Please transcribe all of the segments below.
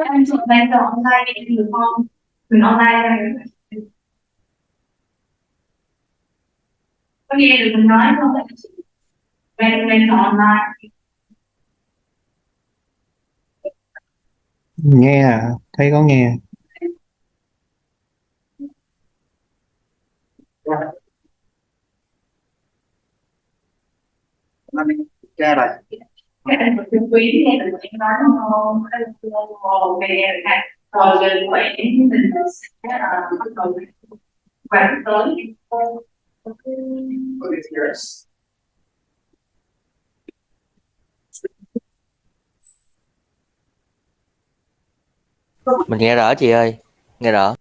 Anh chọn đang chọn online đi được không? Mình online đây. Có nghe được mình nói không? Đang chọn online. Nghe à, thấy có nghe. Ra rồi. Cái anh trực quý nghe được chị nói không? Anh hồ về này. Rồi gần vậy mình sẽ bắt đầu quản tới. Mình nghe rõ chị ơi, nghe rõ.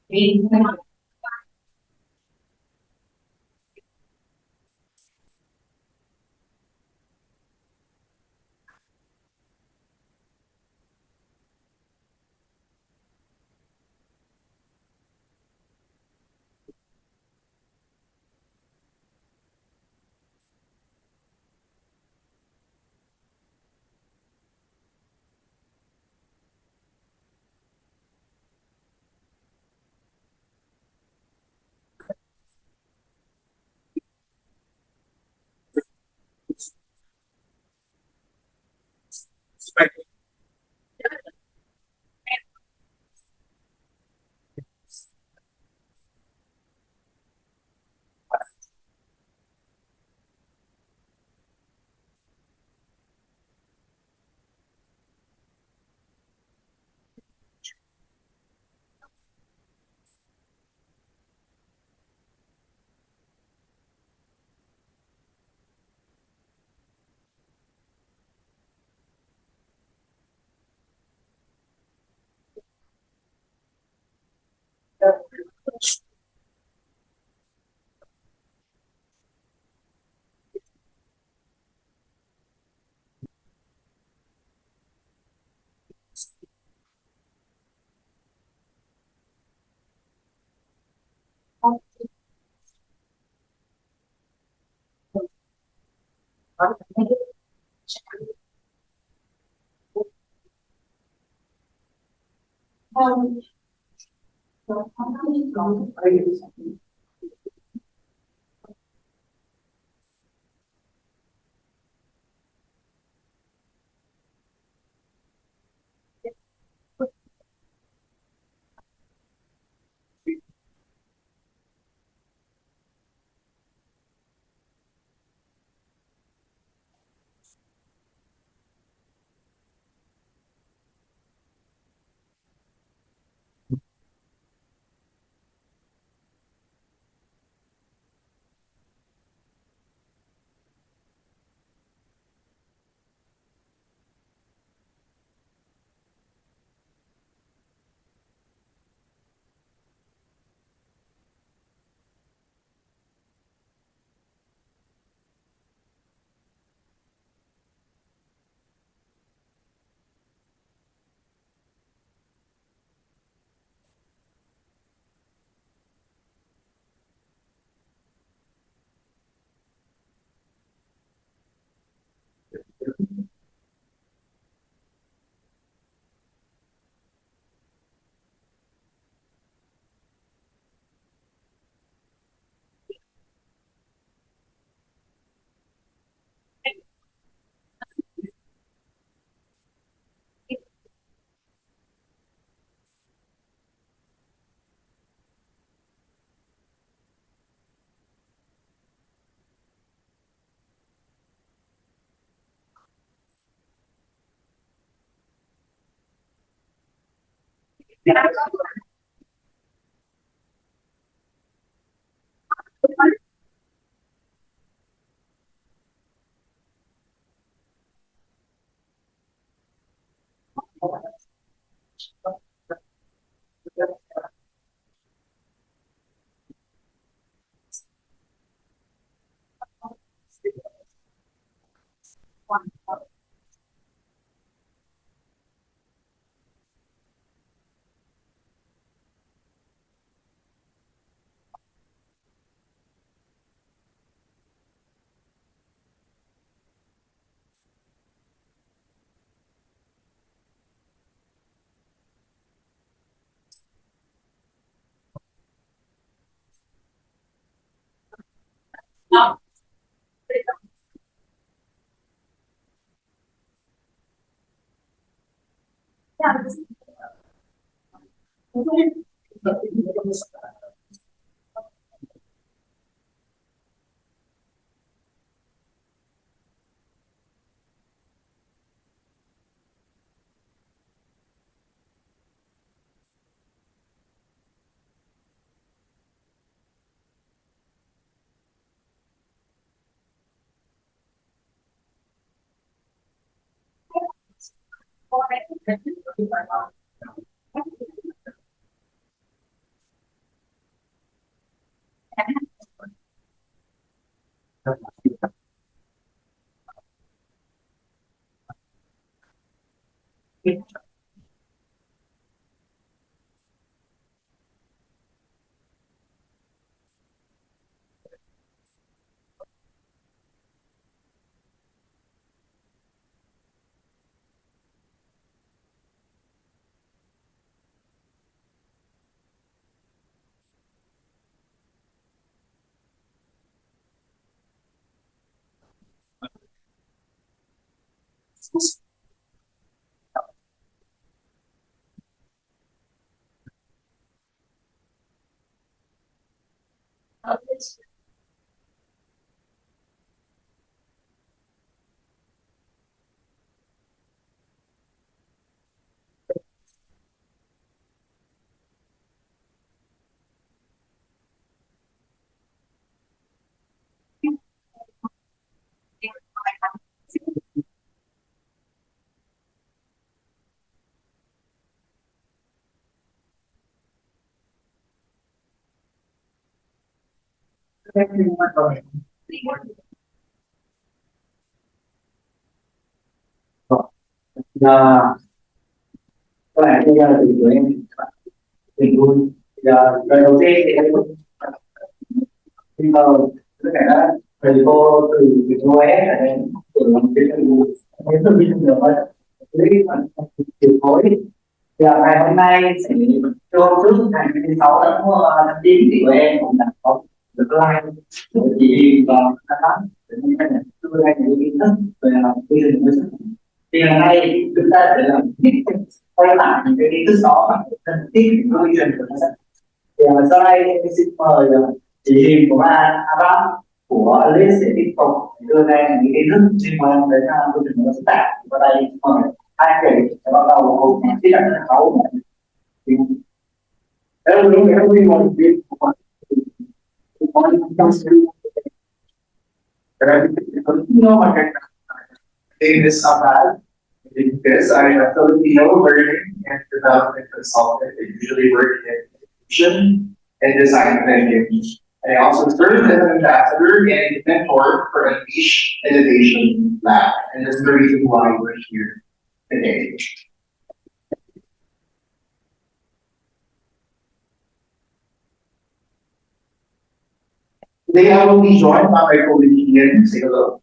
Vì không không Giờ các bạn bây giờ thì tụi em tình vui. Giờ lời đầu tiên thì em xin mời tất cả thầy cô từ từ cô bé là em từ làm cái tình vui em rất biết được thôi lý điều phối. Giờ ngày hôm nay sẽ cho trước ngày 26 tháng 9 thì tụi em cũng đã có được like của chị và các bạn để chúng ta nhận đưa ra những kiến thức về quy trình của sức. Thì hôm nay chúng ta sẽ làm quay lại những cái kiến thức đó cần thiết của quy trình của nó. Thì sau đây em xin mời chị Hiền của Avan của Alice sẽ tiếp tục đưa ra những kiến thức liên quan đến quy trình của phức tạp. Và đây mời hai chị sẽ bắt đầu cùng tiếp cận sân khấu. Hello, everyone. Name is Avan. Because I'm a Filipino learning and development consultant. I usually work in education and design thinking. I also serve as an ambassador and mentor for Unleash Innovation Lab, and that's the reason why we're here today. Today I will be joined by my colleague Ian. Say hello.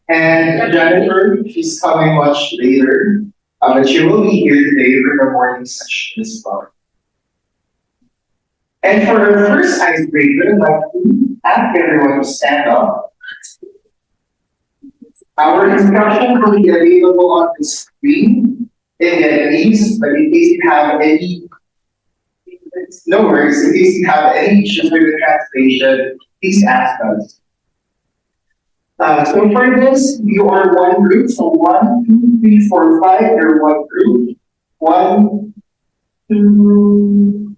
And Jennifer, she's coming much later, but she will be here today for the morning session as well. And for our first icebreaker, I'd like to ask everyone to stand up. Our instruction will be available on the screen in Vietnamese, but in case you have any, no worries, in case you have any issues with the translation, please ask us. So for this, you are one group. So 1, 2, 3, 4, 5, you're one group. 1, 2,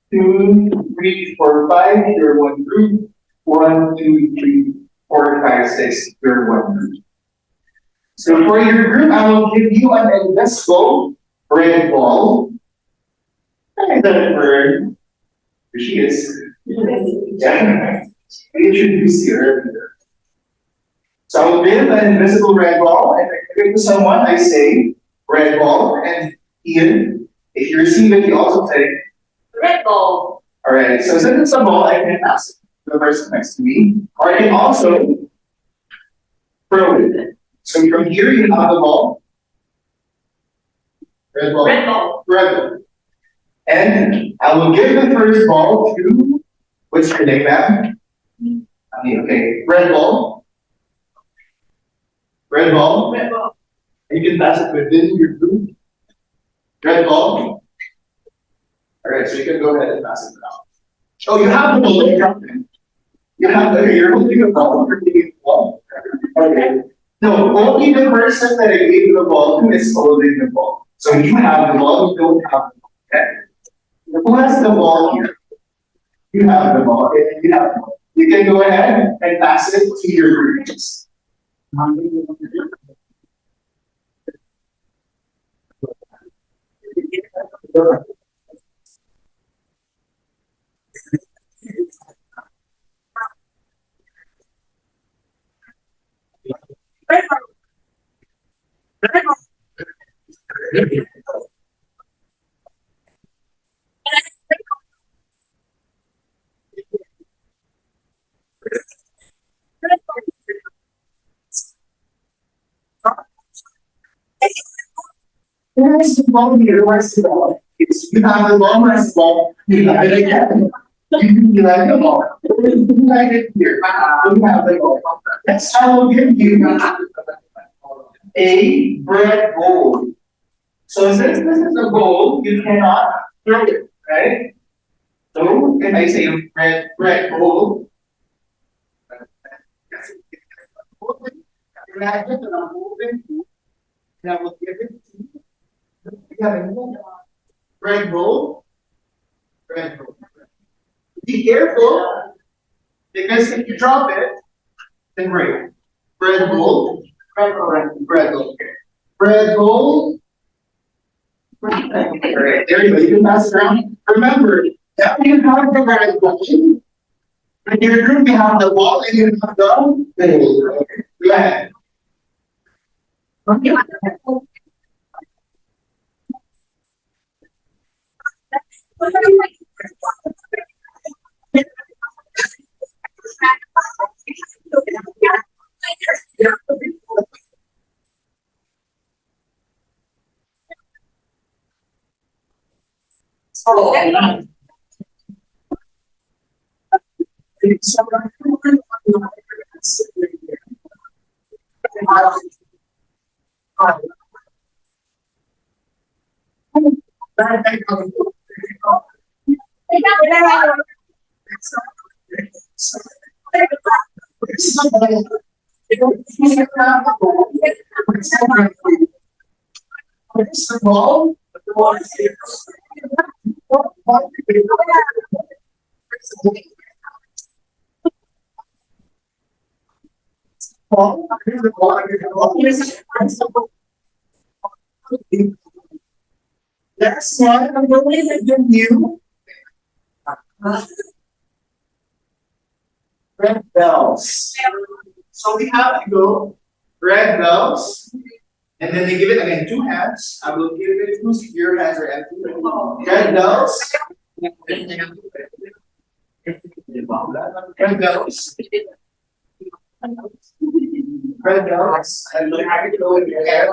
3, 4, 5, you're one group. 1, 2, 3, 4, 5, 6, you're one group. So for your group, I will give you an invisible red ball. And then here she is. Yeah. I introduced you earlier. So I will give an invisible red ball, and if I give it to someone, I say red ball, and Ian, if you receive it, you also say Red ball. alright, so since it's a ball, I can pass it to the person next to me, or I can also throw it. So from here, you have the ball. Red ball. Red ball. Red ball. And I will give the first ball to, what's your name, ma'am? Okay, red ball. Red ball. Red ball. And you can pass it within your group. Red ball. Alright, so you can go ahead and pass it now. Oh, you have the ball. You're holding a ball. You're taking the ball. Okay. No, only the person that I gave the ball to is holding the ball. So you have the ball, you don't have the ball. Okay? Who has the ball here? You have the ball. Okay? You have the ball. You can go ahead and pass it to your groups. Red ball. Red ball. Where's the ball here? Where's the ball? You have the ball, where's the ball? You have it again. You like the ball. You like it here. You have the ball. Next, I will give you a bread bowl. So since this is a bowl, you cannot throw it, right? So if I say bread bowl, imagine that I'm moving, and I will give it to you. Bread bowl, bread bowl. Be careful, because if you drop it, then break. Bread bowl, bread bowl, bread bowl. Bread bowl. Alright, there you go. You can pass it around. Remember, that you have the bread bowl. In your group, you have the ball and you have the bowl. Go ahead. Next one, I'm going to give you red bells. So we have to go red bells, and then they give it again 2 hands. I will give it to your hands are empty. Red bells. Red bells. Red bells. And look how you go in your hair.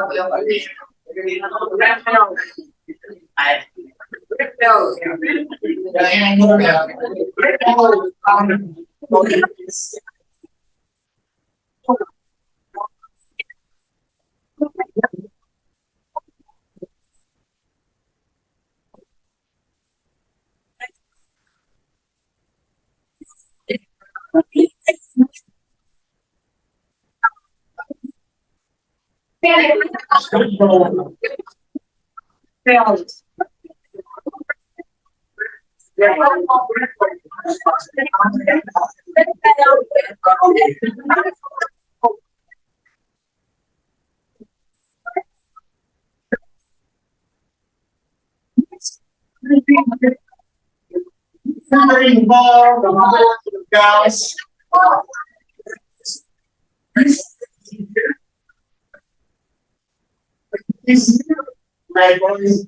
Somebody involved, the mother, the guys. He's red boys.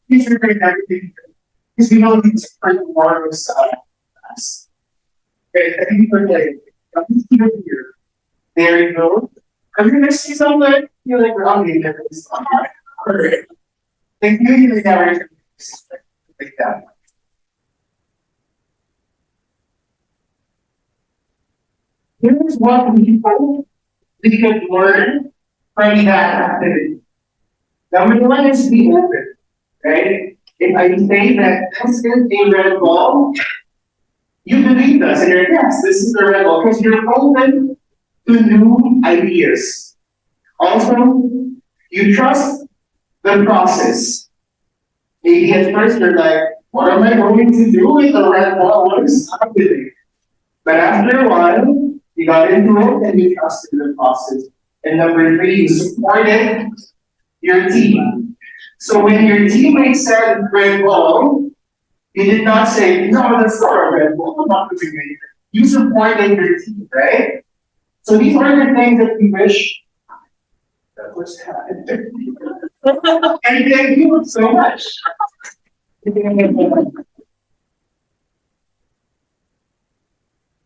He's doing everything. Because you know these are the waters. Okay, I think you're like, here. There you go. I'm gonna see something. You're like, I'm gonna get this on. Alright. Thank you, you never like that. Here's what we could learn from that activity. Number one is be open, right? If I say that this is a red ball, you believe us and you're yes, this is the red ball because you're open to new ideas. Also, you trust the process. Maybe at first you're like, what am I going to do with the red ball? What is happening? But after a while, you got into it and you trusted the process. And number three, you supported your team. So when your teammates said red ball, you did not say, no, that's not a red ball, I'm not doing it. You supported your team, right? So these are the things that we wish that was happening. And thank you so much.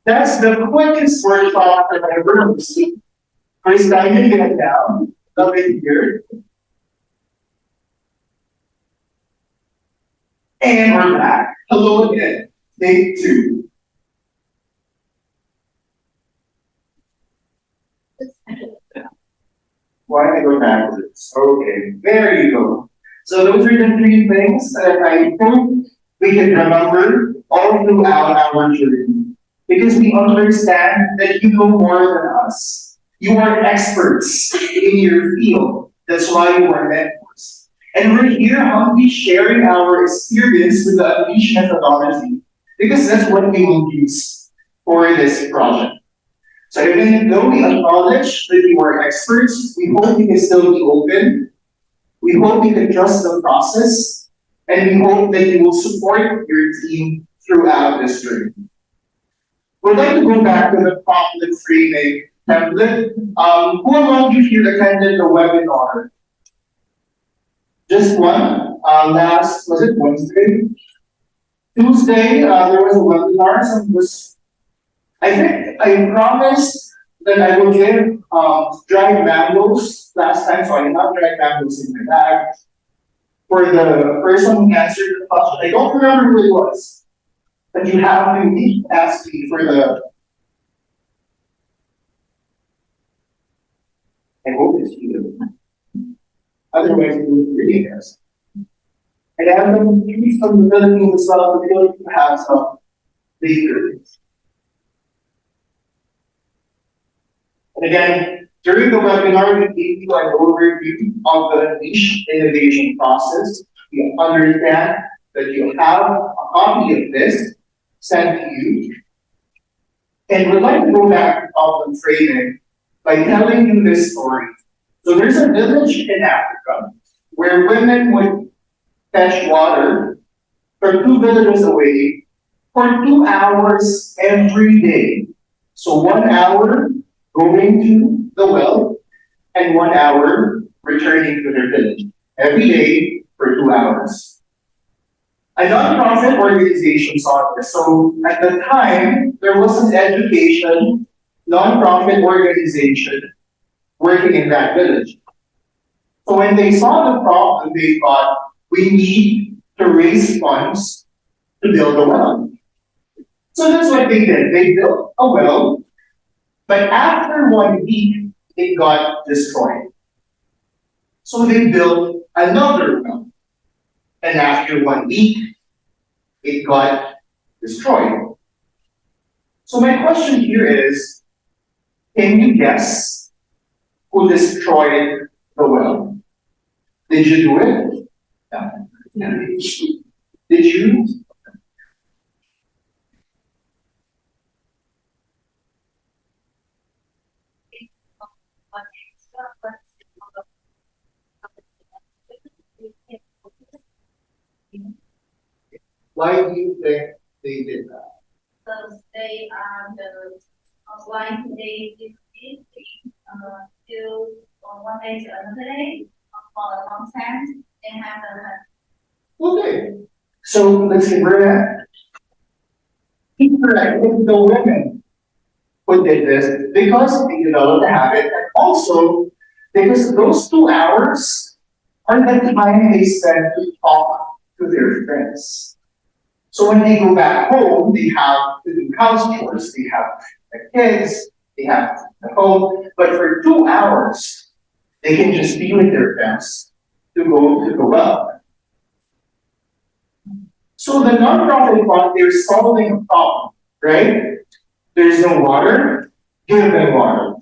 That's the quickest workshop that I've ever seen. First time you get down, love it here. And we're back. Hello again. Take two. Why I go backwards? Okay, there you go. So those are the three things that I hope we can remember all throughout our journey. Because we understand that you know more than us. You are experts in your field. That's why you are mentors. And we're here humbly sharing our experience with the Unleash methodology. Because that's what we will use for this project. So even though we acknowledge that you are experts, we hope you can still be open. We hope you can trust the process. And we hope that you will support your team throughout this journey. We'd like to go back to the conflict framing template. Who among you here attended the webinar? Just one. Last, was it Wednesday? Tuesday, there was a webinar. So I think I promised that I would give dried mangoes last time, so I have dried mangoes in my bag. For the person who answered the question, I don't remember who it was. But you have to ask me for the. I hope it's you. Otherwise, it would really ask. And I have some trees from the Philippines as well, so we don't have some bakers. And again, during the webinar, we gave you an overview of the Unleash innovation process. We understand that you have a copy of this sent to you. And we'd like to go back to problem framing by telling you this story. So there's a village in Africa where women would fetch water from 2 villages away for 2 hours every day. So 1 hour going to the well and 1 hour returning to their village every day for 2 hours. A nonprofit organization saw this. So at the time, there was an education nonprofit organization working in that village. So when they saw the problem, they thought, we need to raise funds to build a well. So that's what they did. They built a well, but after 1 week, it got destroyed. So they built another well. And after 1 week, it got destroyed. So my question here is, can you guess who destroyed the well? Did you do it? No. Did you? Why do you think they did that? Because they are the online they do it, till on one day to another day for a long time. They have Okay. So let's see where at. Correct. It's the women who did this because they developed a habit, and also because those 2 hours are the time they spend to talk to their friends. So when they go back home, they have to do house chores, they have the kids, they have the home, but for 2 hours, they can just be with their friends to go out. So the nonprofit thought they're solving a problem, right? There's no water, give them water.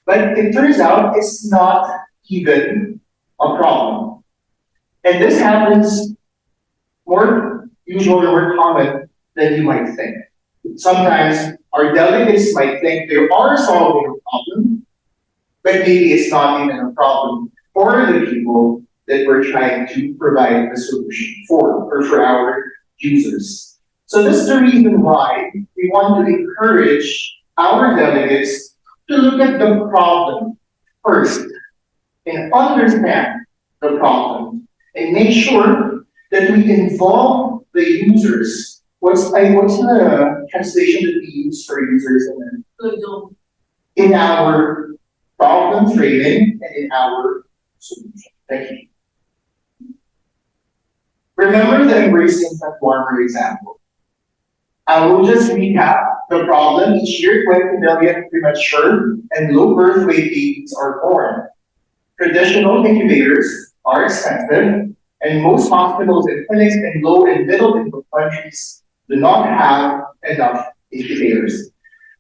But it turns out it's not even a problem. And this happens more usual or more common than you might think. Sometimes our delegates might think they are solving a problem, but maybe it's not even a problem for the people that we're trying to provide a solution for, or for our users. So this is the reason why we want to encourage our delegates to look at the problem first and understand the problem and make sure that we involve the users. What's the translation that we use for users in our problem framing and in our solution? Thank you. Remember the embracing infant warmer example. I will just recap the problem. Each year, 20 million premature and low birth weight babies are born. Traditional incubators are expensive, and most hospitals and clinics in low and middle income countries do not have enough incubators.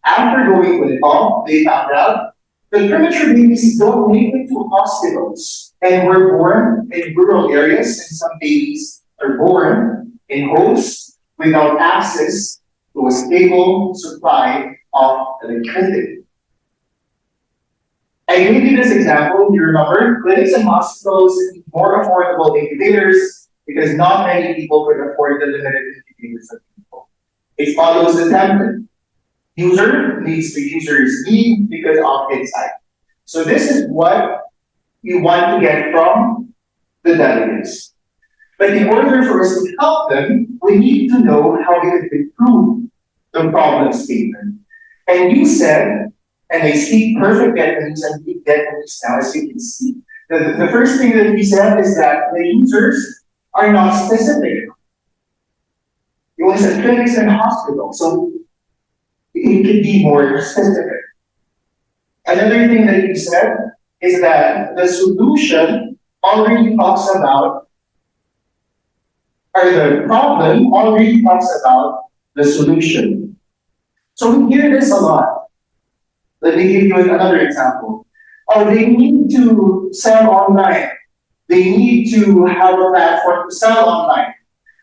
After going clinical, they found out that premature babies don't make it to hospitals and were born in rural areas, and some babies are born in homes without access to a stable supply of electricity. I gave you this example, you remember, clinics and hospitals need more affordable incubators because not many people could afford the limited incubators of people. It follows the template. User leads to user's need because of insight. So this is what we want to get from the delegates. But in order for us to help them, we need to know how we can improve the problem statement. And you said, and I speak perfect Vietnamese and speak Vietnamese now, as you can see. The first thing that we said is that the users are not specific. You only said clinics and hospitals, so it could be more specific. Another thing that you said is that the solution already talks about, or the problem already talks about the solution. So we hear this a lot. Let me give you another example. Oh, they need to sell online. They need to have a platform to sell online.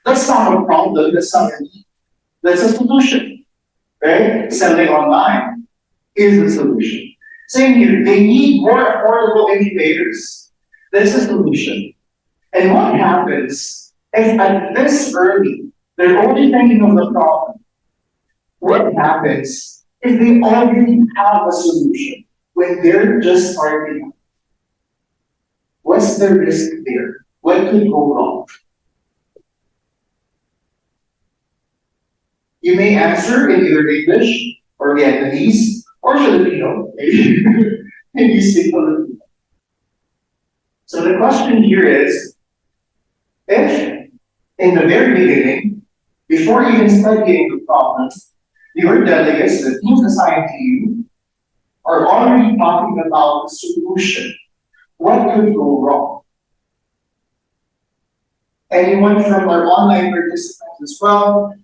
That's not a problem, that's not a need. That's a solution, right? Selling online is the solution. Same here, they need more affordable incubators. That's a solution. And what happens if at this early, they're only thinking of the problem? What happens if they already have a solution when they're just starting? What's the risk there? What could go wrong? You may answer in either English or Vietnamese or Filipino. Maybe you speak Filipino. So the question here is, if in the very beginning, before even studying the problem, your delegates, the teams assigned to you, are already talking about the solution, what could go wrong? Anyone from our online participants as well?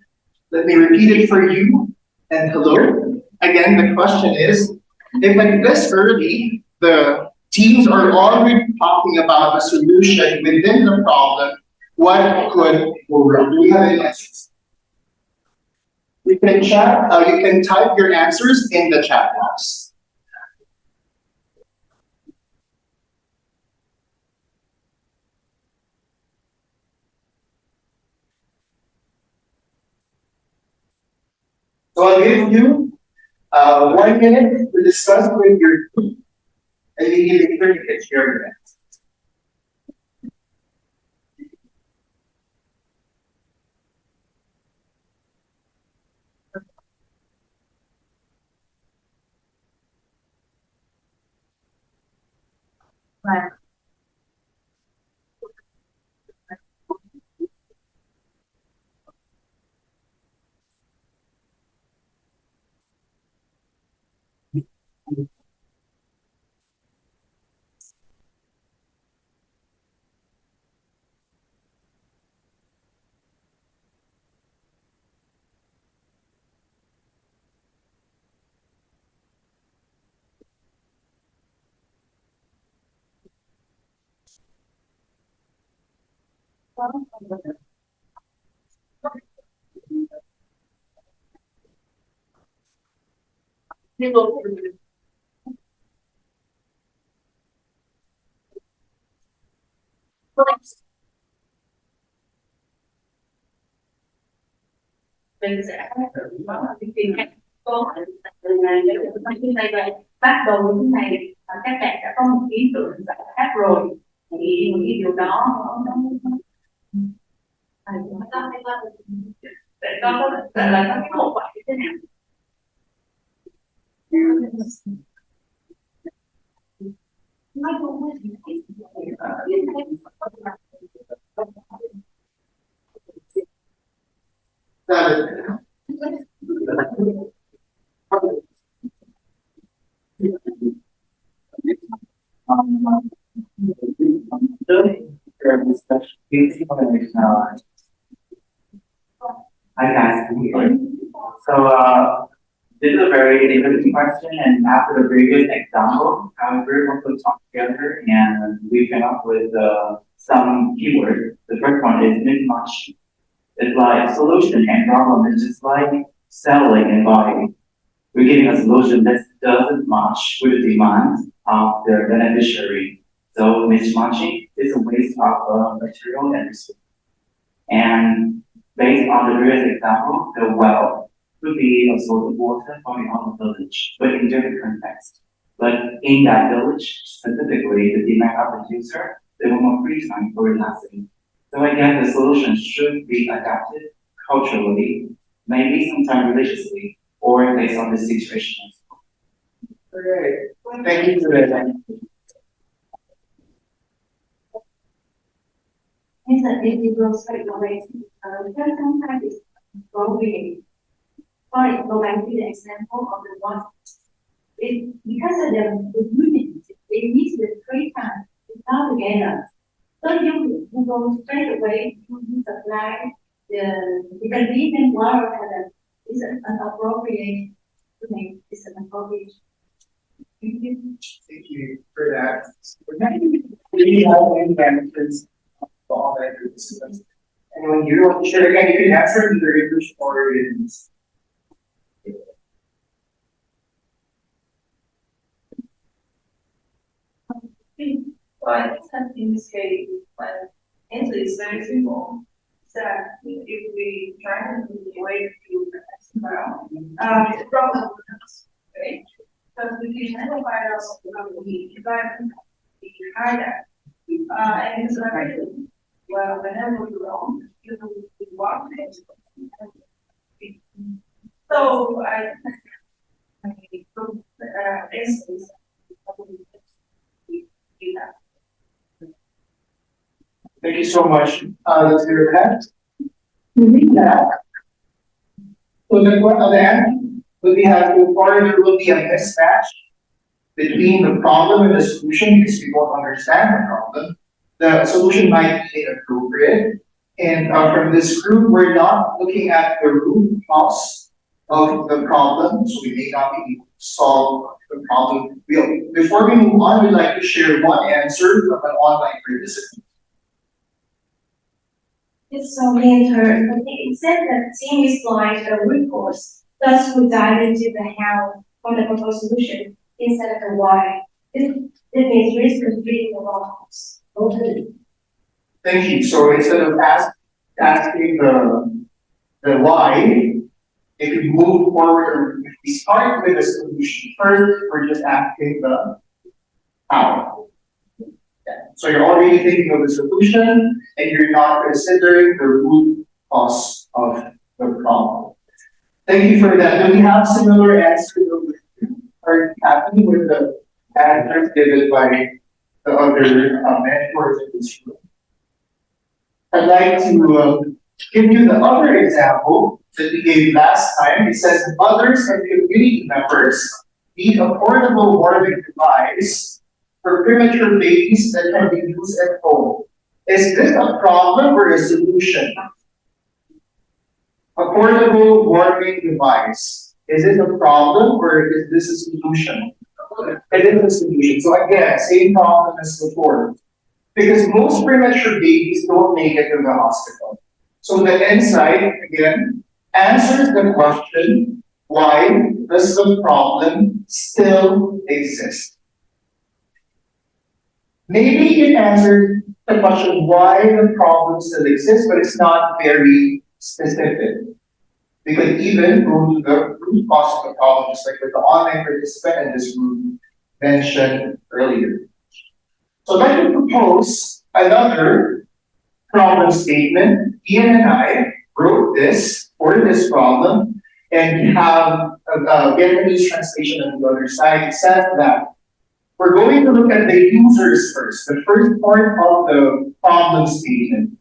Let me repeat it for you and hello. Again, the question is, if at this early, the teams are already talking about a solution within the problem, what could go wrong? Do we have any answers? You can chat, you can type your answers in the chat box. So I'll give you 1 minute to discuss with your team, and you give me 30 minutes to share your answers. Right. Mình sẽ tìm cách có từ này đến như này rồi bắt đầu như thế này các bạn đã có một ý tưởng giải pháp rồi thì cái điều đó để có là có cái hậu quả như thế nào. Hi guys, can you hear me? So this is a very interesting question, and after the previous example, our group also talked together and we came up with some keywords. The first one is mismatch. It's like solution and problem is just like selling and buying. We're giving a solution that doesn't match with the demand of the beneficiary. So mismatching is a waste of material and resource. And based on the previous example, the well could be a source of water for the whole village, but in different contexts. But in that village, specifically, the demand of the user, they want more free time for relaxing. So I guess the solution should be adapted culturally, maybe sometimes religiously, or based on the situation. Great. Thank you for that. As an individual speculation, because sometimes it's growing. Sorry, go back to the example of the one. Because of the unit, it needs the free time to come together. So you go straight away to supply the convenient water is an appropriate to make it's an appropriate. Thank you. Thank you for that. We have any benefits of all that you're discussing. And when you want to share again, you can answer either English or in Well, I think in this case, but answer is very simple. That if we try to do the way to well, the problem with us, right? Because we can identify us the environment behind that. And it's very well, whenever we're wrong, you know, we walk it. So instance, Thank you so much. Let's hear that. Yeah. So the end will be have to forward there will be a mismatch between the problem and the solution because we don't understand the problem. The solution might be inappropriate. And from this group, we're not looking at the root cause of the problem, so we may not be able to solve the problem. Before we move on, we'd like to share one answer from an online participant. It's so mentor, but it said that team is like a root cause. Thus, we dive into the how for the proposed solution instead of the why. This means risk of reading the wrong cause. Okay. Thank you. So instead of asking the why, if we move forward or if we start with a solution first, we're just asking the how. Yeah. So you're already thinking of the solution and you're not considering the root cause of the problem. Thank you for that. Do we have similar answers over here? Are you happy with the answers given by the other mentors in this room? I'd like to give you the other example that we gave last time. It says mothers and community members need a portable warming device for premature babies that can be used at home. Is this a problem or a solution? A portable warming device. Is it a problem or is this a solution? It is a solution. So again, same problem as before. Because most premature babies don't make it to the hospital. So the insight, again, answers the question, why does the problem still exist? Maybe it answers the question why the problem still exists, but it's not very specific. We could even go to the root cause of the problem, just like with the online participant in this room mentioned earlier. So I'd like to propose another problem statement. Ian and I wrote this for this problem, and we have a Vietnamese translation on the other side. It says that we're going to look at the users first, the first part of the problem statement.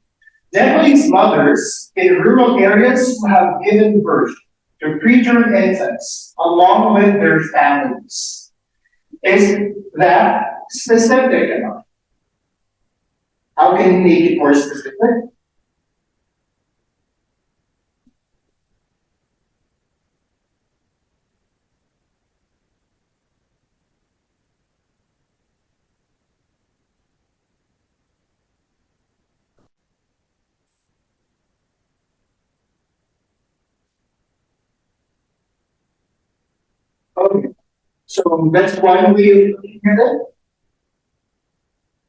Nepalese mothers in rural areas who have given birth to preterm infants along with their families. Is that specific enough? How can we make it more specific? Okay, so that's one way of looking at it.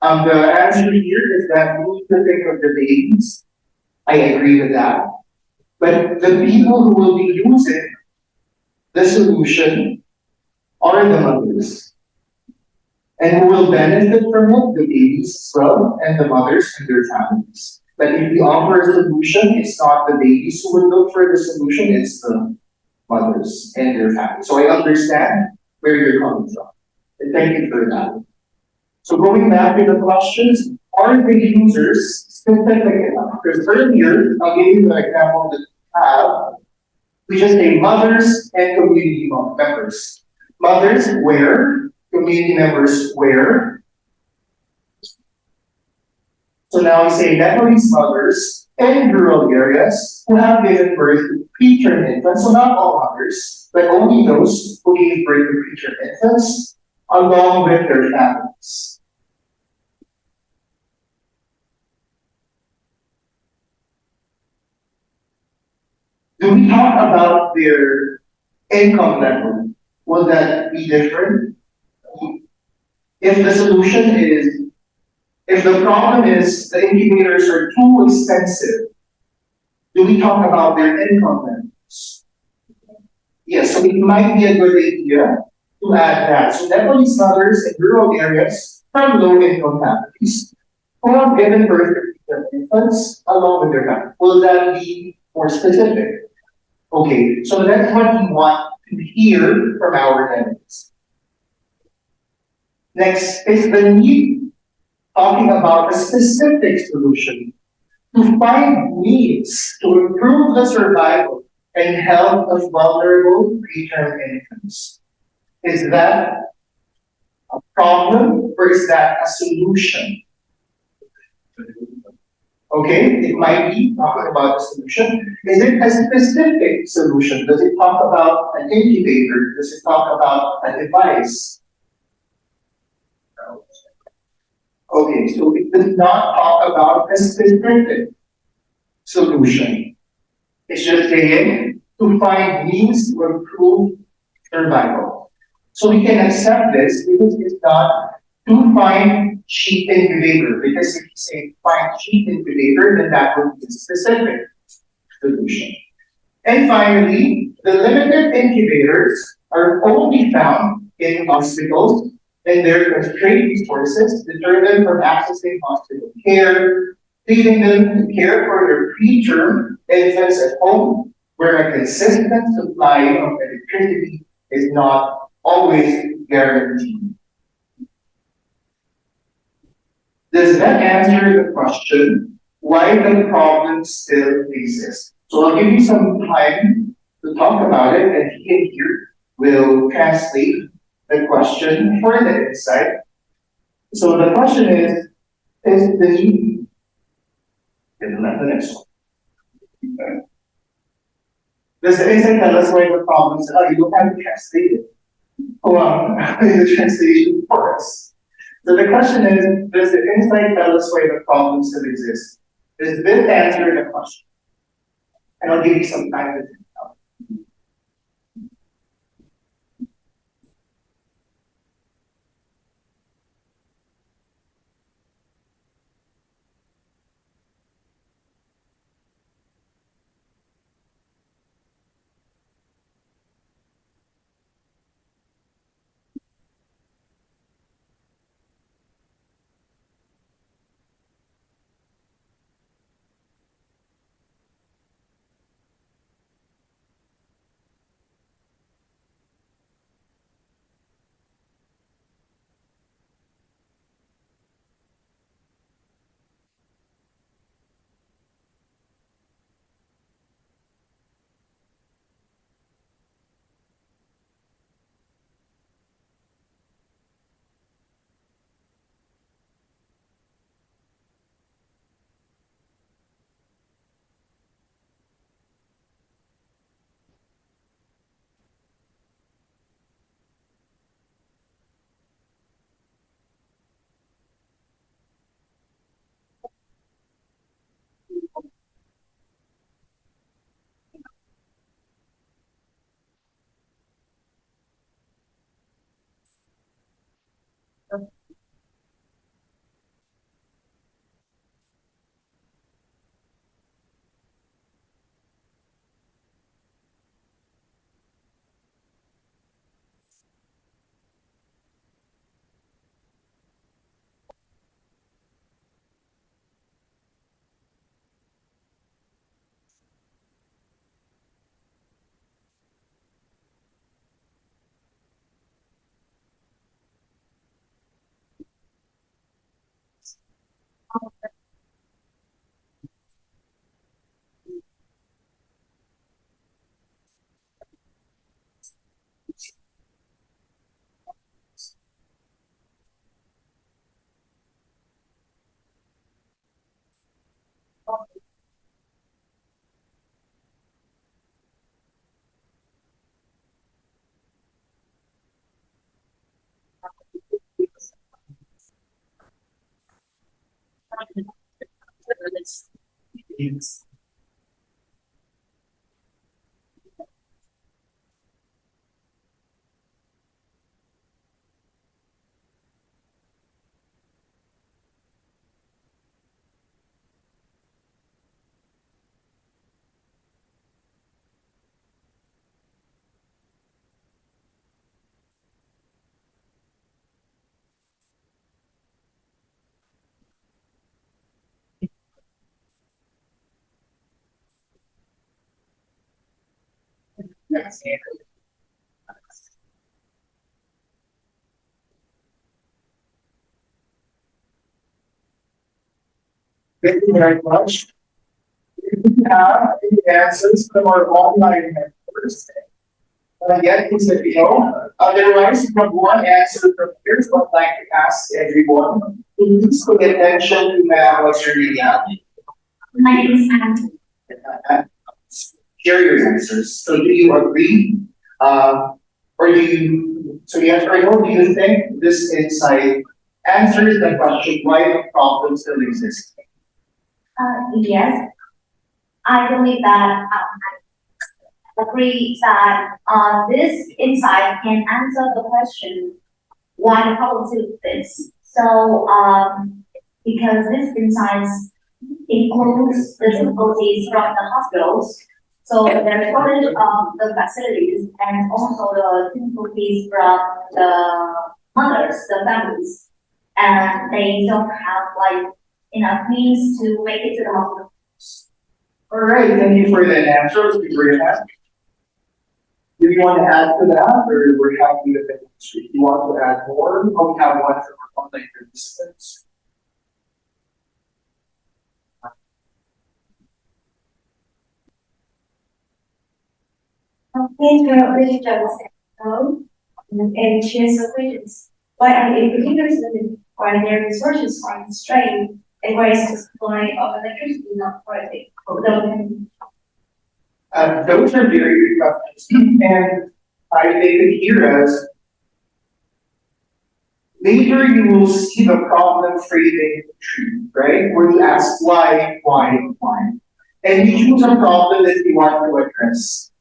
The answer here is that we need to think of the babies. I agree with that. But the people who will be using the solution are the mothers. And who will benefit from it, the babies as well, and the mothers and their families. But if we offer a solution, it's not the babies who will look for the solution, it's the mothers and their families. So I understand where you're coming from. And thank you for that. So going back to the questions, are the users specific enough? Because earlier, I'll give you the example that we have. We just say mothers and community members. Mothers where, community members where. So now we say Nepalese mothers in rural areas who have given birth to preterm infants. So not all mothers, but only those who gave birth to preterm infants along with their families. Do we talk about their income level? Will that be different? If the solution is, if the problem is the incubators are too expensive, do we talk about their income levels? Yes, so it might be a good idea to add that. So Nepalese mothers in rural areas from low-income families who have given birth to their infants along with their family. Will that be more specific? Okay, so that's what we want to hear from our candidates. Next is the need, talking about a specific solution to find means to improve the survival and health of vulnerable preterm infants. Is that a problem or is that a solution? Okay, it might be talking about a solution. Is it a specific solution? Does it talk about an incubator? Does it talk about a device? Okay, so it does not talk about a specific solution. It's just saying to find means to improve survival. So we can accept this because it's not to find cheap incubator. Because if you say find cheap incubator, then that would be a specific solution. And finally, the limited incubators are only found in hospitals and their constrained resources deter them from accessing hospital care, leading them to care for their preterm infants at home, where a consistent supply of electricity is not always guaranteed. Does that answer the question why the problem still exists? So I'll give you some time to talk about it, and he and here will translate the question for the insight. So the question is the need, and the next one. Okay. Does the insight tell us why the problem is, oh, you don't have to translate it. Well, the translation for us. So the question is, does the insight tell us why the problem still exists? Does this answer the question? And I'll give you some time to think about it. Yes. Thank you very much. If you have any answers from our online members, again, please let me know. Otherwise, you have one answer from here, so I'd like to ask everyone, please pay attention to what's your name. My name is Anne. Share your answers. So do you agree? Or do you, so yes or no, do you think this insight answers the question why the problem still exists? Yes, I believe that I agree that this insight can answer the question why the problem still exists. So because this insight includes the difficulties from the hospitals, so the shortage of the facilities and also the difficulties from the mothers, the families, and they don't have like enough means to make it to the hospital. All right, thank you for that answer. Let's be very happy. Do you want to add to that, or we're happy with it? Do you want to add more? Oh, we have one from our online participants. Please really double and share solutions. Why are the believers living why their resources are constrained and where is the supply of electricity not provided? Those are very good questions, and they could hear us. Later, you will see the problem framing tree, right? Where you ask why, and you choose a problem that you want to address.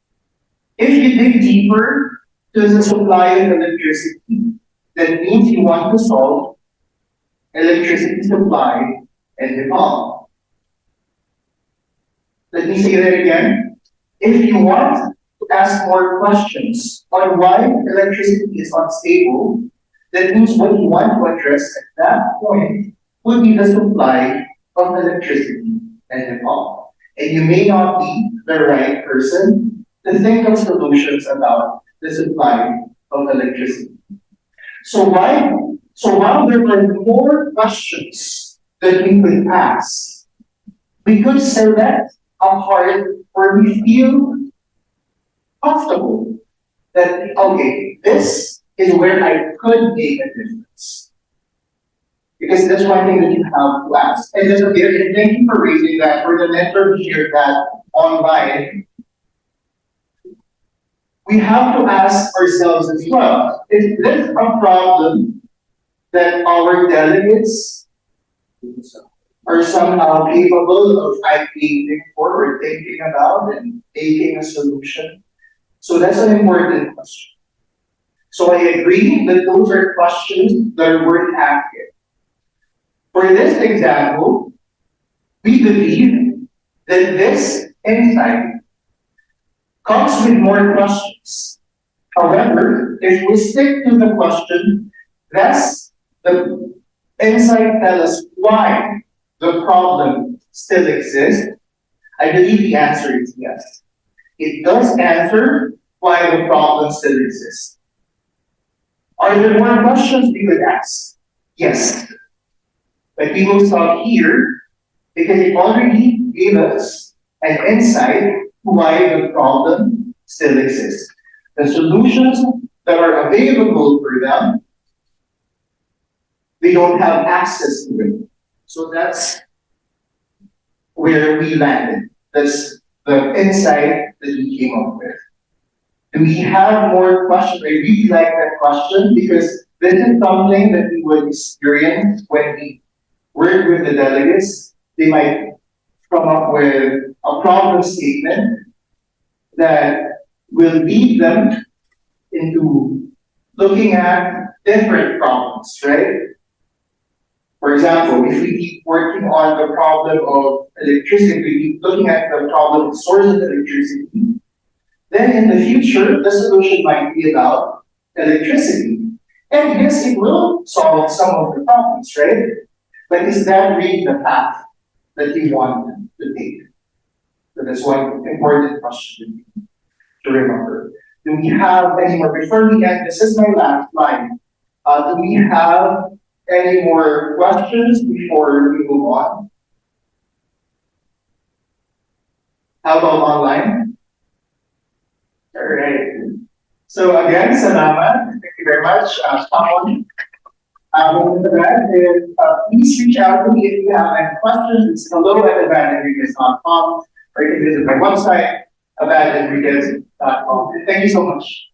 If you dig deeper to the supply of electricity, that means you want to solve electricity supply and demand. Let me say that again. If you want to ask more questions on why electricity is unstable, that means what you want to address at that point would be the supply of electricity and demand. And you may not be the right person to think of solutions about the supply of electricity. So while there were more questions that we could ask, we could select a part where we feel comfortable that, okay, this is where I could make a difference. Because that's one thing that you have to ask. And that's okay, and thank you for raising that, for the mentor who shared that online. We have to ask ourselves as well, is this a problem that our delegates are somehow capable of advocating for or thinking about and making a solution? So that's an important question. So I agree that those are questions that are worth asking. For this example, we believe that this insight comes with more questions. However, if we stick to the question, does the insight tell us why the problem still exists? I believe the answer is yes. It does answer why the problem still exists. Are there more questions we could ask? Yes. But we will stop here because it already gave us an insight to why the problem still exists. The solutions that are available for them, they don't have access to it. So that's where we landed. That's the insight that we came up with. Do we have more questions? I really like that question because this is something that we would experience when we work with the delegates. They might come up with a problem statement that will lead them into looking at different problems, right? For example, if we keep working on the problem of electricity, we keep looking at the problem of source of electricity, then in the future, the solution might be about electricity. And yes, it will solve some of the problems, right? But is that really the path that you want to take? So that's one important question to remember. Do we have any more, before we end, this is my last slide. Do we have any more questions before we move on? How about online? All right. So again, salamat. Thank you very much. Someone With that, please reach out to me if you have any questions. It's hello@abandonedreaders.com, or you can visit my website, abandonedreaders.com. Thank you so much.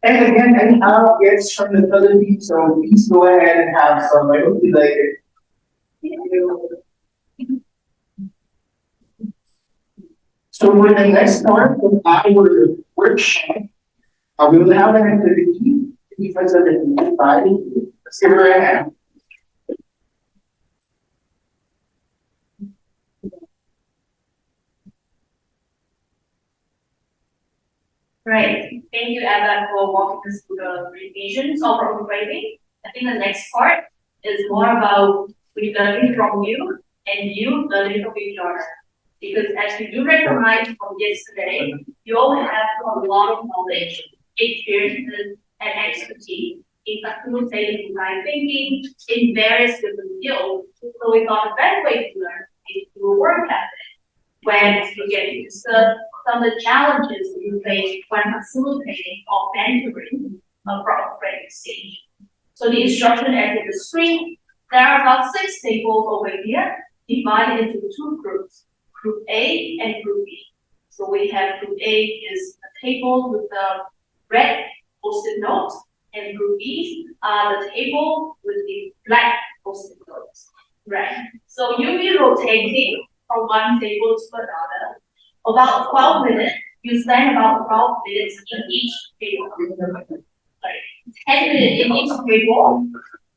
And again, I have guests from the Philippines, so please go ahead and have some. I hope you like it. So for the next part of our workshop, we will have an activity. Let's give her a hand. Right. Thank you, Eva, for walking us through the revisions of our grading. I think the next part is more about we learning from you and you learning from each other. Because as you do recognize from yesterday, you all have a lot of knowledge, experiences, and expertise in facilitating design thinking in various different fields. So we thought the best way to learn is through a work method, when you get to discuss some of the challenges you face when facilitating or mentoring a product training stage. So the instruction ends the screen. There are about 6 tables over here, divided into 2 groups, Group A and Group B. So we have Group A is a table with the red post-it note, and Group B are the table with the black post-it notes. Right. So you'll be rotating from one table to another. About 12 minutes, you spend about 12 minutes in each table. Sorry, 10 minutes in each table.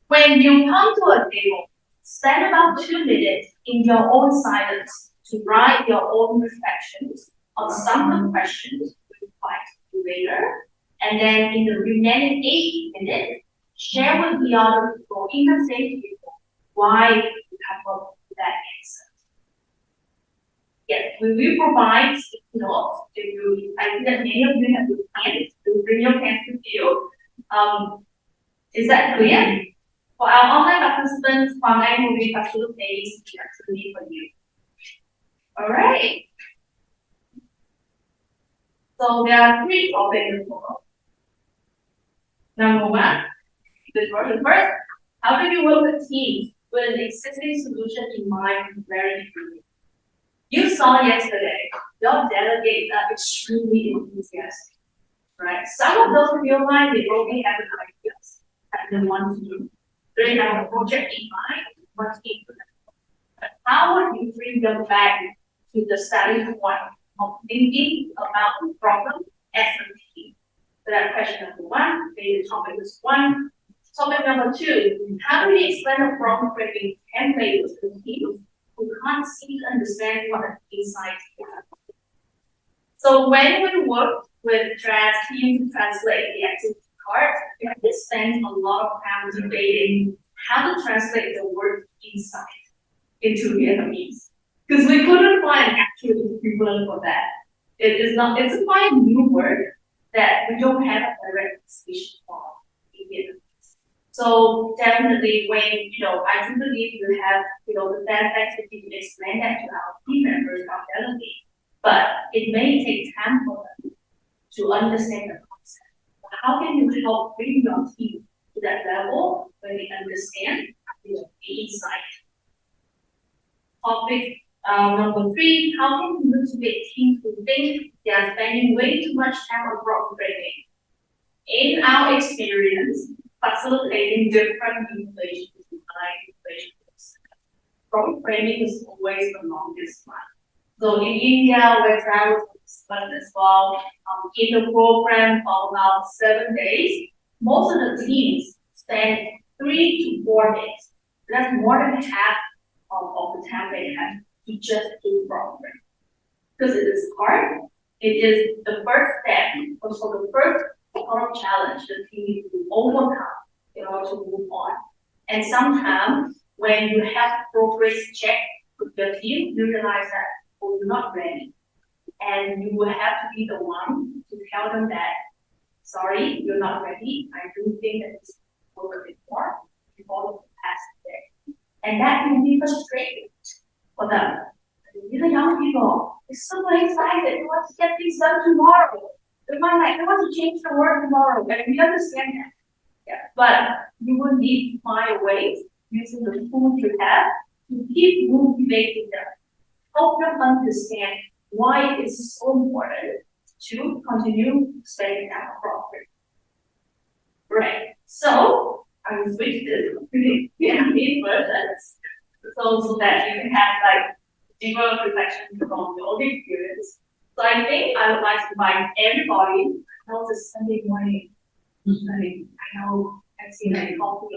When you come to a table, spend about 2 minutes in your own silence to write your own reflections on some of the questions we would like to do later. And then in the remaining 8 minutes, share with the other people in the same table why you have got that answer. Yes, we will provide notes if you. I think that many of you have your pens. To bring your pens with you. Is that clear? For our online participants, Kwame will be facilitating the activity for you. All right. So there are 3 topics involved. Number 1, this version first. How do you work with teams with an existing solution in mind very clearly? You saw yesterday, your delegates are extremely enthusiastic, right? Some of those feel like they already have an idea that they want to do. They have a project in mind, want to implement. But how would you bring them back to the starting point of thinking about the problem as a team? So that's question number 1. Maybe topic is 1. Topic number 2, how do we explain a problem framing template to teams who can't seem to understand what an insight is? So when we work with teams to translate the activity card, we have to spend a lot of time debating how to translate the word insight into Vietnamese. Because we couldn't find actual equivalent for that. It's a quite new word that we don't have a direct translation for in Vietnamese. So definitely when, I do believe you have, the best expertise to explain that to our team members, our delegates, but it may take time for them to understand the concept. How can you help bring your team to that level when they understand the insight? Topic number 3, how can you motivate teams to think they are spending way too much time on problem framing? In our experience, facilitating different innovations, problem framing is always the longest one. So in India, where travel was as well, in the program of about 7 days, most of the teams spend 3 to 4 days. That's more than half of the time they have to just do problem framing. Because it is hard, it is the first step, also the first challenge the team needs to overcome in order to move on. And sometimes when you have progress check with your team, you realize that you're not ready. And you will have to be the one to tell them that, sorry, you're not ready. I do think that this will work a bit more before you pass it. And that can be frustrating for them. These are young people. They're super excited. They want to get things done tomorrow. They're might like, I want to change the word tomorrow, and we understand that. Yeah, but you will need to find ways using the tools you have to keep motivating them, help them understand why it's so important to continue studying at Crawford. Right. So I will switch this to the animate versions so that you can have like deeper reflection from your own experience. So I think I would like to invite everybody. I know it's Sunday morning. I know I've seen like coffee.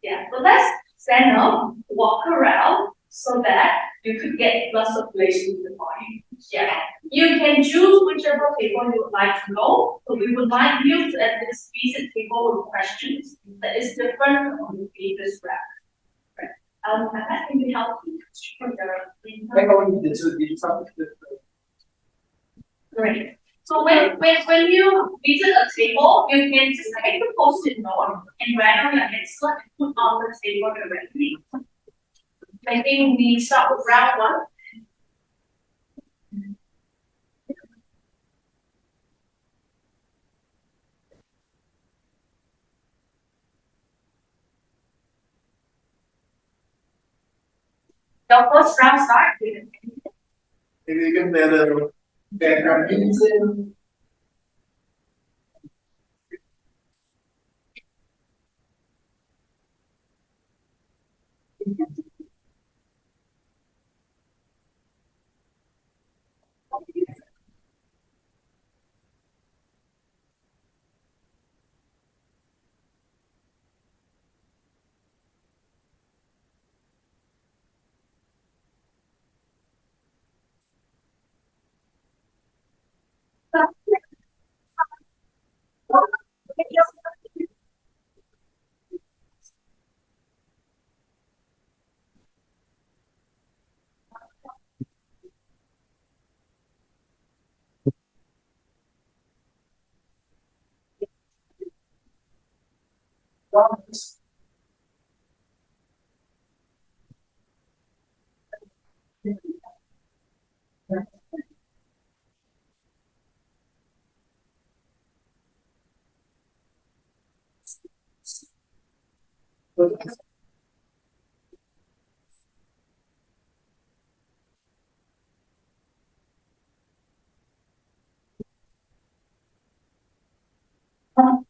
Yeah, so let's stand up, walk around so that you could get blood circulation to the body. Yeah, you can choose whichever table you would like to go. So we would like you to at least visit table with questions that is different from the previous round. Right. And that can be helpful for Like how we did something different. Great. So when you visit a table, you can just take the post-it note and write on your pencil and put on the table directly. I think we start with round one. The first round start with Maybe you can play the background music.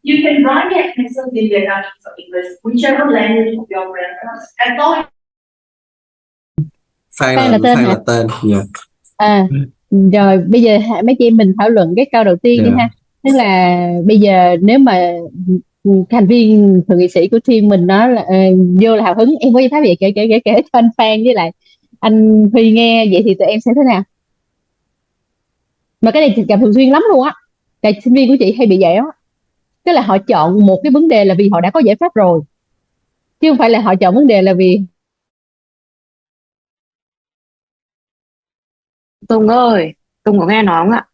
You can write your answers in Vietnamese or English, whichever language of your preference. As long as File là tên File hả? là tên, dạ. À, rồi bây giờ mấy chị em mình thảo luận cái câu đầu tiên đi Dạ. ha. Tức là bây giờ nếu mà thành viên thượng nghị sĩ của team mình nói là vô là hào hứng, em có gì thấy vậy kể cho anh Phan với lại anh Huy nghe vậy thì tụi em sẽ thế nào? Mà cái này gặp thường xuyên lắm luôn á. Tại sinh viên của chị hay bị vậy á. Tức là họ chọn một cái vấn đề là vì họ đã có giải pháp rồi. Chứ không phải là họ chọn vấn đề là vì Tùng ơi, Tùng có nghe nói không ạ?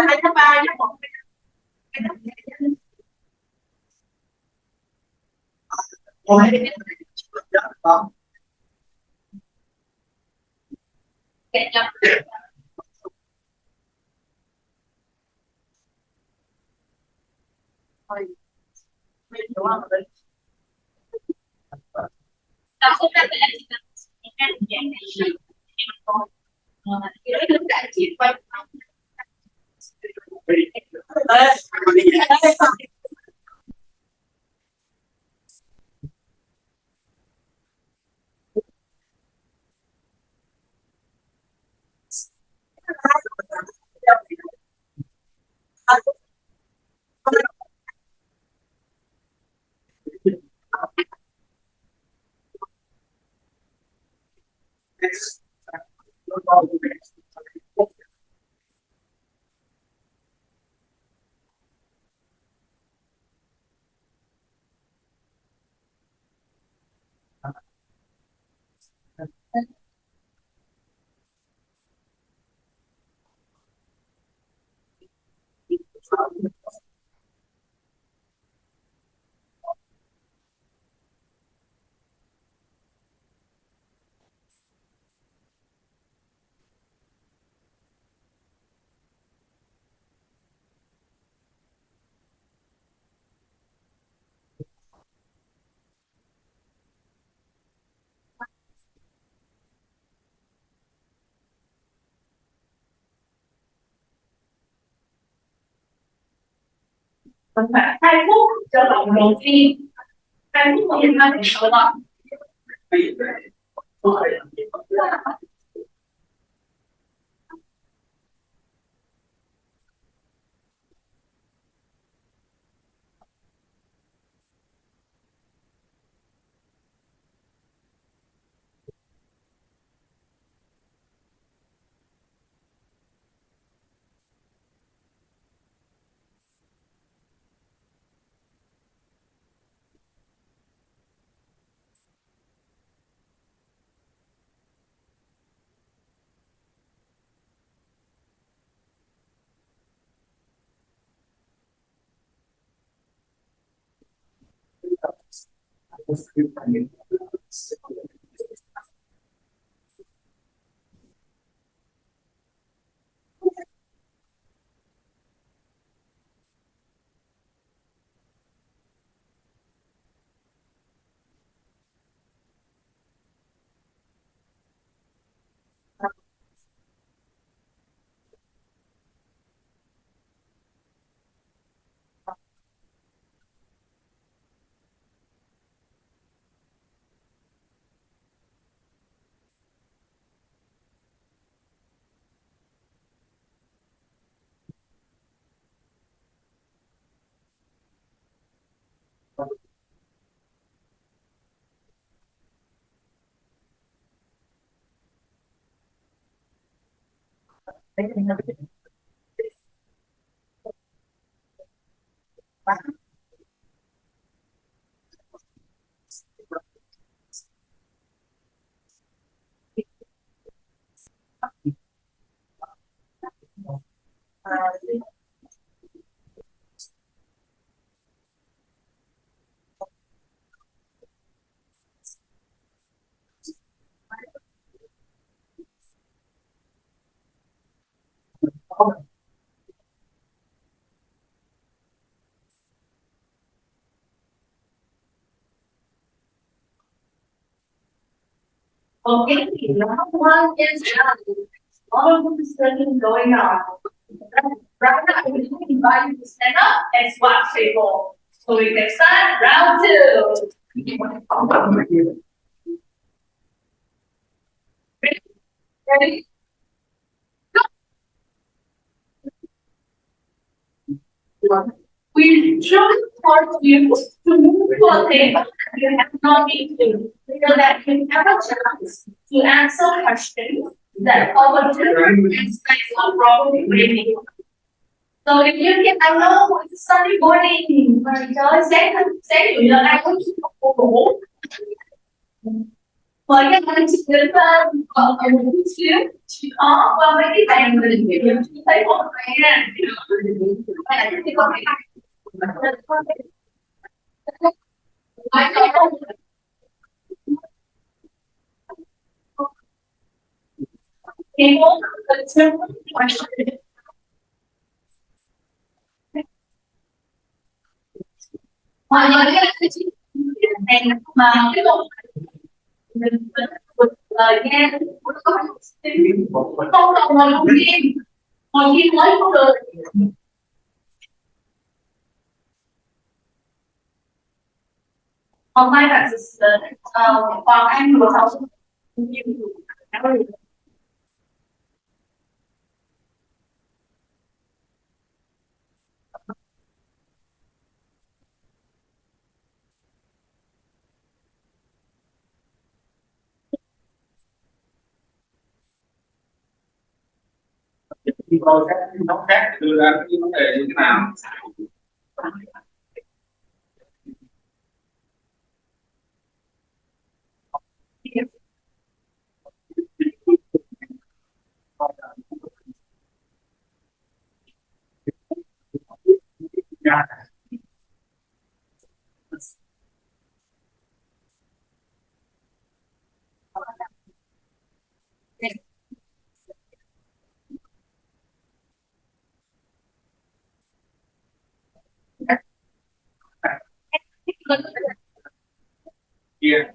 2 tháng 3 với 1 Tao không đang để chị làm dạng này cái lúc đại chị quay khoảng 2 phút cho vòng đầu tiên 2 phút một hiện nay để thở lọc Okay, number one is all of the studying going on. Right now, I'm going to invite you to stand up and swap table. So we can start round 2. Ready? Go. We truly want you to move to a table you have not been to, so that you have a chance to answer questions that our different aspects of problem reading. So if you can, I know it's Sunday morning, mà trời sáng chủ nhật ai cũng ngủ. mời các anh chị đến còn một chút xíu, chị khó qua mấy cái bàn mình thấy một cái nha. Thì có cái thì muốn mọi người cái là chị này mà cái một mình lời nghe không đồng ngồi ngồi phim mới không được. Hôm nay bạn còn anh vừa học Thì tôi sẽ nấu khác đưa ra cái vấn đề như thế nào. Kia.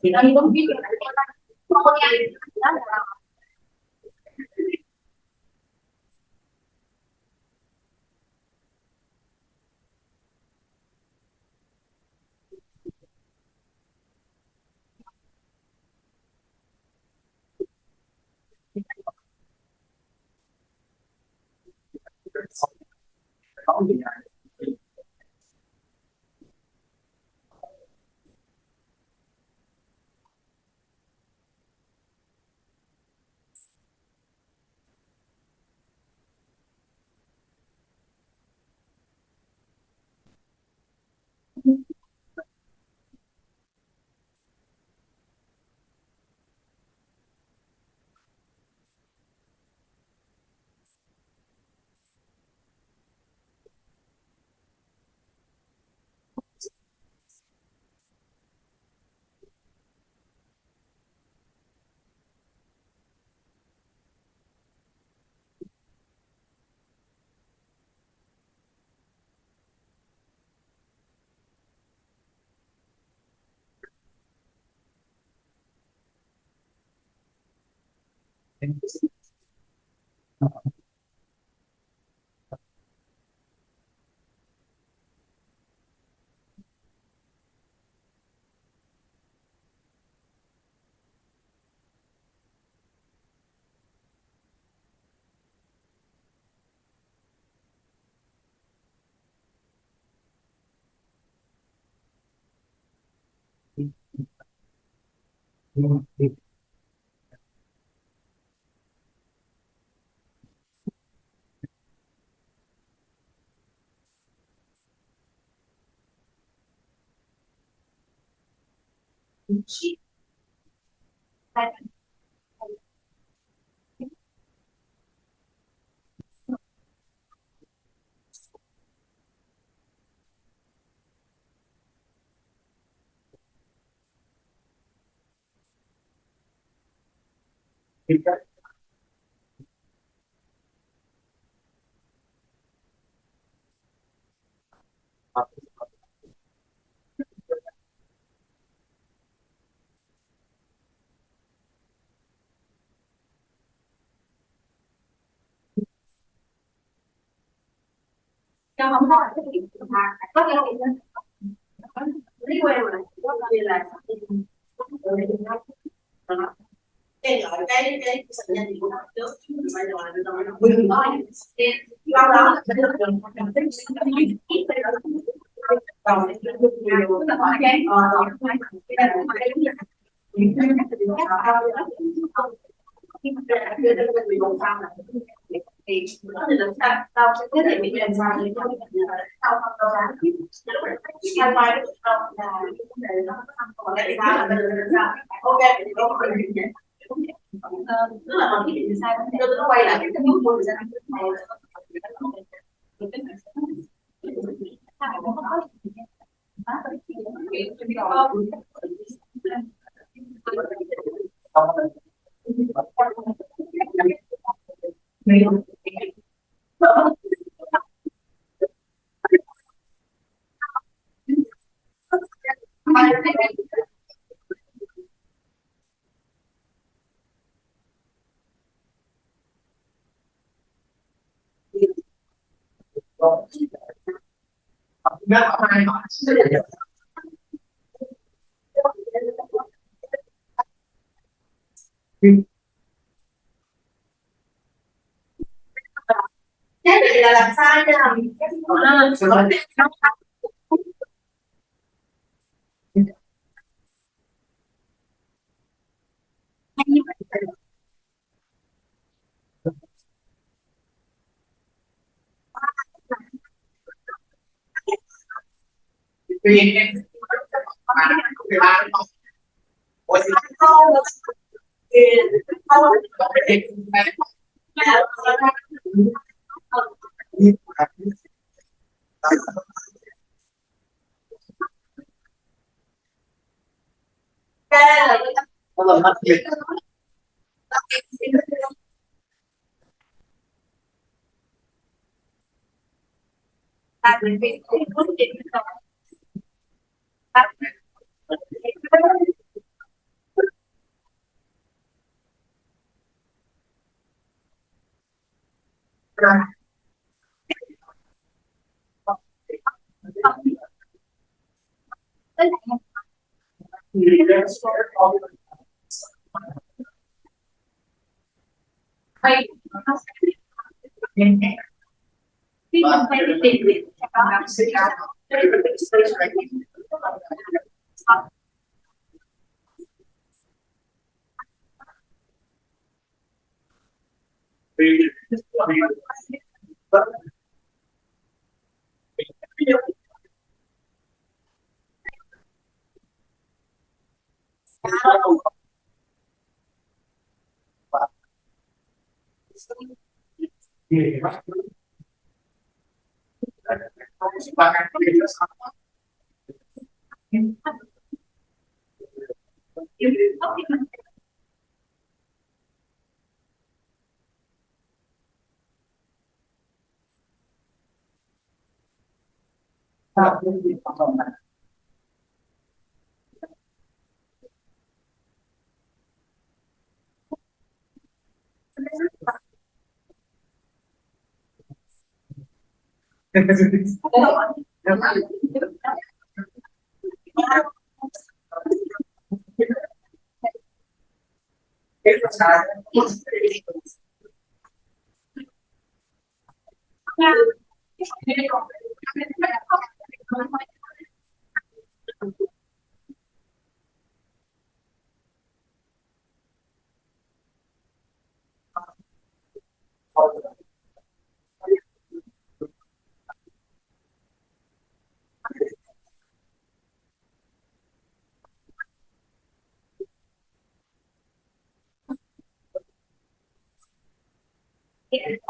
thì anh có biết Không gì cho không có cái chuyện mà có cái gì lý quen rồi có như là cái gọi cái sự nhân của nó trước bây giờ là nó quyền nói lâu đó sẽ được còn chúng ta hỏi cái thì có thể làm sao tao sẽ có thể bị làm sao để cho tao không tao làm hai vai được không là vấn đề nó còn lại sao là làm sao ok thì đâu có gì tức là còn cái gì sai nó quay lại cái hướng của người ta cái này là làm sai nha nó là mất việc khi mình phải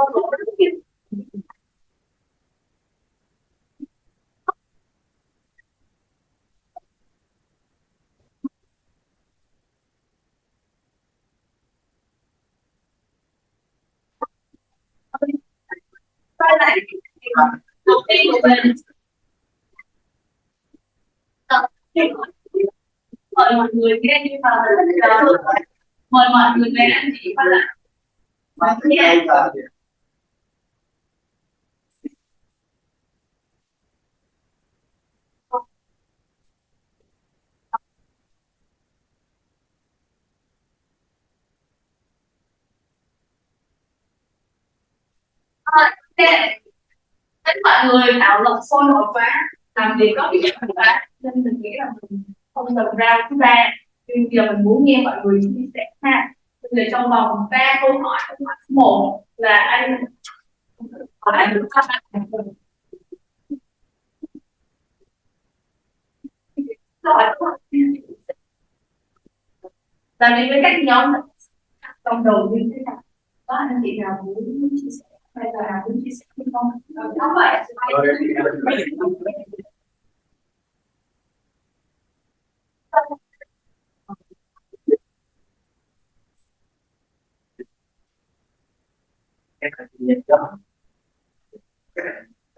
tìm việc đầu tiên của mình mời mọi người nghe như là mời mọi người nghe anh chị phát lại Tất mọi người tạo lập sôi nổi quá, làm việc có hiệu quả quá, nên mình nghĩ là mình không cần ra thứ ba. Nhưng giờ mình muốn nghe mọi người chia sẻ ha. Bây giờ trong vòng 3 câu hỏi số 1 là anh hỏi được các bạn. Câu hỏi làm việc với các nhóm cộng đồng như thế nào? Có anh chị nào muốn chia sẻ hay là muốn chia sẻ hay không? Có vậy.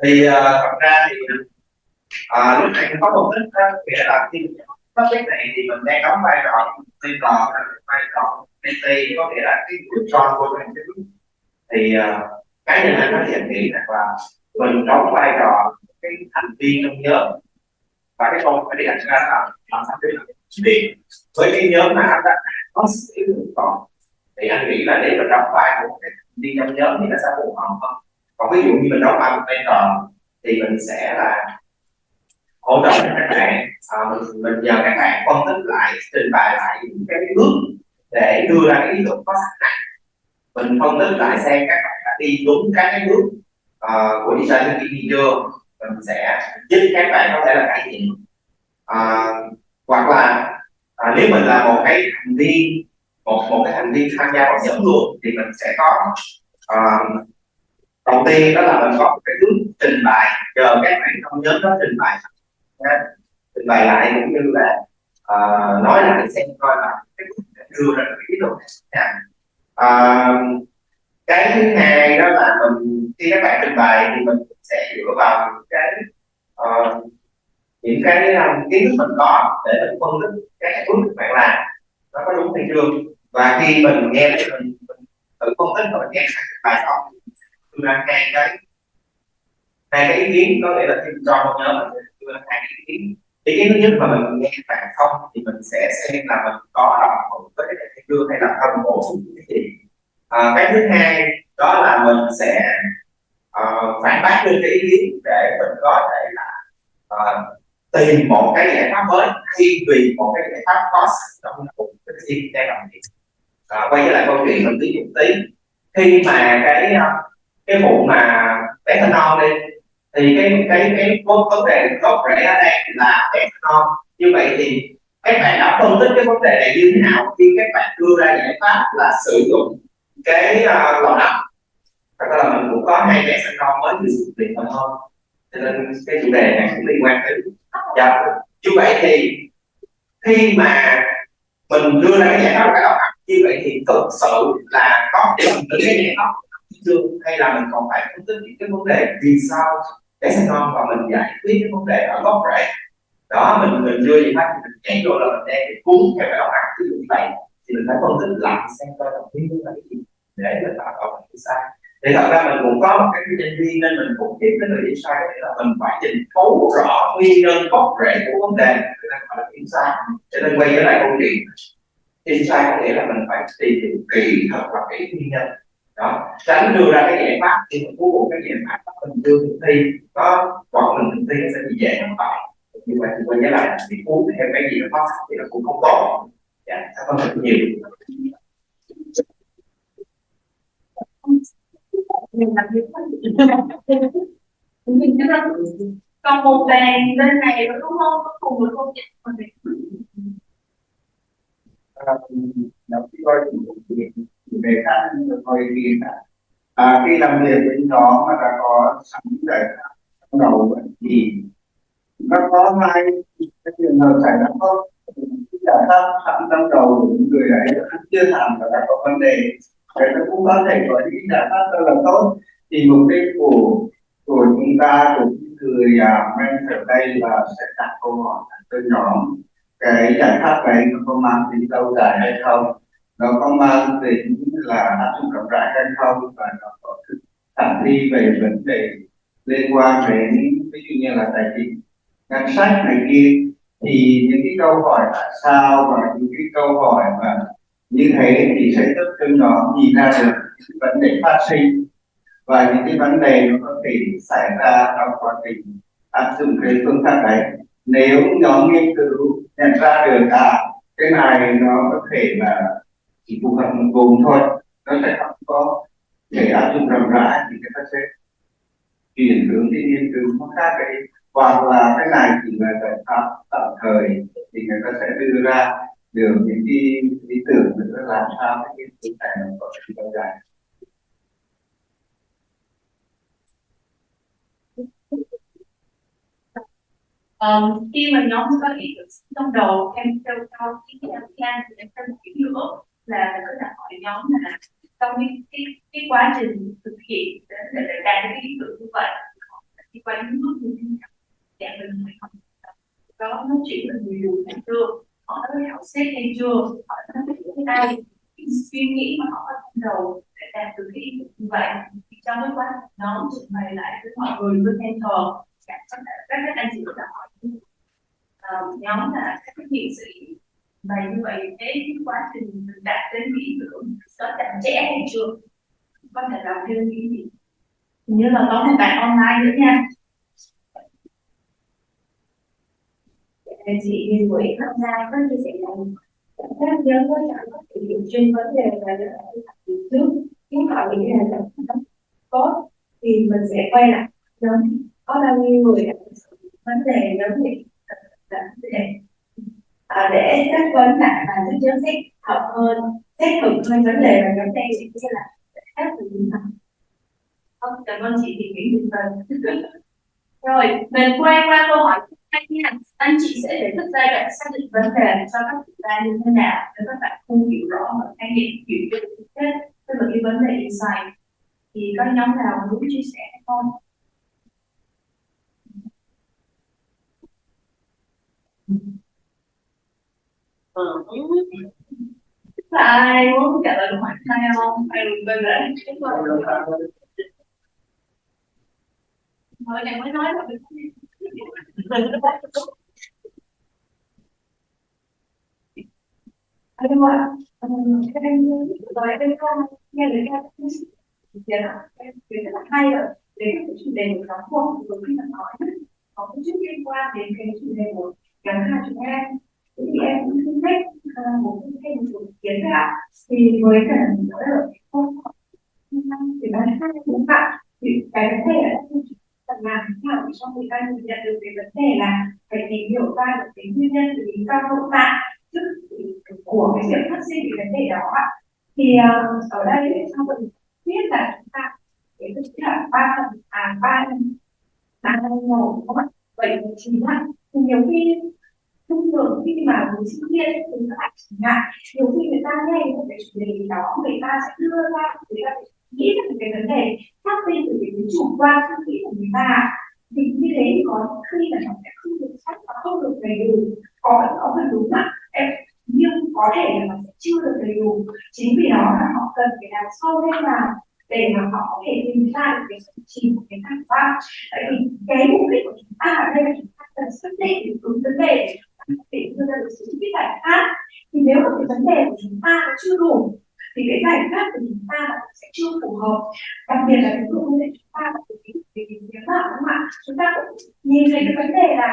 Thì thật ra thì lúc này có một tích nghĩa là khi topic này thì mình đang đóng vai trò vai trò PT, có nghĩa là cái control của mình. Thì cá nhân anh nói thì anh nghĩ rằng là mình đóng vai trò cái thành viên trong nhóm, và cái công phải đi đặt ra là làm thành viên với cái nhóm mà anh đã có sự còn, thì anh nghĩ là để mình đóng vai của cái thành viên trong nhóm thì nó sẽ phù hợp hơn. Còn ví dụ như mình đóng vai một vai trò thì mình sẽ là hỗ trợ các bạn, mình nhờ các bạn phân tích lại, trình bày lại những cái bước để đưa ra cái ý tưởng có sẵn này. Mình phân tích lại xem các bạn đã đi đúng các cái bước của design thinking chưa, mình sẽ giúp các bạn có thể là cải thiện. Hoặc là nếu mình là một cái thành viên, một cái thành viên tham gia vào nhóm luôn, thì mình sẽ có đầu tiên đó là mình có một cái bước trình bày, chờ các bạn trong nhóm đó trình bày lại cũng như là nói lại xem coi là cái bước đưa ra cái ý tưởng này. Cái thứ hai đó là mình khi các bạn trình bày thì mình sẽ dựa vào những cái kiến thức mình có để mình phân tích các bước các bạn làm nó có đúng hay chưa. Và khi mình nghe thì mình tự phân tích và mình nghe các bài đó, đưa ra hai cái ý kiến, có nghĩa là khi cho một nhóm mình đưa ra hai cái ý kiến. Ý kiến thứ nhất mà mình nghe các bạn không thì mình sẽ xem là mình có đồng thuận với cái này hay chưa, hay là cần bổ sung cái gì. Cái thứ hai đó là mình sẽ phản bác lên cái ý kiến để mình có thể là tìm một cái giải pháp mới thay vì một cái giải pháp có sẵn trong một cái team đang làm việc. Quay trở lại câu chuyện mình ví dụ tí, khi mà cái vụ mà bé thanh non đi, thì cái vấn đề gốc rễ ở đây là bé thanh non. Như vậy thì các bạn đã phân tích cái vấn đề này như thế nào khi các bạn đưa ra giải pháp là sử dụng cái lò nóng. Thật ra là mình cũng có hai bé sinh non mới từ điện thoại hơn, cho nên cái chủ đề này cũng liên quan tới. Như vậy thì khi mà mình đưa ra cái giải pháp cái lò nóng, như vậy thì thực sự là có từng cái giải pháp chưa, hay là mình còn phải phân tích những cái vấn đề vì sao bé sinh non và mình giải quyết cái vấn đề ở gốc rễ đó. Mình đưa giải pháp thì mình nhảy vô là mình đang cuốn theo cái lò nóng, ví dụ như vậy thì mình phải phân tích lại xem coi là nguyên nhân là cái gì để mình tạo ra cái sai. Thì thật ra mình cũng có một cái nhân viên nên mình cũng tiếp cái người đi sai, có nghĩa là mình phải trình thấu rõ nguyên nhân gốc rễ của vấn đề, người ta gọi là kiểm sai. Cho nên quay trở lại câu chuyện insight có nghĩa là mình phải tìm hiểu kỹ, thật là kỹ nguyên nhân đó, tránh đưa ra cái giải pháp khi mình cuối cùng cái giải pháp mình đưa thực thi có hoặc mình thực thi nó sẽ bị dễ thất bại. Như vậy thì quay trở lại thì cuốn theo cái gì nó có sẵn thì nó cũng không tốt. Dạ, cảm ơn rất nhiều. Mình làm việc mình cái đó còn một đàn bên này đúng không, có cùng được không chị? Nó khi coi về khác coi thì khi làm việc với nhóm mà đã có sẵn giải pháp trong đầu thì nó có hai cái trường hợp xảy ra không, giải pháp sẵn trong đầu của những người ấy chưa làm và đã có vấn đề, thì nó cũng có thể có những giải pháp rất là tốt. Thì mục đích của chúng ta, của những người mentor đây là sẽ đặt câu hỏi cho nhóm cái giải pháp này nó có mang tính lâu dài hay không, nó có mang tính là áp dụng rộng rãi hay không, và nó có khả thi về vấn đề liên quan đến ví dụ như là tài chính, ngân sách này kia. Thì những cái câu hỏi tại sao và những cái câu hỏi mà như thế thì sẽ giúp cho nhóm nhìn ra được vấn đề phát sinh và những cái vấn đề nó có thể xảy ra trong quá trình áp dụng cái phương pháp đấy. Nếu nhóm nghiên cứu nhận ra được cái này nó có thể là chỉ phù hợp một vùng thôi, nó sẽ không có thể áp dụng rộng rãi, thì người ta sẽ chuyển hướng cái nghiên cứu nó khác cái, hoặc là cái này chỉ là giải pháp tạm thời, thì người ta sẽ đưa ra được những cái ý tưởng nữa làm sao cái nghiên cứu này nó có thể lâu dài. Khi mà nhóm có ý tưởng trong đầu, em theo cho ý kiến thì em thêm một ý nữa là mình có thể hỏi nhóm là trong cái quá trình thực hiện để đạt được cái ý tưởng như vậy, họ đi qua những bước như thế nào, dạng mình phải học đó nó chuyển mình người dùng hay chưa, họ đã khảo sát hay chưa, họ đã biết cái ai suy nghĩ mà họ có trong đầu để đạt được cái ý tưởng như vậy. Thì trong cái quá trình nhóm trình bày lại với mọi người với mentor, các anh chị đã hỏi nhóm là các nghệ sĩ bày như vậy, cái quá trình mình đạt đến ý tưởng có chặt chẽ hay chưa, có thể làm thêm cái gì. Như là có một bạn online nữa nha, chị Nguyễn tham gia có chia sẻ rằng các nhóm có sẵn có sự hiểu chuyên vấn đề và đã học từ trước, nếu họ nghĩ là tốt thì mình sẽ quay lại nhóm có bao nhiêu người đã vấn đề nhóm thì để chất vấn lại và giúp nhóm xét học hơn, xét thử hơn vấn đề và nhóm đây thì sẽ là khác từ những nào. Cảm ơn chị Thị Nguyễn Thị Vân. Rồi mình quay qua câu hỏi thứ hai nha. Anh chị sẽ giải thích giai đoạn xác định vấn đề cho các chúng ta như thế nào để các bạn không hiểu rõ và khái niệm hiểu được hết tức là cái vấn đề insight. Thì các nhóm nào muốn chia sẻ hay không? Ai muốn trả lời câu hỏi hai không? Ai đừng bên đấy. Hồi này mới nói là đúng không ạ? Các em rồi em không nghe lời ca thì em thấy rất là hay rồi. Để cái chủ đề của giáo dục vừa khi mà nói có một chút liên quan đến cái chủ đề của nhóm hai chúng em. Thì em cũng xin phép một cái ý kiến thôi ạ. Thì với cả nói ở cái câu hỏi thì nói hai đúng bạn thì cái vấn đề là cần làm thế nào để cho người ta nhìn nhận được cái vấn đề là phải tìm hiểu ra được cái nguyên nhân từ lý do nội tại của cái việc phát sinh cái vấn đề đó ạ. Thì ở đây để cho mình biết là chúng ta cái tức là ba phần ba ngồi các bạn bảy chín ạ. Thì nhiều khi thông thường khi mà mình sinh viên thì các bạn chẳng hạn nhiều khi người ta nghe một cái chủ đề gì đó người ta sẽ đưa ra người ta nghĩ là cái vấn đề phát sinh từ cái chủ quan suy nghĩ của người ta, thì như thế thì có khi là nó sẽ không được sách và không được đầy đủ, có phần đúng ạ em, nhưng có thể là nó sẽ chưa được đầy đủ. Chính vì đó là họ cần phải làm sâu thêm vào để mà họ có thể tìm ra được cái sự chỉ của cái thằng pháp. Tại vì cái mục đích của chúng ta ở đây là chúng ta cần xác định được đúng vấn đề để đưa ra được sự cái giải pháp. Thì nếu mà cái vấn đề của chúng ta nó chưa đủ thì cái giải pháp của chúng ta sẽ chưa phù hợp. Đặc biệt là ví dụ như chúng ta cái tiếng nào đúng không ạ, chúng ta cũng nhìn thấy cái vấn đề là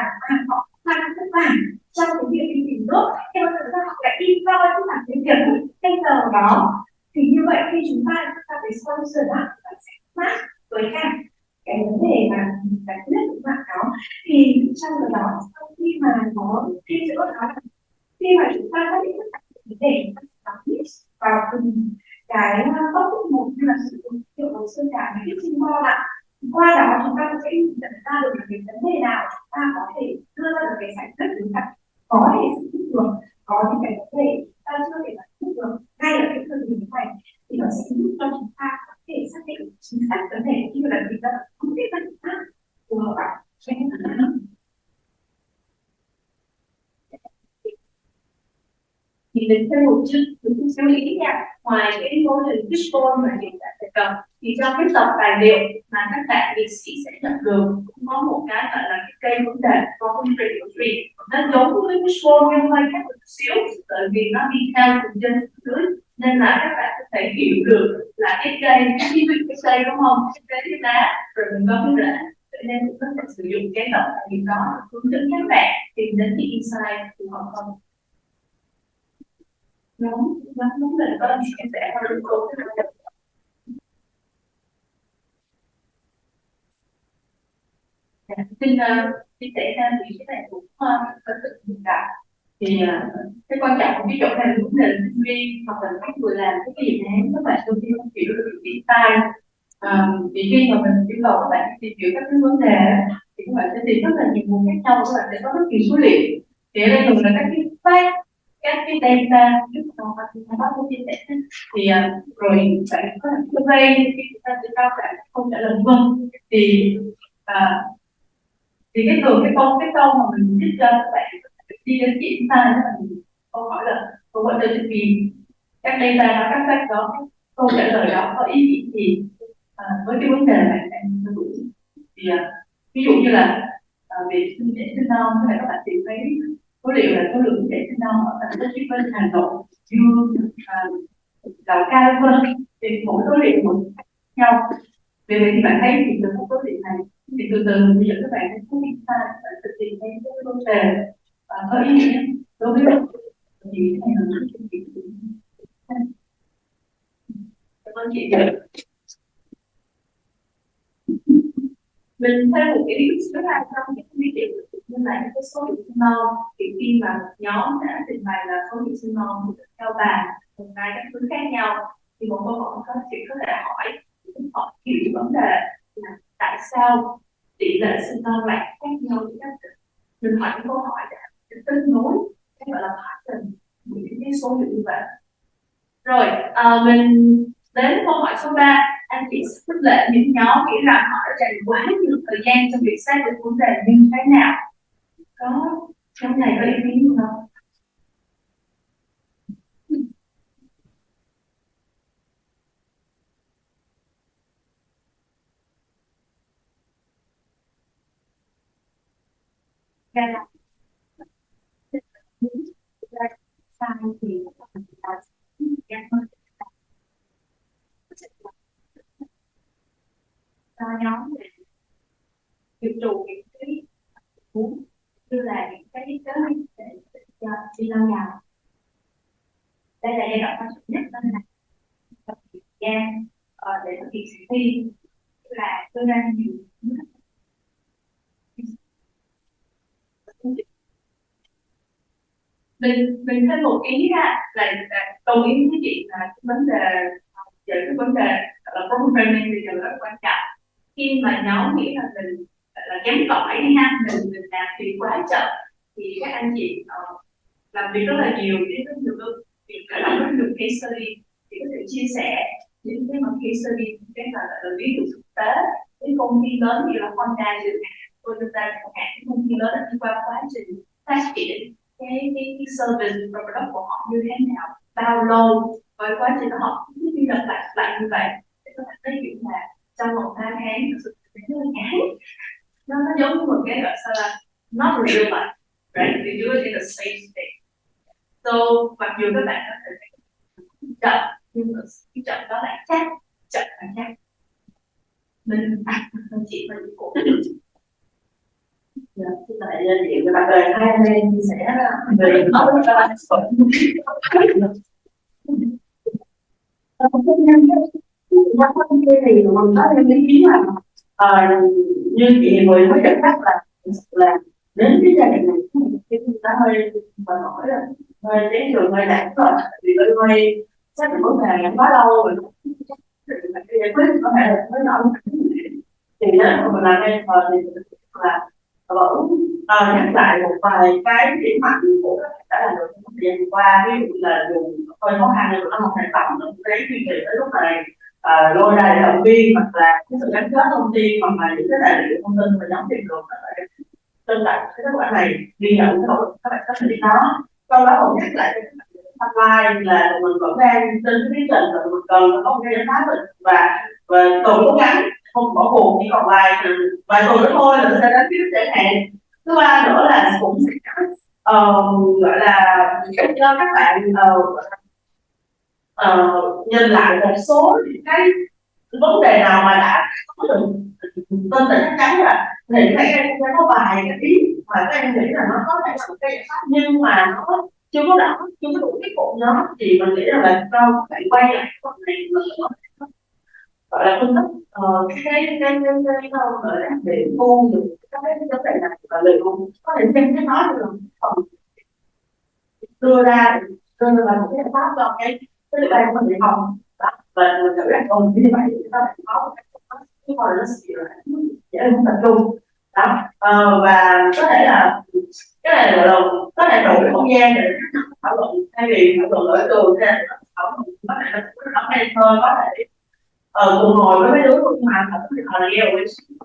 họ đang vất vả trong cái việc đi tìm nước, nhưng mà thực ra họ lại đi do cái bản cái việc bây giờ đó. Thì như vậy khi chúng ta phải solution nó sẽ mát với cả cái vấn đề mà giải quyết của bạn đó. Thì trong đó sau khi mà có khi giữa đó là khi mà chúng ta xác định tất cả những vấn đề vào từng cái topic một như là sử dụng hiệu ứng sơ cả những cái symbol ạ, qua đó chúng ta sẽ nhận ra được cái vấn đề nào chúng ta có thể đưa ra được cái giải quyết chúng ta có thể giải quyết được, có những cái vấn đề chúng ta chưa thể giải quyết được ngay ở cái thời điểm này, thì nó sẽ giúp cho chúng ta có thể xác định chính xác vấn đề như là chúng ta không biết giải pháp phù hợp ạ. Thì mình thêm một chút lưu ý nha, ngoài cái mô hình fishbone mà mình đã đề cập thì trong cái tập tài liệu mà các bạn liệt sĩ sẽ nhận được cũng có một cái gọi là cái cây vấn đề tree, nó giống với fishbone nhưng hơi khác một xíu bởi vì nó đi theo từ trên xuống dưới, nên là các bạn thể hiểu được là cái cây, cái cây đúng không, cái cây cái lá, rồi mình có cái rễ, cho nên cũng có thể sử dụng cái động tác gì đó hướng dẫn các bạn tìm đến cái insight phù hợp hơn. Đúng là có chia sẻ hơn cô. Xin chia sẻ thêm thì cái này cũng có sự hiện đại. Thì cái quan trọng của cái chỗ này là vấn đề sinh viên hoặc là các người làm cái dự án, các bạn đôi khi không hiểu được cái kỹ tay. Vì khi mà mình yêu cầu các bạn tìm hiểu các cái vấn đề thì các bạn sẽ tìm rất là nhiều nguồn khác nhau, các bạn sẽ có rất nhiều số liệu. Thì ở đây thường là các cái fact, các cái data trước đó có chia sẻ thì rồi bạn có thể survey khi chúng ta sẽ cho bạn không trả lời vâng thì cái câu mà mình viết cho các bạn đi đến kiểm tra đó là câu hỏi là what does it mean, các data đó, các fact đó, câu trả lời đó có ý nghĩa gì với cái vấn đề bạn đang theo đuổi. Thì ví dụ như là về sinh trẻ sinh non, có thể các bạn tìm thấy số liệu là số lượng trẻ sinh non ở thành phố Hồ Chí Minh, Hà Nội, Dương, Lào Cai, vân, thì mỗi số liệu mỗi khác nhau. Vì vậy thì bạn thấy thì từ một số liệu này thì từ từ bây giờ các bạn sẽ có biết sai, các bạn sẽ tìm thấy cái vấn đề có ý nghĩa đối với bạn. Thì cái này là một cái chuyện cảm ơn chị. Mình thêm một cái điều rất là trong cái ví dụ như là cái số liệu sinh non, thì khi mà nhóm đã trình bày là số liệu sinh non thì theo bàn từng hai các thứ khác nhau, thì một câu hỏi có chị có thể hỏi hiểu vấn đề là tại sao tỷ lệ sinh non lại khác nhau với các tỉnh. Mình hỏi những câu hỏi để kết nối cái gọi là pattern những cái số liệu như vậy. Rồi mình đến câu hỏi số 3, anh chị khích lệ những nhóm nghĩ rằng họ đã dành quá nhiều thời gian trong việc xác định vấn đề như thế nào. Có trong này có ý kiến gì không? Ra là sai thì cho nhóm để dự trù những cái muốn như là những cái kế hoạch để cho đi lâu dài. Đây là giai đoạn quan trọng nhất, nên là thời gian để thực hiện sự thi là đưa ra nhiều mình thêm một ý là đồng ý với chị là cái vấn đề về cái vấn đề là programming bây giờ rất quan trọng. Khi mà nhóm nghĩ là mình là kém cỏi đi ha, mình làm việc quá chậm thì các anh chị làm việc rất là nhiều để rất nhiều việc cả rất nhiều case study thì có thể chia sẻ những cái mà case study cái là ví dụ thực tế cái công ty lớn như là Honda chẳng hạn, Toyota chẳng hạn, cái công ty lớn đã đi qua quá trình phát triển cái service và product của họ như thế nào, bao lâu, với quá trình họ cứ lặp lại như vậy để có thể thấy chuyện là trong vòng 3 tháng thực sự rất là ngắn. Nó giống như một cái gọi sao là not real life, right? We do it in the same state. So mặc dù các bạn có thể chậm nhưng mà cái chậm đó lại chắc, chậm là chắc. Mình chị và chị cũng tại vì các bạn đời hai anh em chia sẻ về nó với các bạn thì mình có thêm ý kiến là như chị vừa mới dẫn dắt là đến cái giai đoạn này thì chúng ta hơi mệt mỏi rồi, hơi chán trường, hơi nản rồi, vì hơi xác định vấn đề quá lâu rồi giải quyết có thể là mới nổi thì nếu mà mình làm em thì là vẫn nhắc lại một vài cái điểm mạnh của các bạn đã làm được trong thời gian vừa qua, ví dụ là dùng hơi khó khăn của nó một thành phẩm nó cái duy trì tới lúc này, lôi ra để động viên hoặc là cái sự gắn kết thông tin hoặc là những cái tài liệu thông tin mà nhóm tìm được trên lại cái kết quả này, ghi nhận cái nỗ lực các bạn có thể đó. Sau đó cũng nhắc lại cái timeline là mình vẫn đang trên cái tiến trình là mình cần có một cái giải pháp và cùng cố gắng không bỏ cuộc, chỉ còn vài tuần nữa thôi là sẽ đến cái chẳng hạn. Thứ ba nữa là cũng sẽ gọi là cho các bạn nhìn lại một số những cái vấn đề nào mà đã có được tin là chắc chắn là thì cái em sẽ có vài cái ý mà các em nghĩ là nó có thể là một cái giải pháp, nhưng mà nó chưa có rõ, chưa có đủ thuyết phục nó, thì mình nghĩ rằng là đâu phải quay lại cái vấn đề mình gọi là phân tích gọi là để thu được các cái vấn đề này và liệu có thể xem cái nó được phần đưa ra một cái giải pháp cho cái đề bài của mình không đó. Và mình nghĩ rằng như vậy thì chúng ta phải có cái gọi là nó sẽ dễ không tập trung đó. Và có thể là cái này gọi là có thể đủ không gian để thảo luận, thay vì thảo luận ở trường thì thảo luận có thể là nó hay hơn, có thể cùng ngồi với mấy đứa nhưng mà họ có thể là nghe một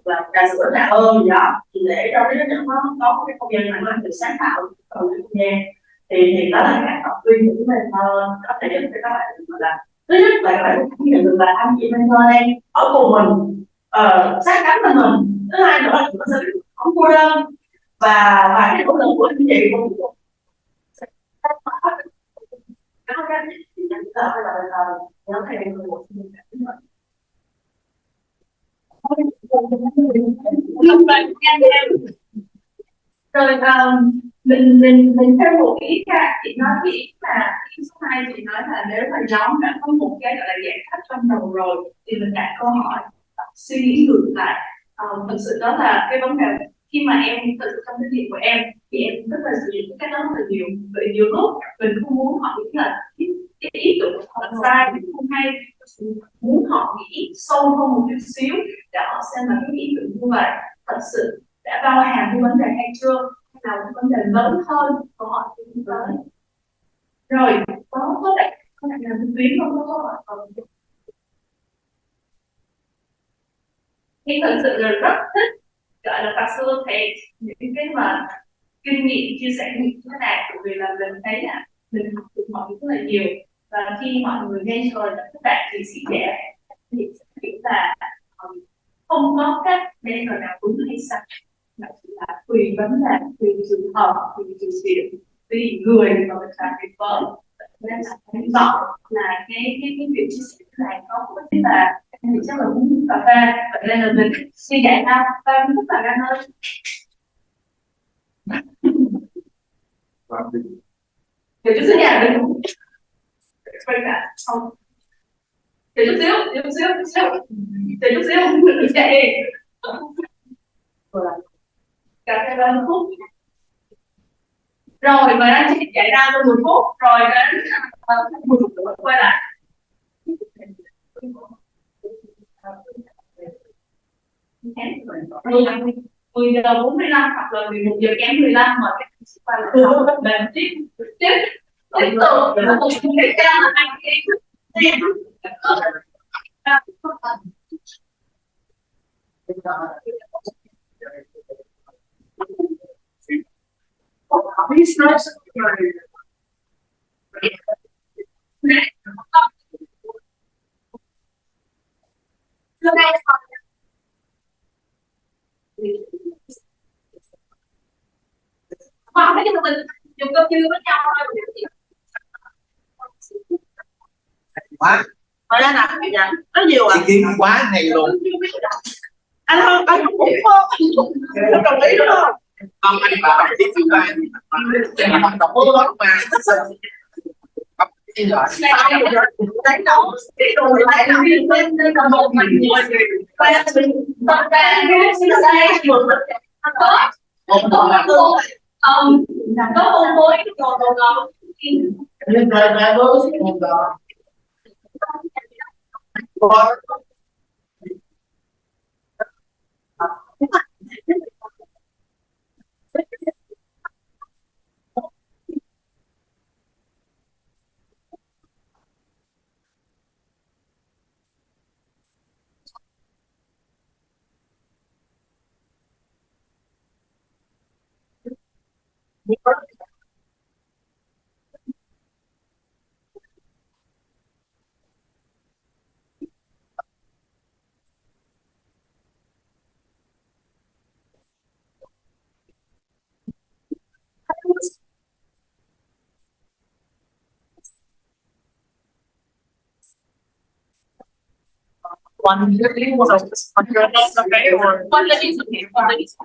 là trà sữa trà ôm gì đó, thì để cho cái đứa nó có cái không gian mà nó được sáng tạo trong cái không gian, thì đó là các học viên của mình có thể giúp cho các bạn gọi là thứ nhất là các bạn cảm nhận được là anh chị mentor đây ở cùng mình, sát cánh bên mình. Thứ hai nữa là mình sẽ không cô đơn, và cái nỗ lực của anh chị cũng nó thay một rồi mình theo một ý khác, chị nói cái ý là ý số 2, chị nói là nếu mà nhóm đã có một cái gọi là giải pháp trong đầu rồi thì mình đặt câu hỏi suy nghĩ ngược lại. Thực sự đó là cái vấn đề khi mà em thực sự trong cái việc của em thì em rất là sử dụng cái đó rất là nhiều, vì nhiều lúc mình không muốn họ nghĩ là cái ý tưởng của họ là sai, mình không hay, muốn họ nghĩ sâu hơn một chút xíu để họ xem là cái ý tưởng như vậy thật sự đã bao hàm cái vấn đề hay chưa, hay là cái vấn đề lớn hơn của họ tiến tới. Rồi có thể là thực tuyến không có hỏi còn nhưng thực sự là rất thích gọi là facilitate những cái mà kinh nghiệm chia sẻ như thế này, bởi vì là mình thấy là mình học được mọi thứ rất là nhiều, và khi mọi người mentor các bạn thì sĩ trẻ thì sẽ hiểu là không có cách mentor nào đúng hay sai, mà chỉ là tùy vấn đề, tùy trường hợp, tùy trường điểm, tùy người mà mình làm việc với. Nên là phải rõ là cái việc chia sẻ này có nghĩa là thì chắc là uống cà phê, vậy nên là mình suy giải ra và rất là gan hơn. Để chút xíu nhà mình quay cả không, để chút xíu mình chạy cà phê 30 phút. Rồi mời anh chị chạy ra cho 10 phút rồi đến 10 phút nữa quay lại. 10:45 hoặc là 11:15 mà các chị quay lại mình tiếp tục để cho anh chị không thấy cho mình dùng cơm trưa với nhau thôi. Quá Hồi ra nào cái gì nó nhiều ý kiến quá hay luôn. anh không không đồng ý đúng không? Không, anh bảo đọc tiếng thứ ba anh đọc bớt lắm mà đọc cái gì rồi Đánh đấu cái đồ lại là bên là một mình người qua mình tất cả cái xin đây có có con mối đồ đồ ngon nhưng mà bớt không đó One lady was a girl okay or one lady is okay, one lady is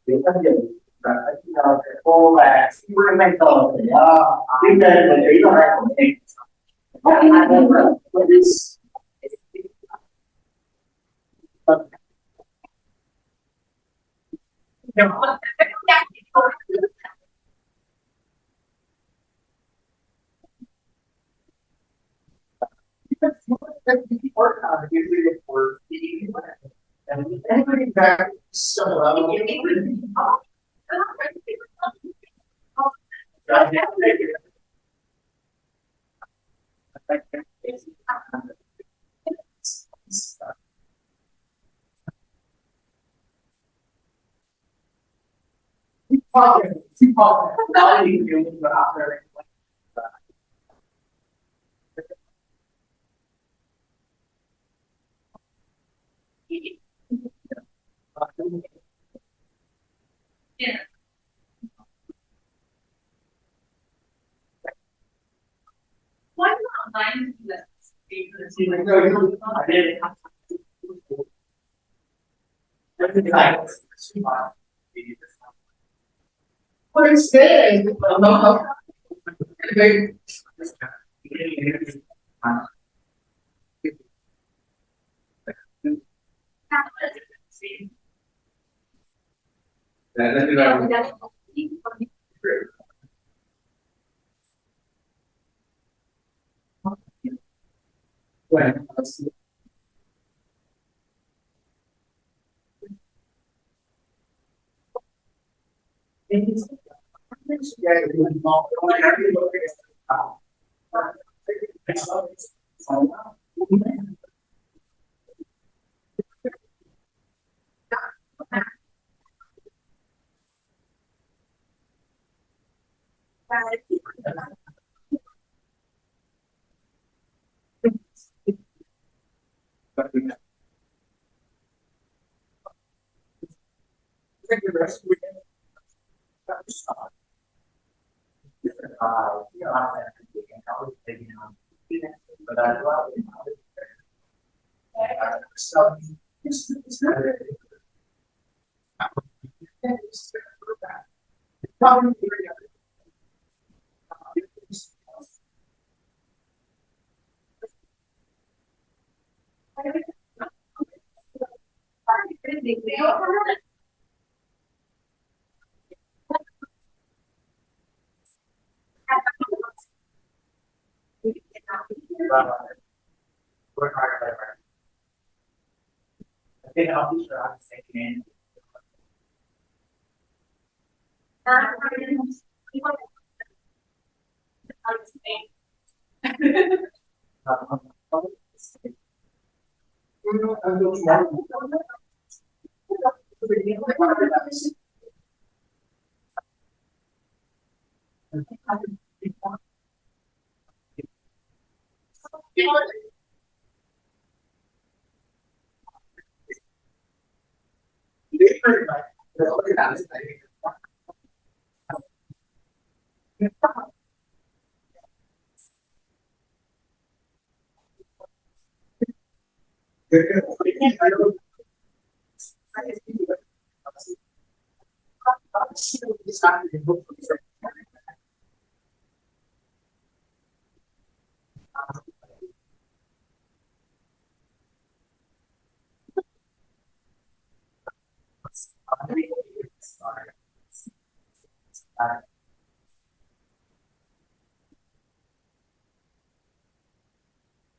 việc tác dụng và cô và mentor để đi lên vị trí của hai của mình. Đó thì nhiều người học rồi. Yeah. Why not online lessons? I did. Well, it's good.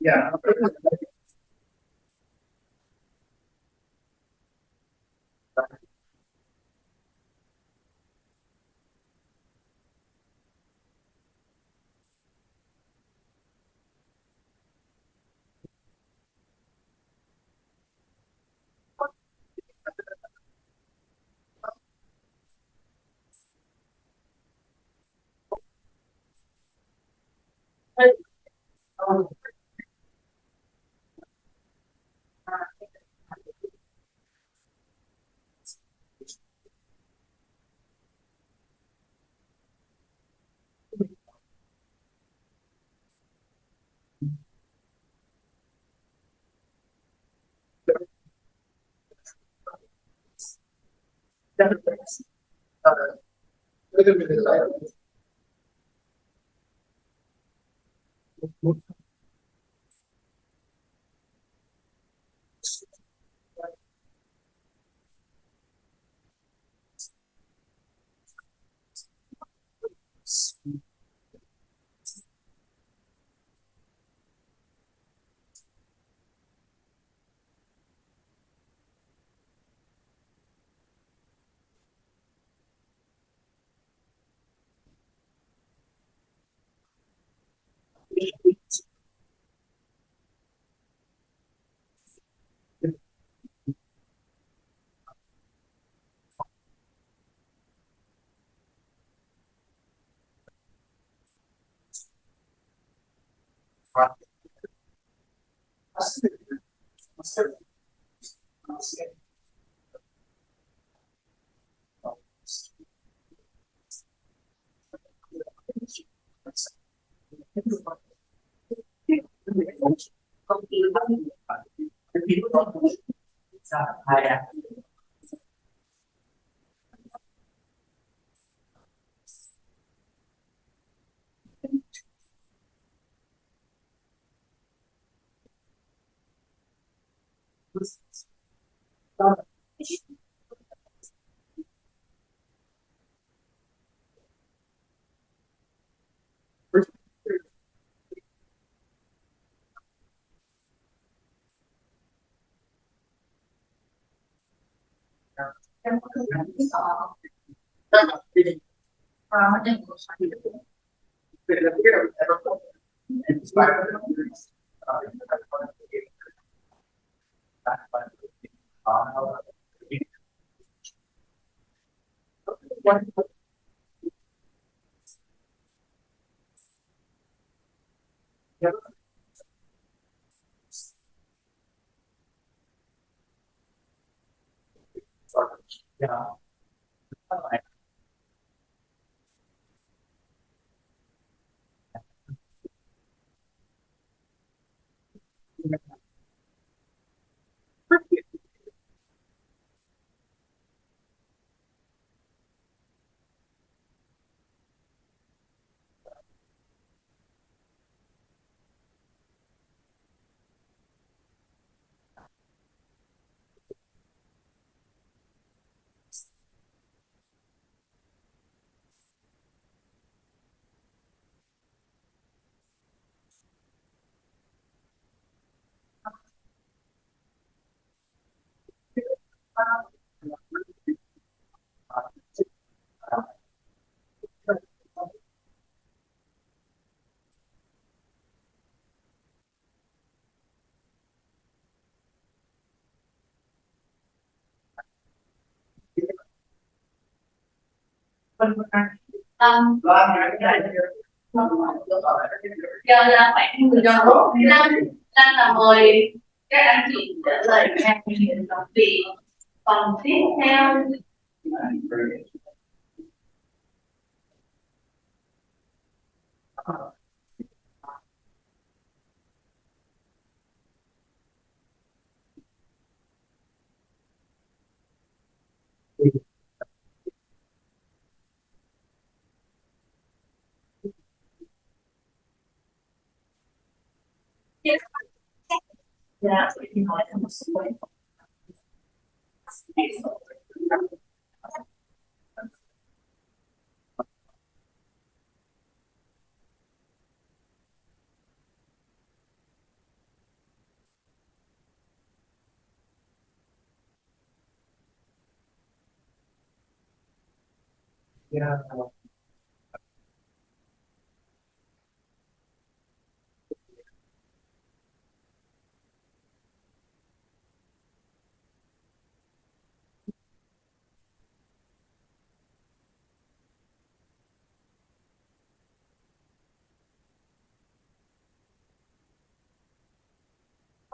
Yeah. Giờ là khoảng 10 giờ năm năm là mời các anh chị trả lời các chuyện đồng tiền. Phần tiếp theo dạ thì nói là một số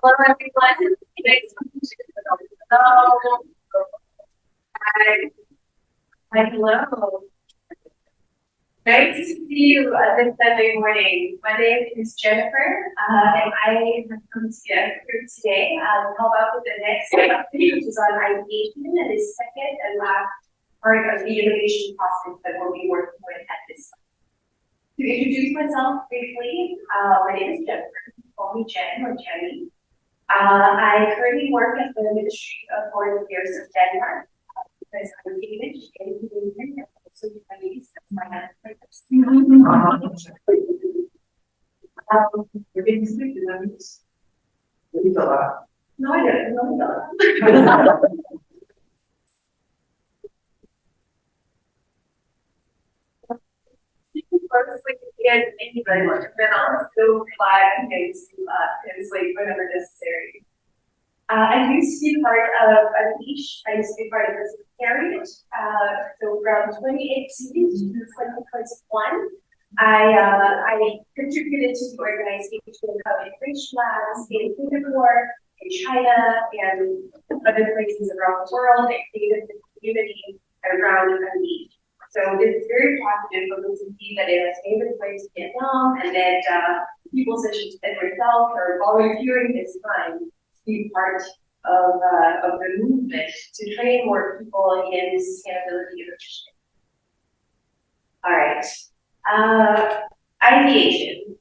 Hello, everyone. Nice to meet you. Hello. Hi. Hi, hello. Nice to see you this Sunday morning. My name is Jennifer, and I have come to get here today to help out with the next activity, which is on ideation, and the second and last part of the innovation process that we'll be working with at this time. To introduce myself briefly, my name is Jennifer. Call me Jen or Jenny. I currently work at the Ministry of Foreign Affairs of Denmark because I'm Danish and Canadian, and also Chinese. That's my language. You're getting speak to them. What do you thought about? No, I don't. No, I don't. First, like, again, thank you very much. And I'm so glad I'm getting to translate whenever necessary. I used to be part of a niche. I used to be part of the secretariat. So from 2018 to 2021, I contributed to the organization of innovation labs in Singapore, in China, and other places around the world, and created the community around the niche. So this is very positive for us to see that it has made its way to Vietnam, and that people such as myself are volunteering this time to be part of the movement to train more people in sustainability innovation. All right, ideation.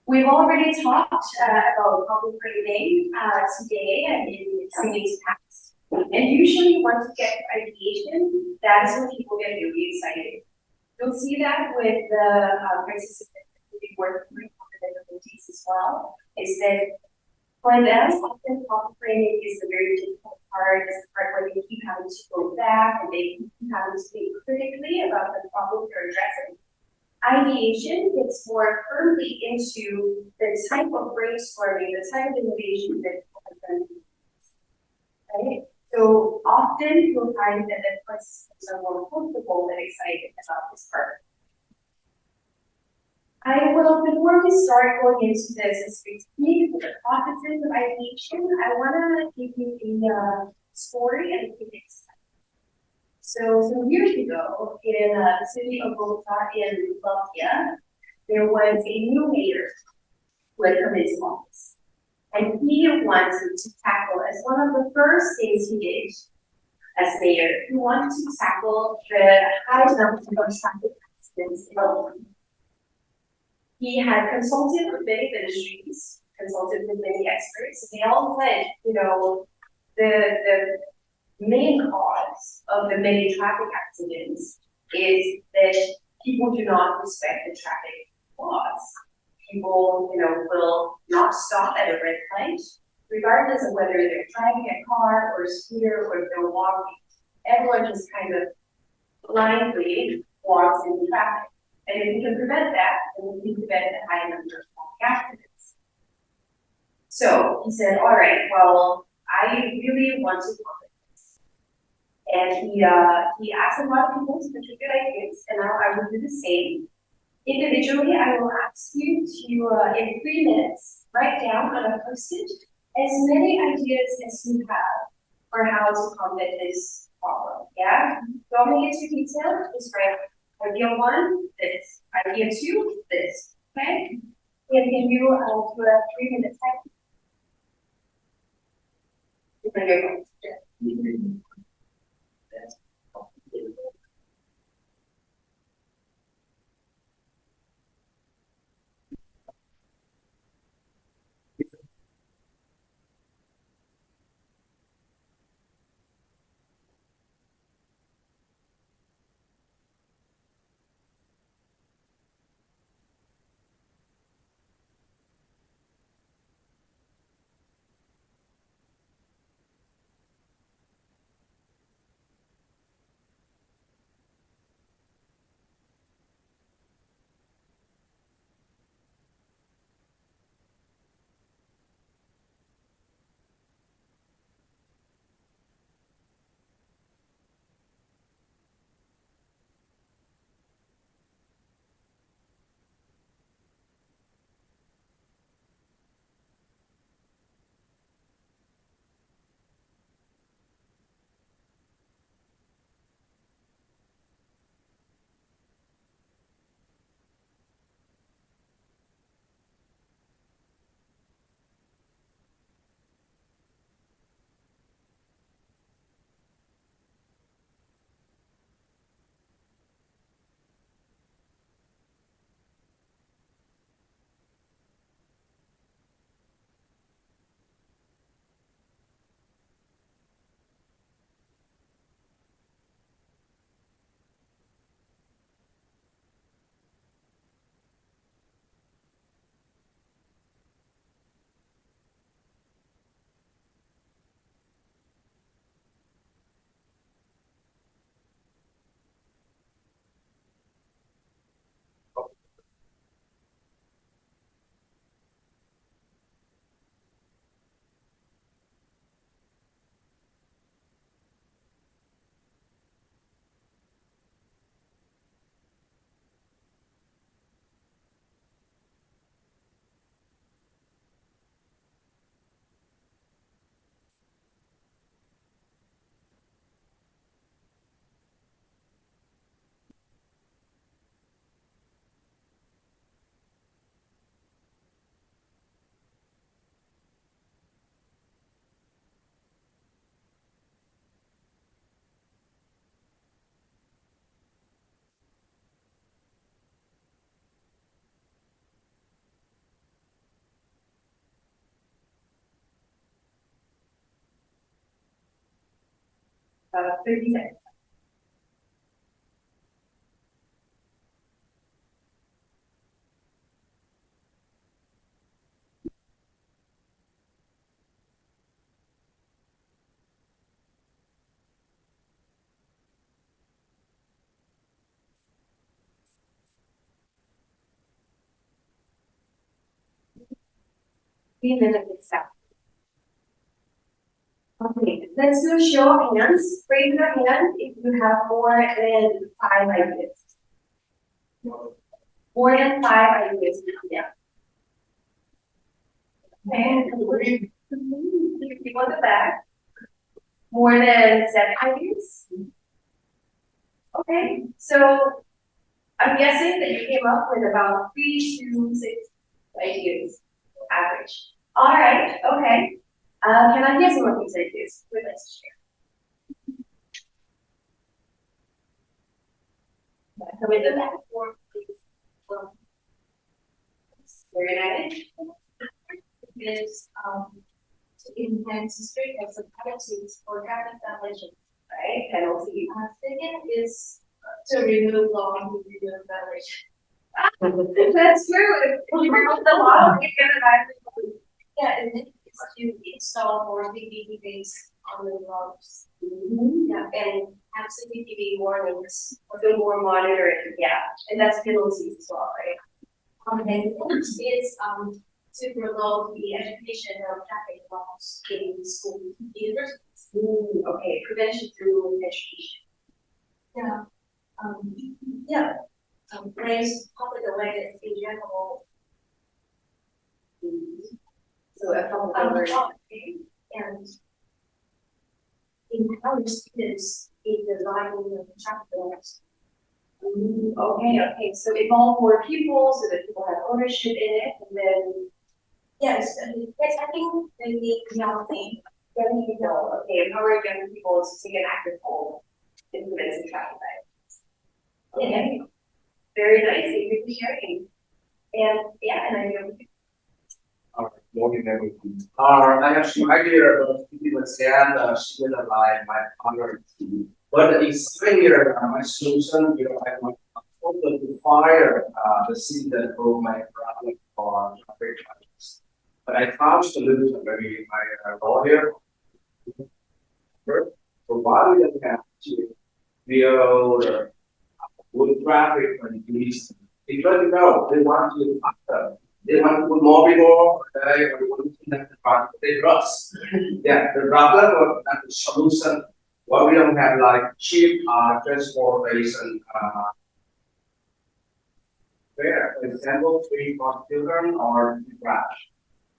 We've already talked about public grading today and in today's past. And usually once you get to ideation, that is when people get really excited. You'll see that with the participants who be working on the difficulties as well, is that for them, often public grading is the very difficult part, is the part where they keep having to go back and they keep having to think critically about the problem they're addressing. Ideation gets more firmly into the type of brainstorming, the type of innovation that people have done. Right? So often you'll find that the participants are more comfortable and excited about this part. Before we start going into this specific the processes of ideation, I want to give you a story and a case. So some years ago, in the city of Bogota in Latvia, there was a new mayor who had come into office. And he wanted to tackle, as one of the first things he did as mayor, he wanted to tackle the high number of traffic accidents in Latvia. He had consulted with many ministries, consulted with many experts, and they all said, you know, the main cause of the many traffic accidents is that people do not respect the traffic laws. People, you know, will not stop at a red light, regardless of whether they're driving a car or a scooter or they're walking. Everyone just kind of blindly walks into traffic. And if we can prevent that, then we can prevent a high number of traffic accidents. So he said, all right, well, I really want to work with this. And he asked a lot of people to contribute ideas, and now I will do the same. Individually, I will ask you to, in 3 minutes, write down on a post-it as many ideas as you have for how to combat this problem. Yeah? Don't make it too detailed, just write idea 1, this. Idea 2, this. Okay? And can you do a 3-minute cycle? 30 seconds. Okay, let's do show of hands. Raise your hand if you have more than 5 ideas. More than 5 ideas. Yeah. And people at the back. More than 7 ideas. Okay, so I'm guessing that you came up with about 3 to 6 ideas average. All right, okay. Can I hear some of these ideas? We'd like to share. Come in the back or please. Very nice. Is to enhance history of some attitudes for graphic violation, right? Penalty. Second is to remove law and remove violation. That's true. If you remove the law, you're gonna violate. Yeah, and then it's to install more CCTVs on the roads. Yeah, and have CCTV warnings or do more monitoring. Yeah, and that's penalties as well, right? And next is to promote the education of traffic laws in school universities. Okay, prevention through education. Yeah. Yeah. Raise public awareness in general. So a public awareness and empower students in designing the traffic laws. Okay, so involve more people so that people have ownership in it, and then yes, I think maybe young people, okay, empower young people to take an active role in preventing traffic violence. Yeah, very nice. Thank you for sharing. And yeah, and I know. Morning, everyone. I have some idea about people scan the line, my partner. But it's here, my solution, I want to fire the city that broke my problem for traffic charges. But I found solution, maybe my lawyer. So why we don't have to build good traffic and police? Because they want to faster. They want to put more people, they want to connect the part, they rush. Yeah, the problem of the solution, what we don't have like cheap transportation fare, for example, free for children or crash.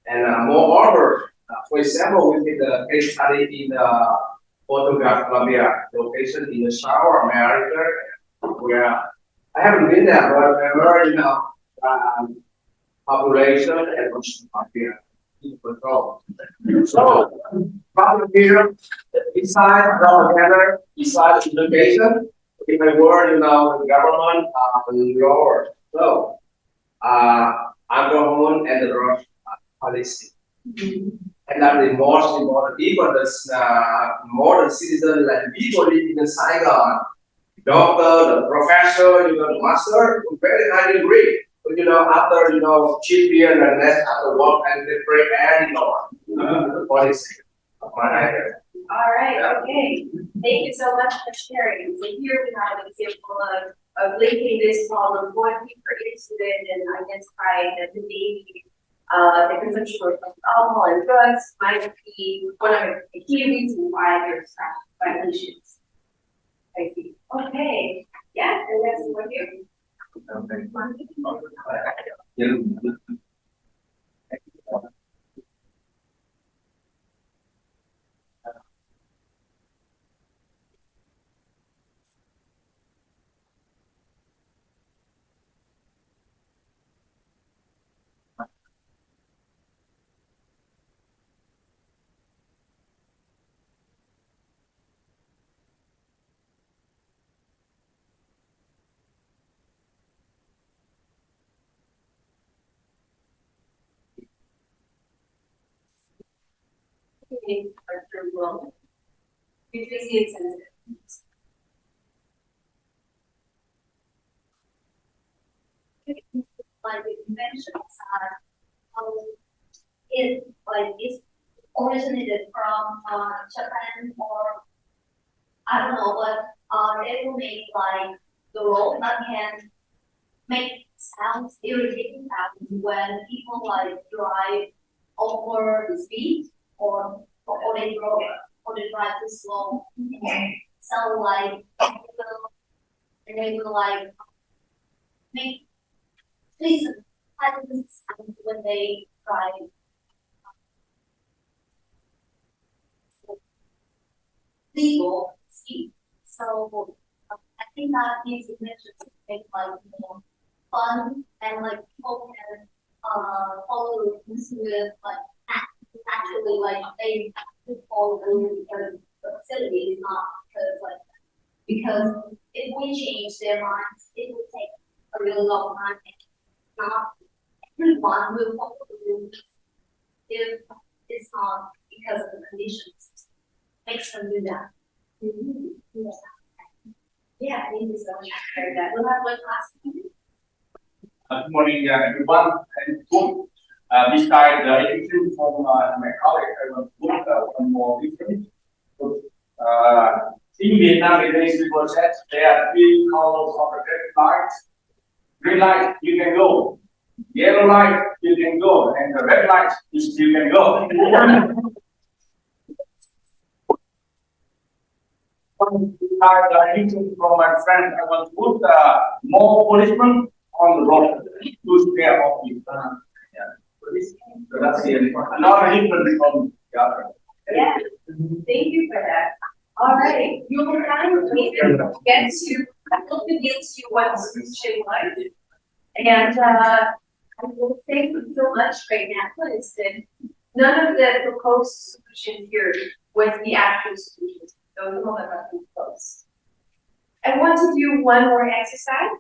And moreover, for example, we did a case study in the Photograph Columbia location in the Shower, America, where I haven't been there, but I heard, population and Columbia control. So, problem here, beside propaganda, beside education, if I were, the government, lower. So, alcohol and the drug policy. And that the most important, even the modern citizen, like people living in Saigon, doctor, the professor, the master, very high degree. But after cheap beer and less after work and they break any law. The policy of my idea. All right, okay. Thank you so much for sharing. So here we have an example of linking this problem, going deeper into it and identifying that maybe the consumption of alcohol and drugs might be one of the key reasons why there's traffic violations. I see. Okay. Yeah, and that's what you. Okay. Arthur will. between cities and cities. Like the inventions are, it like it's originated from Japan or I don't know, but they will make like the road that can make sounds, irritating sounds when people like drive over the speed or they go or they drive too slow. So like they will like make pleasant sounds when they drive legal speed. So I think that these images make like more fun and like people can follow this with like actually like they have to follow because the facility is not because like because if we change their minds it will take a really long time and not everyone will follow the rules if it's not because of the conditions makes them do that. Yeah, thank you so much for sharing that. We'll have one last one. Good morning, everyone. And good. Besides the education from my colleague, I will put one more different. In Vietnam, today's people said there are three colors of the red light. Green light, you can go. Yellow light, you can go. And the red light, you still can go. From my friend, I want to put more policemen on the road to care of people. So that's another different from the other. Yeah, thank you for that. All right, you will kindly get to, I will begin to what solution was. And I will thank you so much right now, is that none of the proposed solutions here was the actual solution. Those are all about the proposed. I want to do one more exercise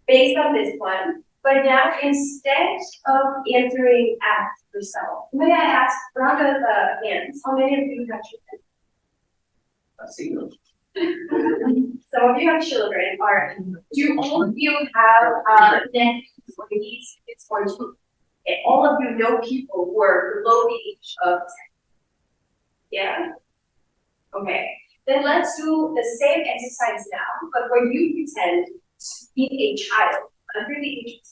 based on this one, but now instead of answering ask yourself, may I ask round of hands, how many of you have children? A single. Some of you have children, or do all of you have nephews or nieces or children? And all of you know people who are below the age of 10. Yeah? Okay. Then let's do the same exercise now, but where you pretend to be a child under the age of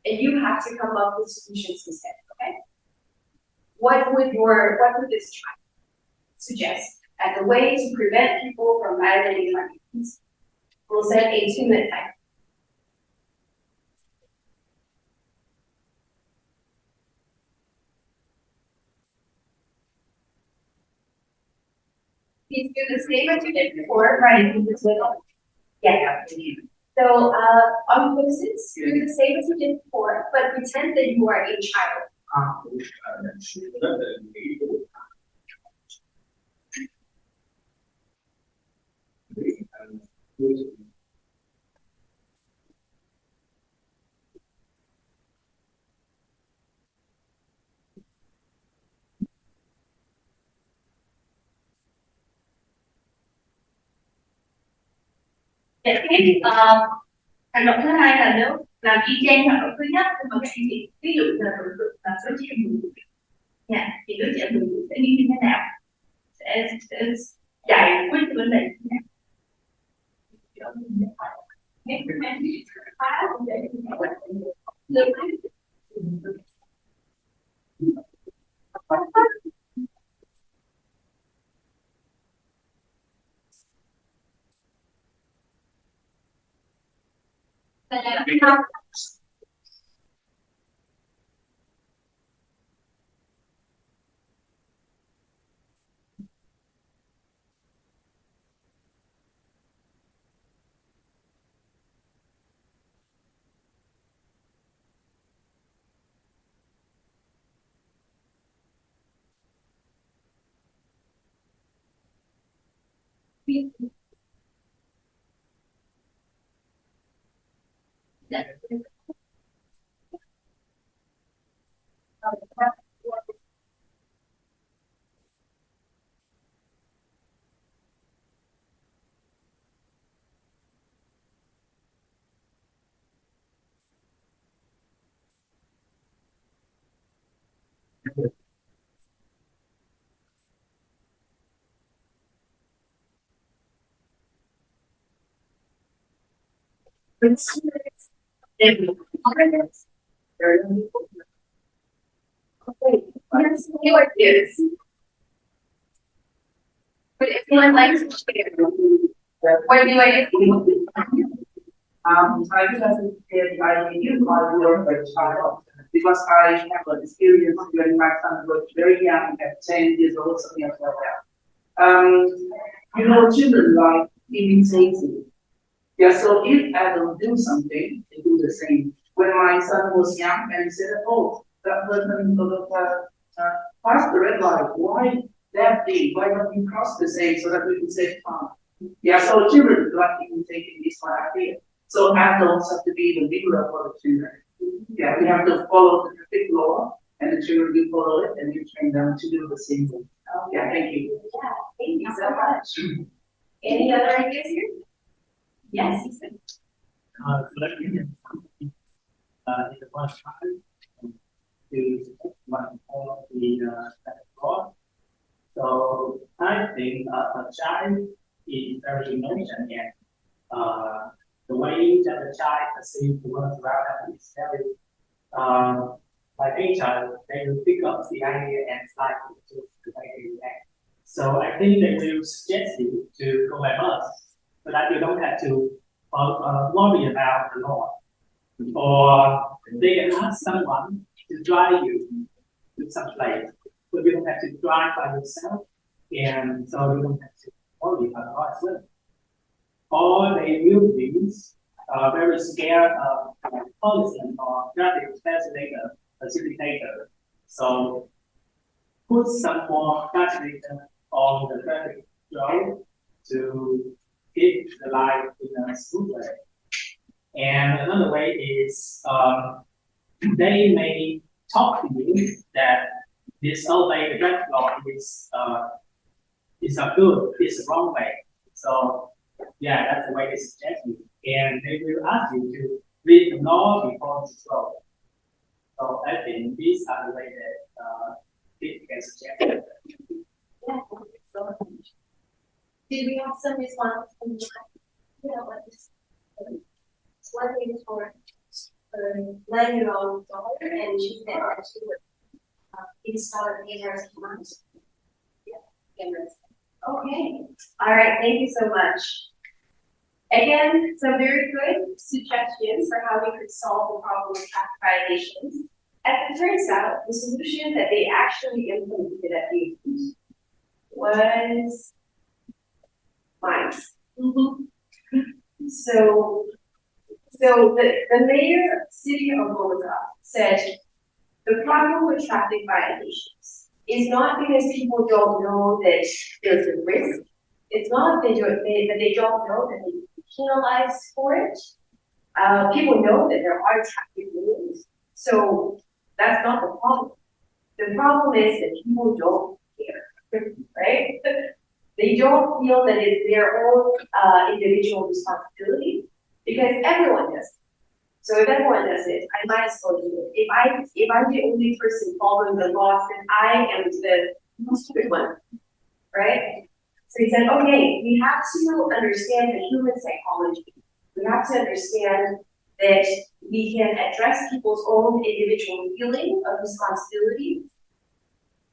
10, and you have to come up with solutions instead, okay? What would this child suggest as a way to prevent people from violating rights? We'll set a 2-minute timer. Please do the same as you did before, right? In this middle. Yeah. So on post-its, do the same as you did before, but pretend that you are a child. Cái hành động thứ hai là nếu làm y chang hoạt động thứ nhất nhưng mà các anh chị ví dụ là đối tượng là số trẻ 10 tuổi nha, thì đứa trẻ 10 tuổi sẽ nghĩ như thế nào, sẽ giải quyết cái vấn đề như thế nào. Okay, here's some new ideas. Would anyone like to share? What new ideas? I just have to say I use my work with child because I have an experience when my son was very young, at 10 years old, something like that. Children like imitating. Yeah, so if adults do something, they do the same. When my son was young and he said, oh, that person crossed the red light, why that thing? Why not you cross the same so that we can save time? Yeah, so children like imitating is my idea. So adults have to be the mirror for the children. Yeah, we have to follow the traffic law and the children will follow it and you train them to do the same thing. Yeah, thank you. Yeah, thank you so much. Any other ideas here? Yes, Ethan. Let me in the first time to one of the law. So I think a child is very innocent and the way that the child perceives the world around them is very by nature they will pick up the idea and start to the way they react. So I think they will suggest you to go like us, so that you don't have to worry about the law. Or they can ask someone to drive you to some place, so you don't have to drive by yourself, and so you don't have to worry about the law as well. Or they will be very scared of policemen or traffic facilitator. So put some more facilitator on the traffic road to keep the life in a smooth way. And another way is they may talk to you that this whole way the traffic law is a good, it's a wrong way. So yeah, that's the way they suggest you. And they will ask you to read the law before you go. So I think these are the way that people can suggest it. Yeah, thank you so much. Did we have some response from the like this? One thing for 9-year-old daughter, and she said that she would install cameras once. Yeah, cameras. Okay. All right. Thank you so much. Again, some very good suggestions for how we could solve the problem of traffic violations. As it turns out, the solution that they actually implemented at the event was mines. So the mayor of the city of Bogota said the problem with traffic violations is not because people don't know that there's a risk. It's not that they don't know that they can be penalized for it. People know that there are traffic rules, so that's not the problem. The problem is that people don't care, right? They don't feel that it's their own individual responsibility because everyone does it. So if everyone does it, I might as well do it. If I'm the only person following the laws, then I am the stupid one, right? So he said, okay, we have to understand the human psychology. We have to understand that we can address people's own individual feeling of responsibility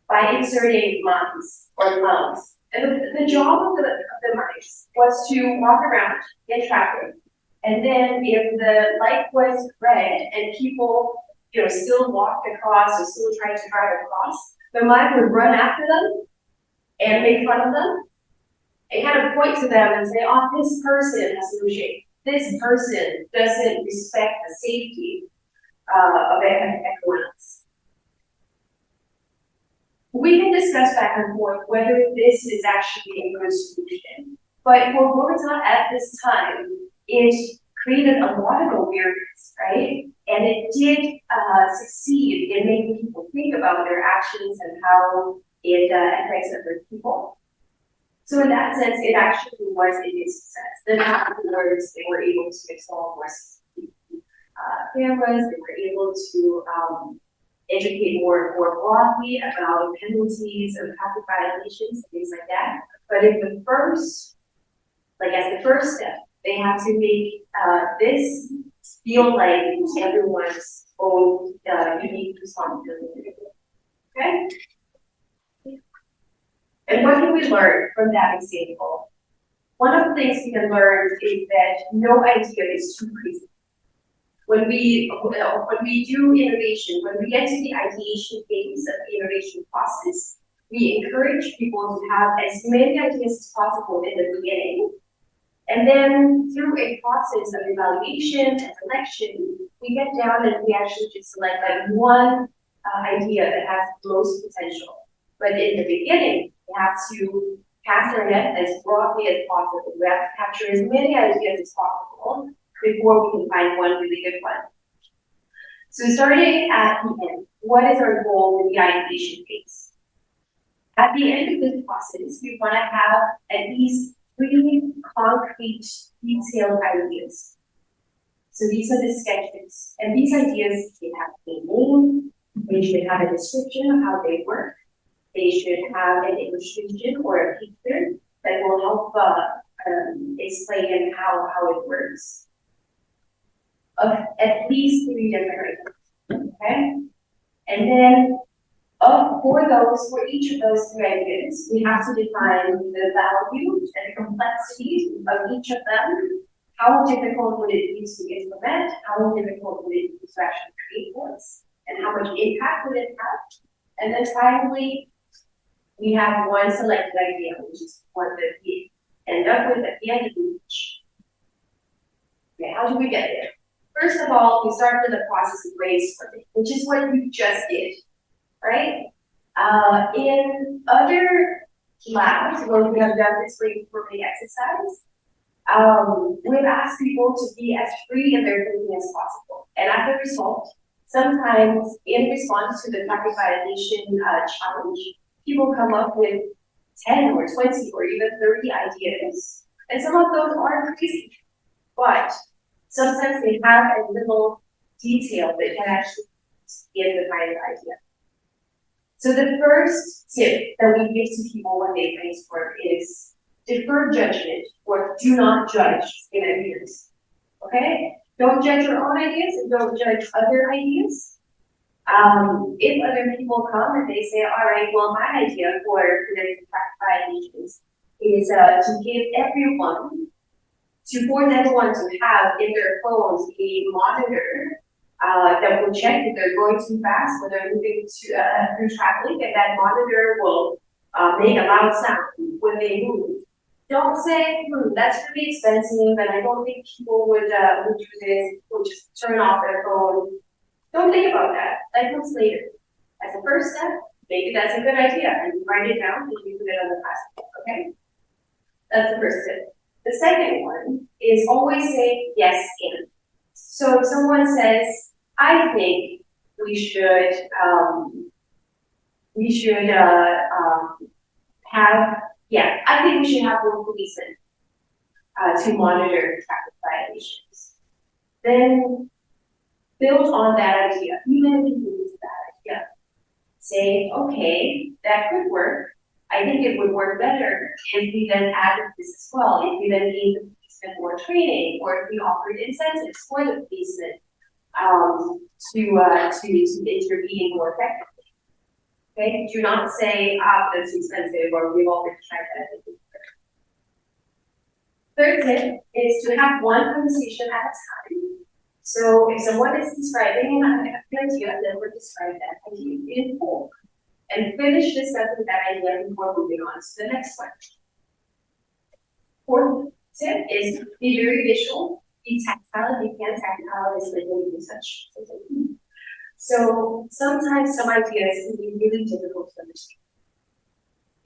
by inserting moms or clowns. And the job of the mice was to walk around in traffic. And then if the light was red and people, still walked across or still tried to drive across, the mime would run after them and make fun of them and kind of point to them and say, oh, this person has no shame. This person doesn't respect the safety of everyone else. We can discuss back and forth whether this is actually a good solution. But for Bogota at this time, it created a lot of awareness, right? And it did succeed in making people think about their actions and how it affects other people. So in that sense, it actually was a big success. Then afterwards, they were able to install more cameras. They were able to educate more broadly about penalties and traffic violations, things like that. But in the first, like as the first step, they have to make this feel like everyone's own unique responsibility. Okay? And what can we learn from that example? One of the things we can learn is that no idea is too crazy. When we do innovation, when we get to the ideation phase of the innovation process, we encourage people to have as many ideas as possible in the beginning. And then through a process of evaluation and selection, we get down and we actually just select like one idea that has the most potential. But in the beginning, we have to cast our net as broadly as possible. We have to capture as many ideas as possible before we can find one really good one. So starting at the end, what is our goal with the ideation phase? At the end of this process, we want to have at least 3 concrete, detailed ideas. So these are the sketches, and these ideas should have a name, they should have a description of how they work, they should have an illustration or a picture that will help explain how it works. Of at least 3 different ideas, okay? And then for each of those 3 ideas, we have to define the value and the complexity of each of them. How difficult would it be to implement? How difficult would it be to actually create this? And how much impact would it have? And then finally, we have one selected idea, which is one that we end up with at the end of each. Okay, how do we get there? First of all, we start with the process of brainstorming, which is what you just did, right? In other labs where we have done this brainstorming exercise, we've asked people to be as free in their thinking as possible. And as a result, sometimes in response to the traffic violation challenge, people come up with 10 or 20 or even 30 ideas. And some of those are crazy, but sometimes they have a little detail that can actually give the kind of idea. So the first tip that we give to people when they brainstorm is defer judgment or do not judge in ideas. Okay? Don't judge your own ideas and don't judge other ideas. If other people come and they say, all right, well, my idea for preventing traffic violations is to give everyone, to force everyone to have in their phones a monitor that will check if they're going too fast, when they're moving through traffic, and that monitor will make a loud sound when they move. Don't say, that's really expensive, and I don't think people would do this, would just turn off their phone. Don't think about that. That comes later. As a first step, maybe that's a good idea, and you write it down and you put it on the class. Okay? That's the first tip. The second one is always say yes and. So if someone says, I think we should have more policemen to monitor traffic violations. Then build on that idea, even if you think it's a bad idea. Say, okay, that could work. I think it would work better if we then added this as well. If we then gave the policemen more training, or if we offered incentives for the policemen to intervene more effectively. Okay, do not say, that's expensive, or we've already tried that. Third tip is to have one conversation at a time. So if someone is describing an idea, then we'll describe that idea in full and finish discussing that idea before moving on to the next one. Fourth tip is be very visual, be tactile. You can't tactile is like when you touch. So sometimes some ideas can be really difficult to understand.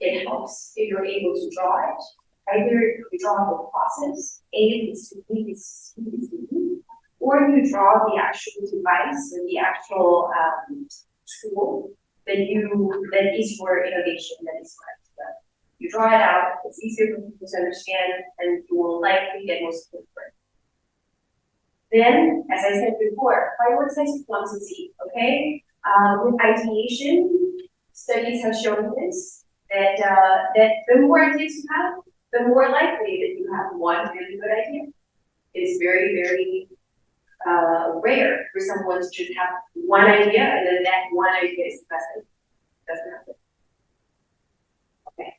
It helps if you're able to draw it. Either you draw the process, or you draw the actual device or the actual tool that is your innovation that is correct. You draw it out, it's easier for people to understand, and you will likely get most of it work. Then, as I said before, prioritize quantity, okay? With ideation, studies have shown this, that the more ideas you have, the more likely that you have one really good idea. It is very, very rare for someone to just have one idea and then that one idea is the best idea. Doesn't happen. Okay.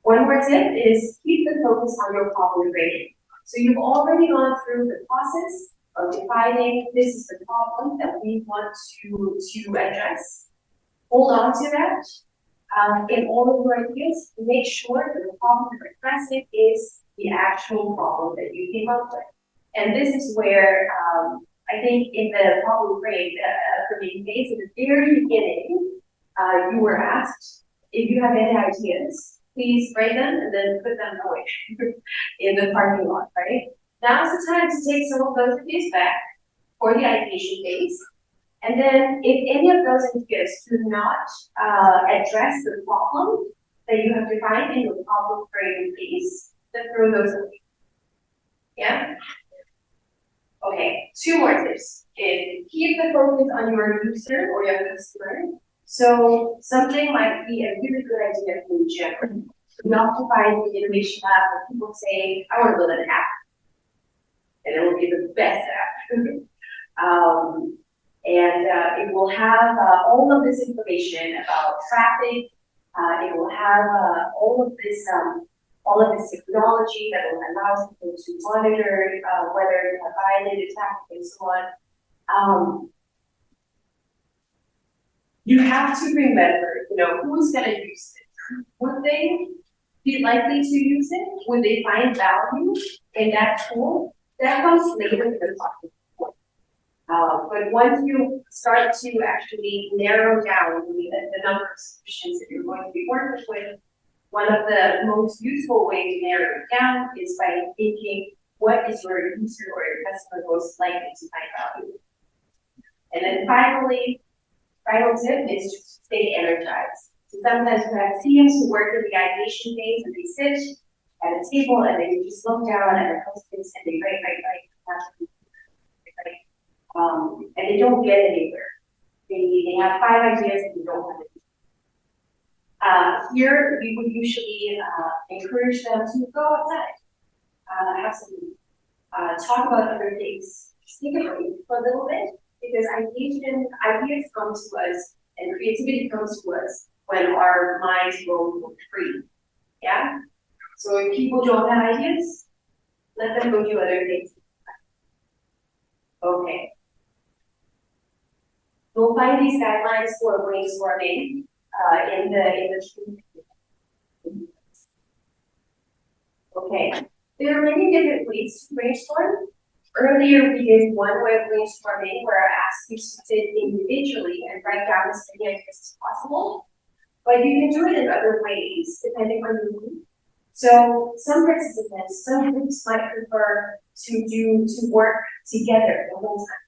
One more tip is keep the focus on your problem grading. So you've already gone through the process of defining this is the problem that we want to address. Hold on to that. In all of your ideas, make sure that the problem you're addressing is the actual problem that you came up with. And this is where I think in the problem grade for the phase at the very beginning, you were asked if you have any ideas, please write them and then put them away in the parking lot, right? Now's the time to take some of those ideas back for the ideation phase. And then if any of those ideas do not address the problem that you have defined in the problem grading phase, then throw those away. Yeah? Okay, two more tips. Is keep the focus on your user or your customer. So something might be a really good idea for you generally. You often find the innovation lab where people say, I want to build an app. And it will be the best app. It will have all of this information about traffic. It will have all of this technology that will allow people to monitor whether you have violated traffic and so on. You have to remember, who's going to use it? Would they be likely to use it? Would they find value in that tool? That comes later in the process. But once you start to actually narrow down the number of solutions that you're going to be working with, one of the most useful ways to narrow it down is by thinking, what is your user or your customer most likely to find value? And then final tip is to stay energized. So sometimes you have teams who work in the ideation phase and they sit at a table and they just look down at their post-its and they write. And they don't get anywhere. They have 5 ideas and they don't have it. Here, we would usually encourage them to go outside, have some, talk about other things. Just take a break for a little bit, because ideas come to us and creativity comes to us when our minds go free. Yeah? So if people don't have ideas, let them go do other things. Okay. You'll find these guidelines for brainstorming in the Okay. There are many different ways to brainstorm. Earlier, we did one way of brainstorming where I asked you to sit individually and write down as many ideas as possible. But you can do it in other ways, depending on your mood. So some participants, some groups might prefer to work together the whole time.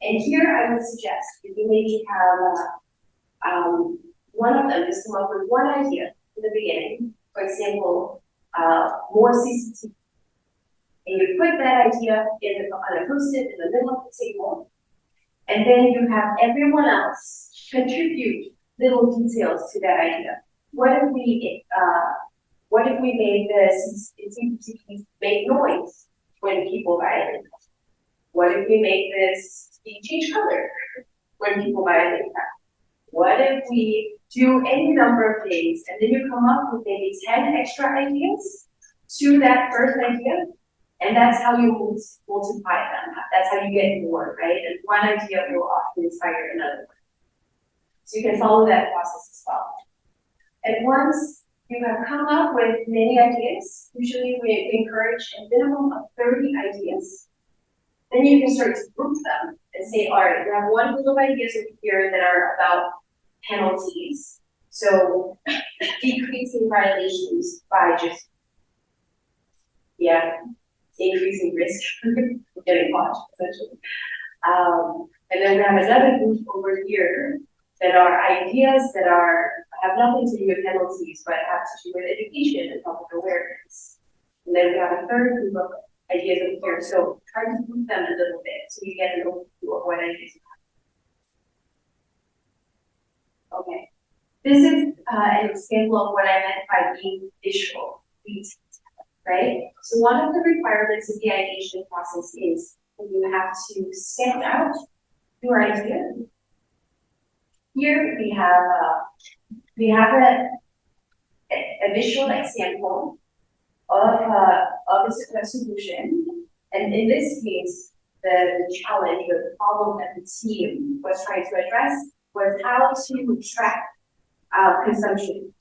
And here I would suggest that you maybe have one of them just come up with one idea in the beginning. For example, more CCTV. And you put that idea on a post-it in the middle of the table. And then you have everyone else contribute little details to that idea. What if we made this CCTV make noise when people violate? What if we make this change color when people violate that? What if we do any number of things and then you come up with maybe 10 extra ideas to that first idea? And that's how you multiply them. That's how you get more, right? And one idea will often inspire another one. So you can follow that process as well. And once you have come up with many ideas, usually we encourage a minimum of 30 ideas. Then you can start to group them and say, all right, we have one group of ideas over here that are about penalties. So decreasing violations by just, increasing risk of getting caught, essentially. And then we have another group over here that are ideas that have nothing to do with penalties, but have to do with education and public awareness. And then we have a third group of ideas over here. So try to group them a little bit so you get an overview of what ideas you This is an example of what I meant by being visual, right? So one of the requirements of the ideation process is you have to sketch out your idea. Here we have a visual example of a solution, and in this case, the challenge, the problem that the team was trying to address was how to track consumption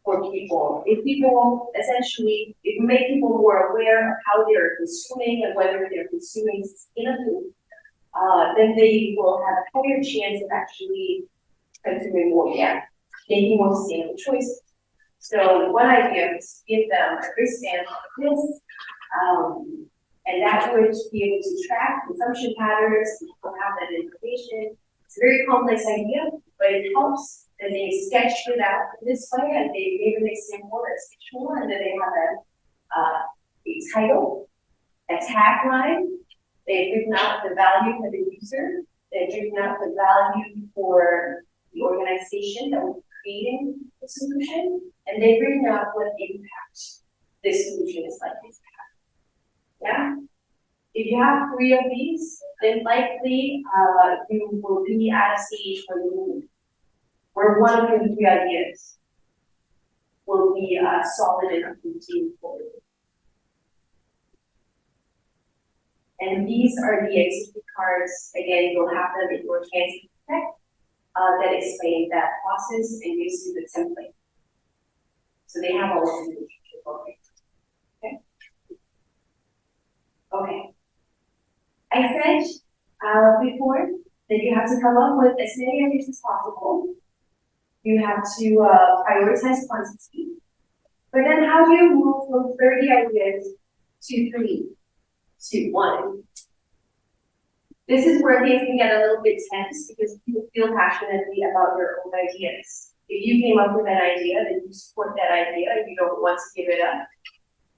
for people. If people essentially, if you make people more aware of how they're consuming and whether they're consuming sustainably, then they will have a higher chance of actually consuming more, making more sustainable choices. So one idea is to give them a wristband like this, and that would be able to track consumption patterns. People have that information. It's a very complex idea, but it helps that they sketched it out this way, and they gave an example that's visual, and then they have a title, a tagline. They've written out the value for the user. They've written out the value for the organization that was creating the solution, and they've written out what impact this solution is likely to have. Yeah. If you have 3 of these, then likely you will be at a stage where one of your 3 ideas will be solid enough to move forward. And these are the execute cards. Again, you'll have them in your hands that explain that process and gives you the template. So they have all of the okay. Okay. I said before that you have to come up with as many ideas as possible. You have to prioritize quantity. But then how do you move from 30 ideas to 3 to 1? This is where things can get a little bit tense because people feel passionately about their own ideas. If you came up with an idea, then you support that idea and you don't want to give it up.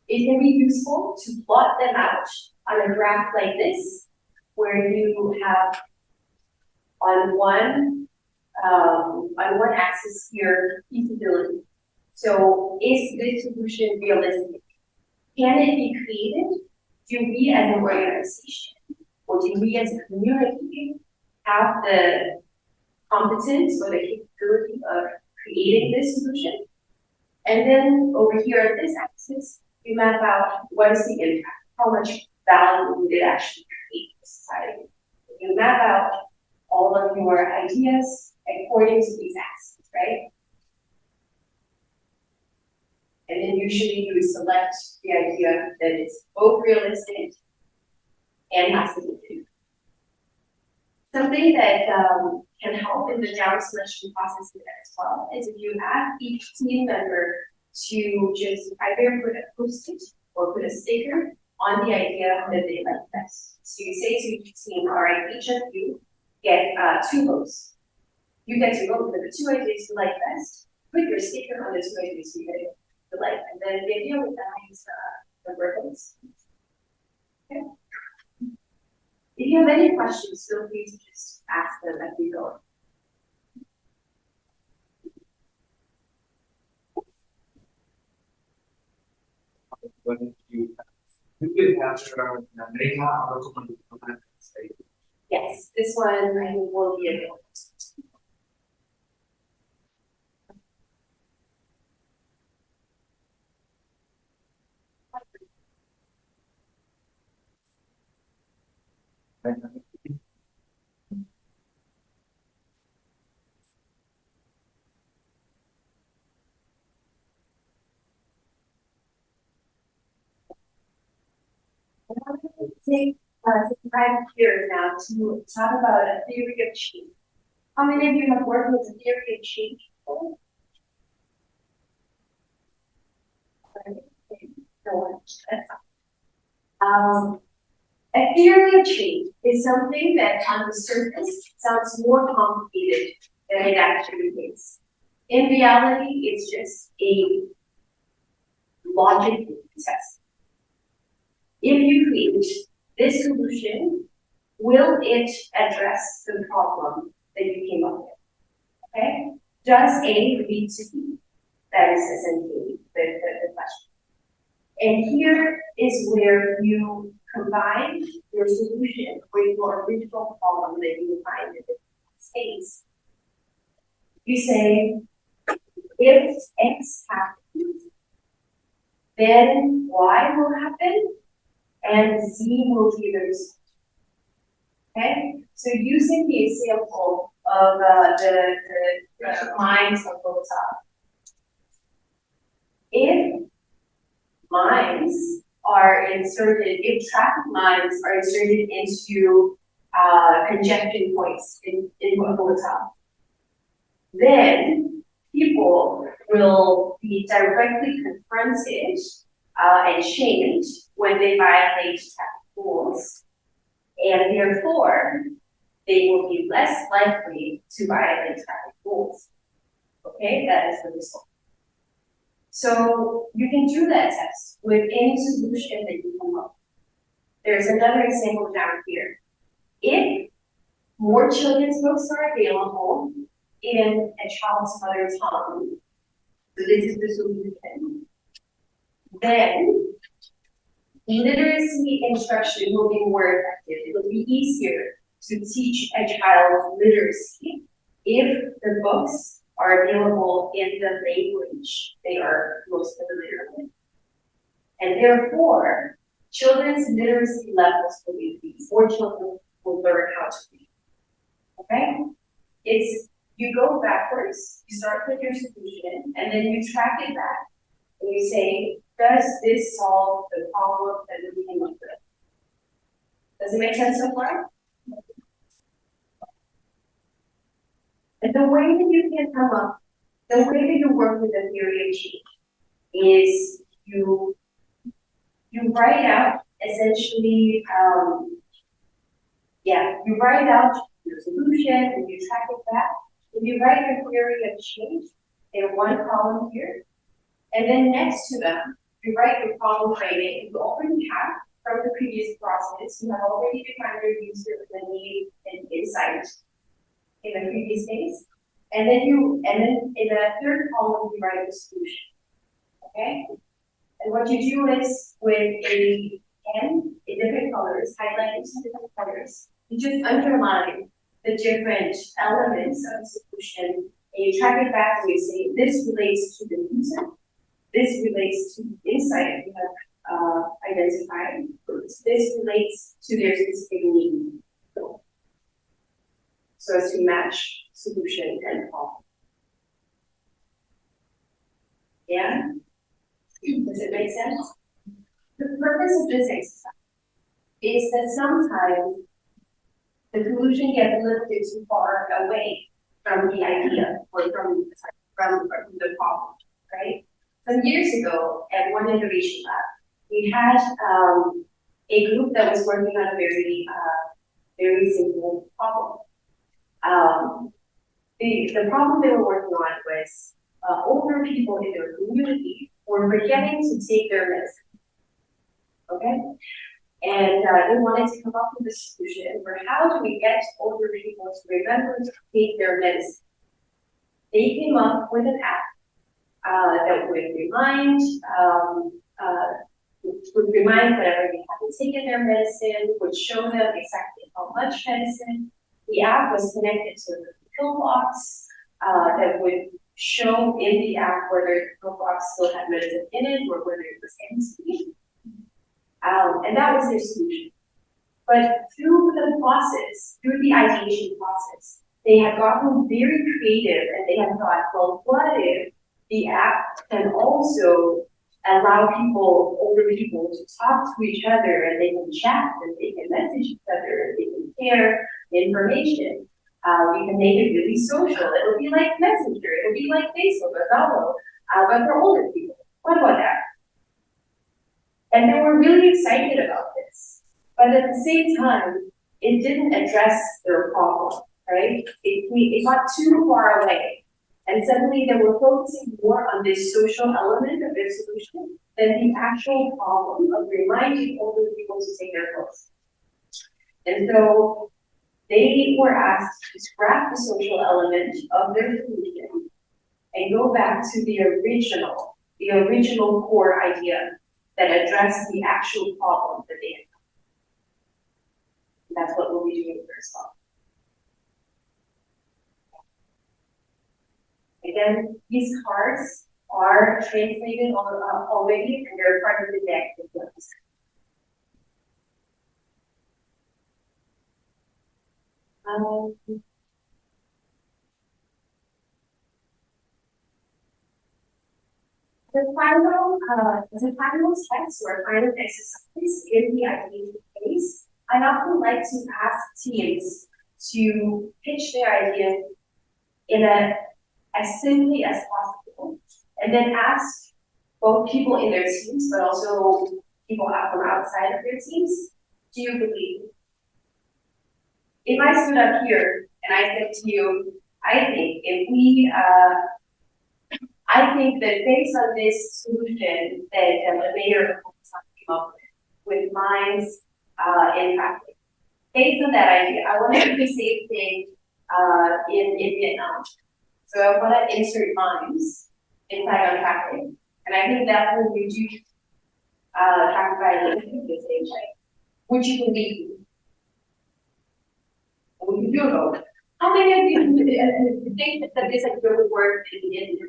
It can be useful to plot them out on a graph like this, where you have on one axis here feasibility. So is this solution realistic? Can it be created? Do we as an organization or do we as a community have the competence or the capability of creating this solution? And then over here on this axis, you map out what is the impact, how much value would it actually create for society. You map out all of your ideas according to these axes, right? And then usually you would select the idea that is both realistic and has to be true. Something that can help in the down selection process as well is if you ask each team member to just either put a post-it or put a sticker on the idea that they like best. So you say to each team, all right, each of you get 2 votes. You get to vote for the 2 ideas you like best. Put your sticker on the 2 ideas you like, and then the idea with that is number of votes. Okay. If you have any questions, feel free to just ask them as we go. When you will capture data or Yes, this one I think will be available. Take some time here now to talk about a theory of change. How many of you have worked with a theory of change before? No one. That's fine. A theory of change is something that on the surface sounds more complicated than it actually is. In reality, it's just a logic test. If you create this solution, will it address the problem that you came up with? Okay? Does A lead to B? That is essentially the question. And here is where you combine your solution with your original problem that you find in the space. You say, if X happens, then Y will happen, and Z will be the result. Okay, so using the example of the lines on both sides. If lines are inserted, if traffic lines are inserted into congestion points in Bogota, then people will be directly confronted and shamed when they violate traffic rules. And therefore, they will be less likely to violate traffic rules. Okay, that is the result. So you can do that test with any solution that you come up with. There's another example down here. If more children's books are available in a child's mother tongue, so this is the solution, then literacy instruction will be more effective. It will be easier to teach a child literacy if the books are available in the language they are most familiar with. And therefore, children's literacy levels will increase. More children will learn how to read. Okay? It's, you go backwards, you start with your solution, and then you track it back. And you say, does this solve the problem that we came up with? Does it make sense so far? And the way that you can come up, the way that you work with the theory of change is you write out essentially, you write out your solution and you track it back. If you write your theory of change in one column here, and then next to them, you write your problem framing. You already have from the previous process, you have already defined your user, the need, and insight in the previous phase. And then in the third column, you write the solution. Okay? And what you do is with a pen in different colors, highlighting some different colors, you just underline the different elements of the solution, and you track it back and you say, this relates to the user, this relates to the insight you have identified, this relates to their specific need. So as to match solution and problem. Yeah? Does it make sense? The purpose of this exercise is that sometimes the solution gets a little bit too far away from the idea or from the problem, right? Some years ago at one innovation lab, we had a group that was working on a very simple problem. The problem they were working on was older people in their community were forgetting to take their medicine. Okay? And they wanted to come up with a solution for how do we get older people to remember to take their medicine. They came up with an app that would remind whenever they haven't taken their medicine, would show them exactly how much medicine. The app was connected to the pill box that would show in the app whether the pill box still had medicine in it or whether it was empty. And that was their solution. But through the process, through the ideation process, they had gotten very creative and they had thought, well, what if the app can also allow people, older people, to talk to each other and they can chat and they can message each other and they can share information. We can make it really social. It'll be like Messenger, it'll be like Facebook or Zello, but for older people. What about that? And they were really excited about this. But at the same time, it didn't address their problem, right? It got too far away. And suddenly they were focusing more on this social element of their solution than the actual problem of reminding older people to take their pills. And so they were asked to scrap the social element of their solution and go back to the original core idea that addressed the actual problem that they had. And that's what we'll be doing first of all. Again, these cards are translated already, and they're part of the deck that you understand. The final text or final exercise in the ideation phase, I often like to ask teams to pitch their idea in as simply as possible, and then ask both people in their teams, but also people out from outside of their teams, do you believe? If I stood up here and I said to you, I think that based on this solution that the mayor came up with minds in traffic, based on that idea, I want to do the same thing in Vietnam. So I want to insert minds inside on traffic, and I think that will reduce traffic violence in the same way. Would you believe? Would you do it? How many of you think that this idea would work in the end?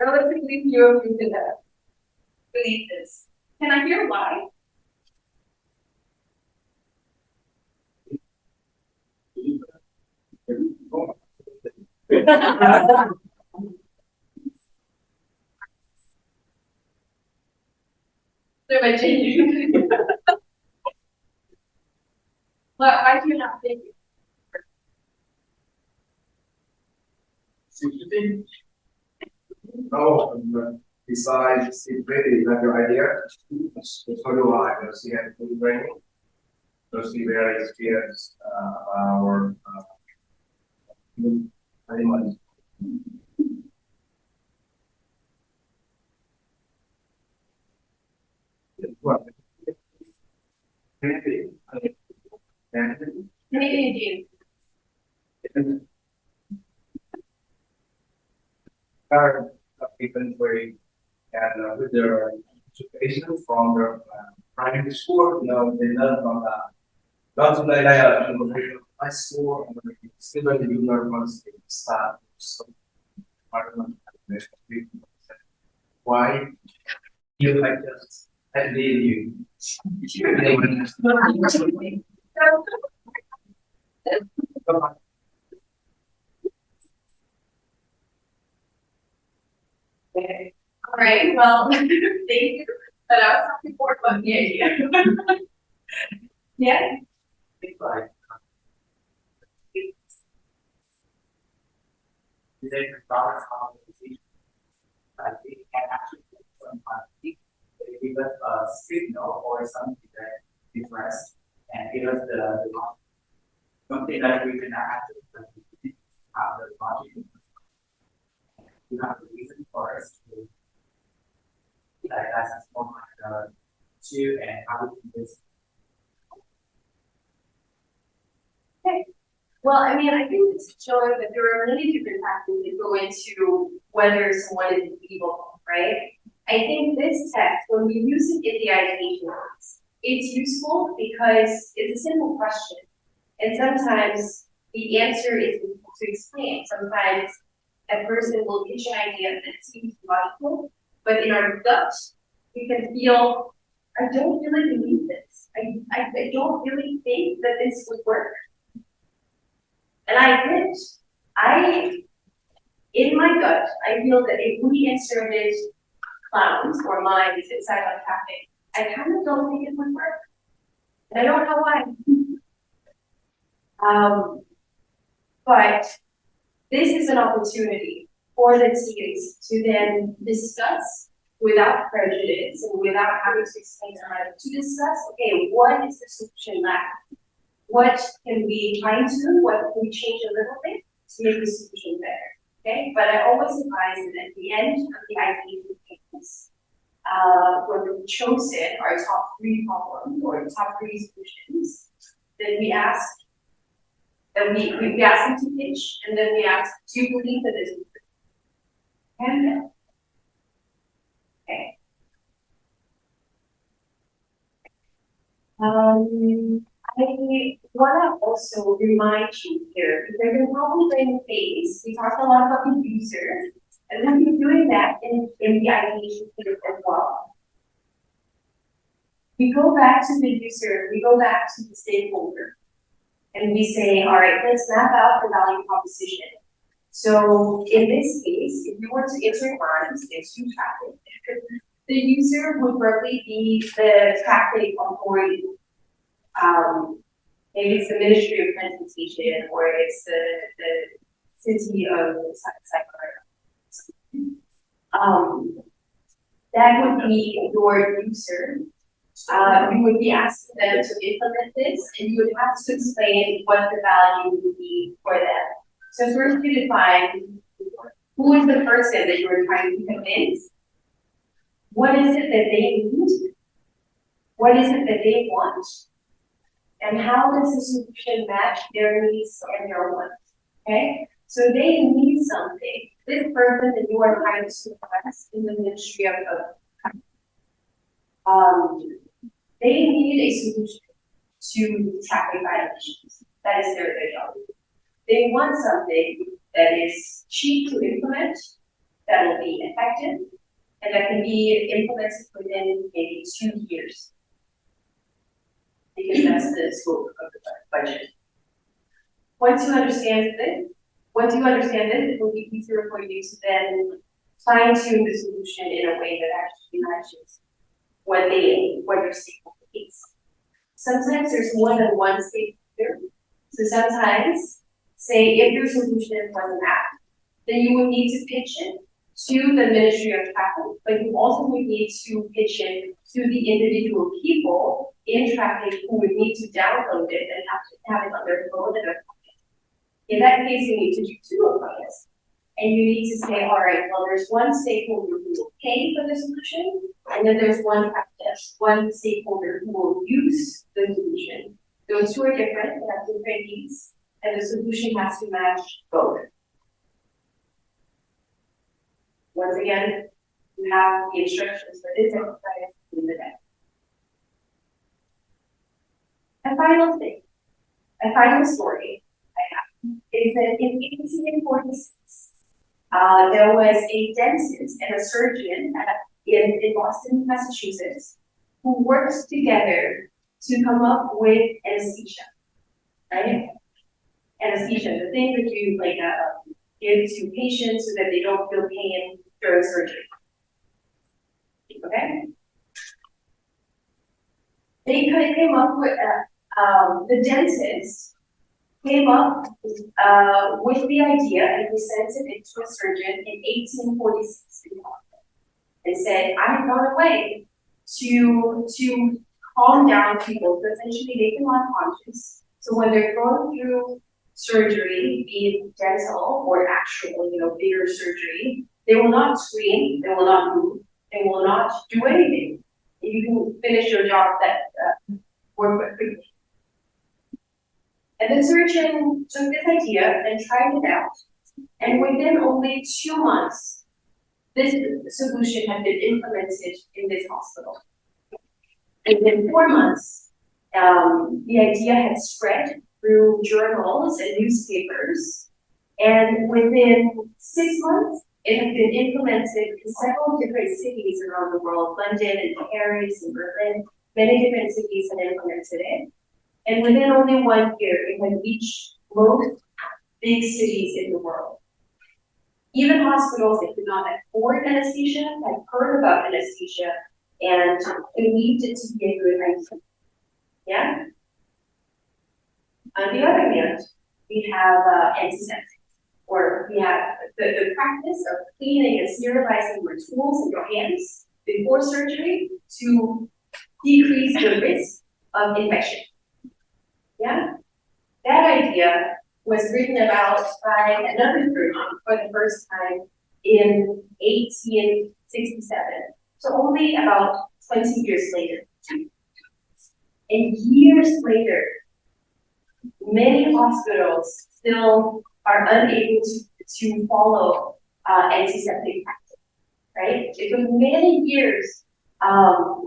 Relatively few of you believe this. Can I hear why? So I genuinely. Well, I do not think. So you think? No, besides it really not your idea, so do I, because you have good training, because we very experienced our animals. Well, maybe. Maybe you Are people very and with their education from their primary school, you know, they learn from that. Not like high school, and still when you learn once they start. So, why you like just I leave you. Okay. All right, well, thank you. But I was talking more about the idea. Yeah. It's like they start conversation. I think can actually sometimes they give us a signal or something that difference and give us the something that we can actually have the logic. You have the reason for us to like as a small to and how we can this. Okay. Well, I mean, I think it's showing that there are many different factors that go into whether someone is evil, right? I think this text, when we use it in the ideation phase, it's useful because it's a simple question. And sometimes the answer is difficult to explain. Sometimes a person will pitch an idea that seems logical, but in our gut, we can feel, I don't really believe this. I don't really think that this would work. And I admit, in my gut, I feel that if we inserted clowns or minds inside our traffic, I kind of don't think it would work. And I don't know why. But this is an opportunity for the teams to then discuss without prejudice and without having to explain to discuss, okay, what is the solution left? What can we fine tune? What can we change a little bit to make the solution better? Okay, but I always advise that at the end of the ideation phase, when we chosen our top 3 problems or top 3 solutions, then we ask them to pitch, and then we ask, do you believe that this is and okay. I wanna also remind you here, because in problem training phase, we talked a lot about the user, and we'll be doing that in the ideation phase as well. We go back to the user, we go back to the stakeholder, and we say, all right, let's map out the value proposition. So in this case, if you were to intertwine into traffic, the user would probably be the traffic authority. Maybe it's the Ministry of Transportation, or it's the city of that would be your user. You would be asking them to implement this, and you would have to explain what the value would be for them. So first you define who is the person that you are trying to convince, what is it that they need, what is it that they want, and how does the solution match their needs and their wants, okay? So they need something. This person that you are trying to suppress in the Ministry of they need a solution to traffic violations. That is their job. They want something that is cheap to implement, that will be effective, and that can be implemented within maybe 2 years. Because that's the scope of the budget. Once you understand this, it will be easier for you to then fine-tune the solution in a way that actually matches what your stakeholder needs. Sometimes there's more than one stakeholder. So sometimes, say if your solution was an app, then you would need to pitch it to the Ministry of Traffic, but you also would need to pitch it to the individual people in traffic who would need to download it and have it on their phone and their pocket. In that case, you need to do 2 approaches. And you need to say, all right, well, there's one stakeholder who will pay for the solution, and then there's one stakeholder who will use the solution. Those 2 are different, they have different needs, and the solution has to match both. Once again, you have the instructions for this exercise in the deck. A final story I have is that in 1846, there was a dentist and a surgeon in Boston, Massachusetts, who worked together to come up with anesthesia, right? Anesthesia, the thing that you give to patients so that they don't feel pain during surgery. Okay? They came up with the dentist came up with the idea and presented it to a surgeon in 1846 and said, I have found a way to calm down people, so essentially make them unconscious. So when they're going through surgery, be it dental or actual, bigger surgery, they will not scream, they will not move, they will not do anything. You can finish your job more quickly. And the surgeon took this idea and tried it out. And within only 2 months, this solution had been implemented in this hospital. And within 4 months, the idea had spread through journals and newspapers. And within 6 months, it had been implemented in several different cities around the world, London and Paris and Berlin. Many different cities had implemented it. And within only 1 year, it had reached most big cities in the world. Even hospitals that could not afford anesthesia had heard about anesthesia and believed it to be a good idea. Yeah? On the other hand, we have antiseptic, or we have the practice of cleaning and sterilizing your tools and your hands before surgery to decrease the risk of infection. Yeah? That idea was written about by another group for the first time in 1867. So only about 20 years later. And years later, many hospitals still are unable to follow antiseptic practice, right? It took many years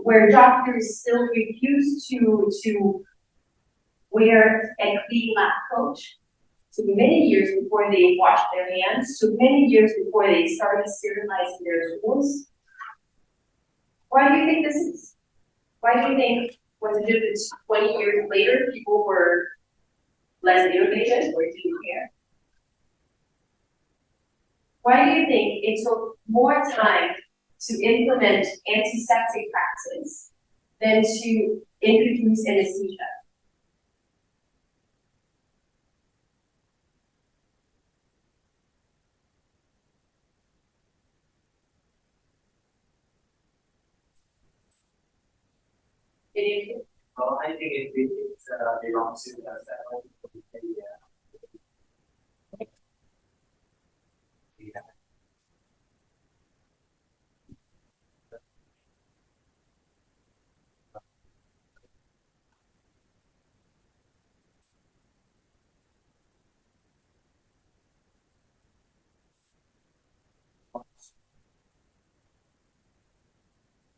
where doctors still refuse to wear a clean lab coat. Took many years before they washed their hands. Took many years before they started sterilizing their tools. Why do you think this is? Why do you think was it just 20 years later people were less innovative or didn't care? Why do you think it took more time to implement antiseptic practices than to introduce anesthesia? Well, I think it belongs to the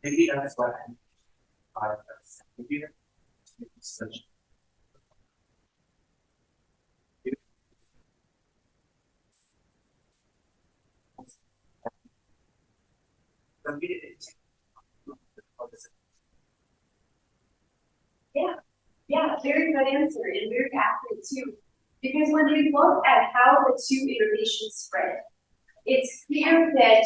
maybe that's what maybe such. Yeah, very good answer and very accurate too. Because when we look at how the two iterations spread, it's clear that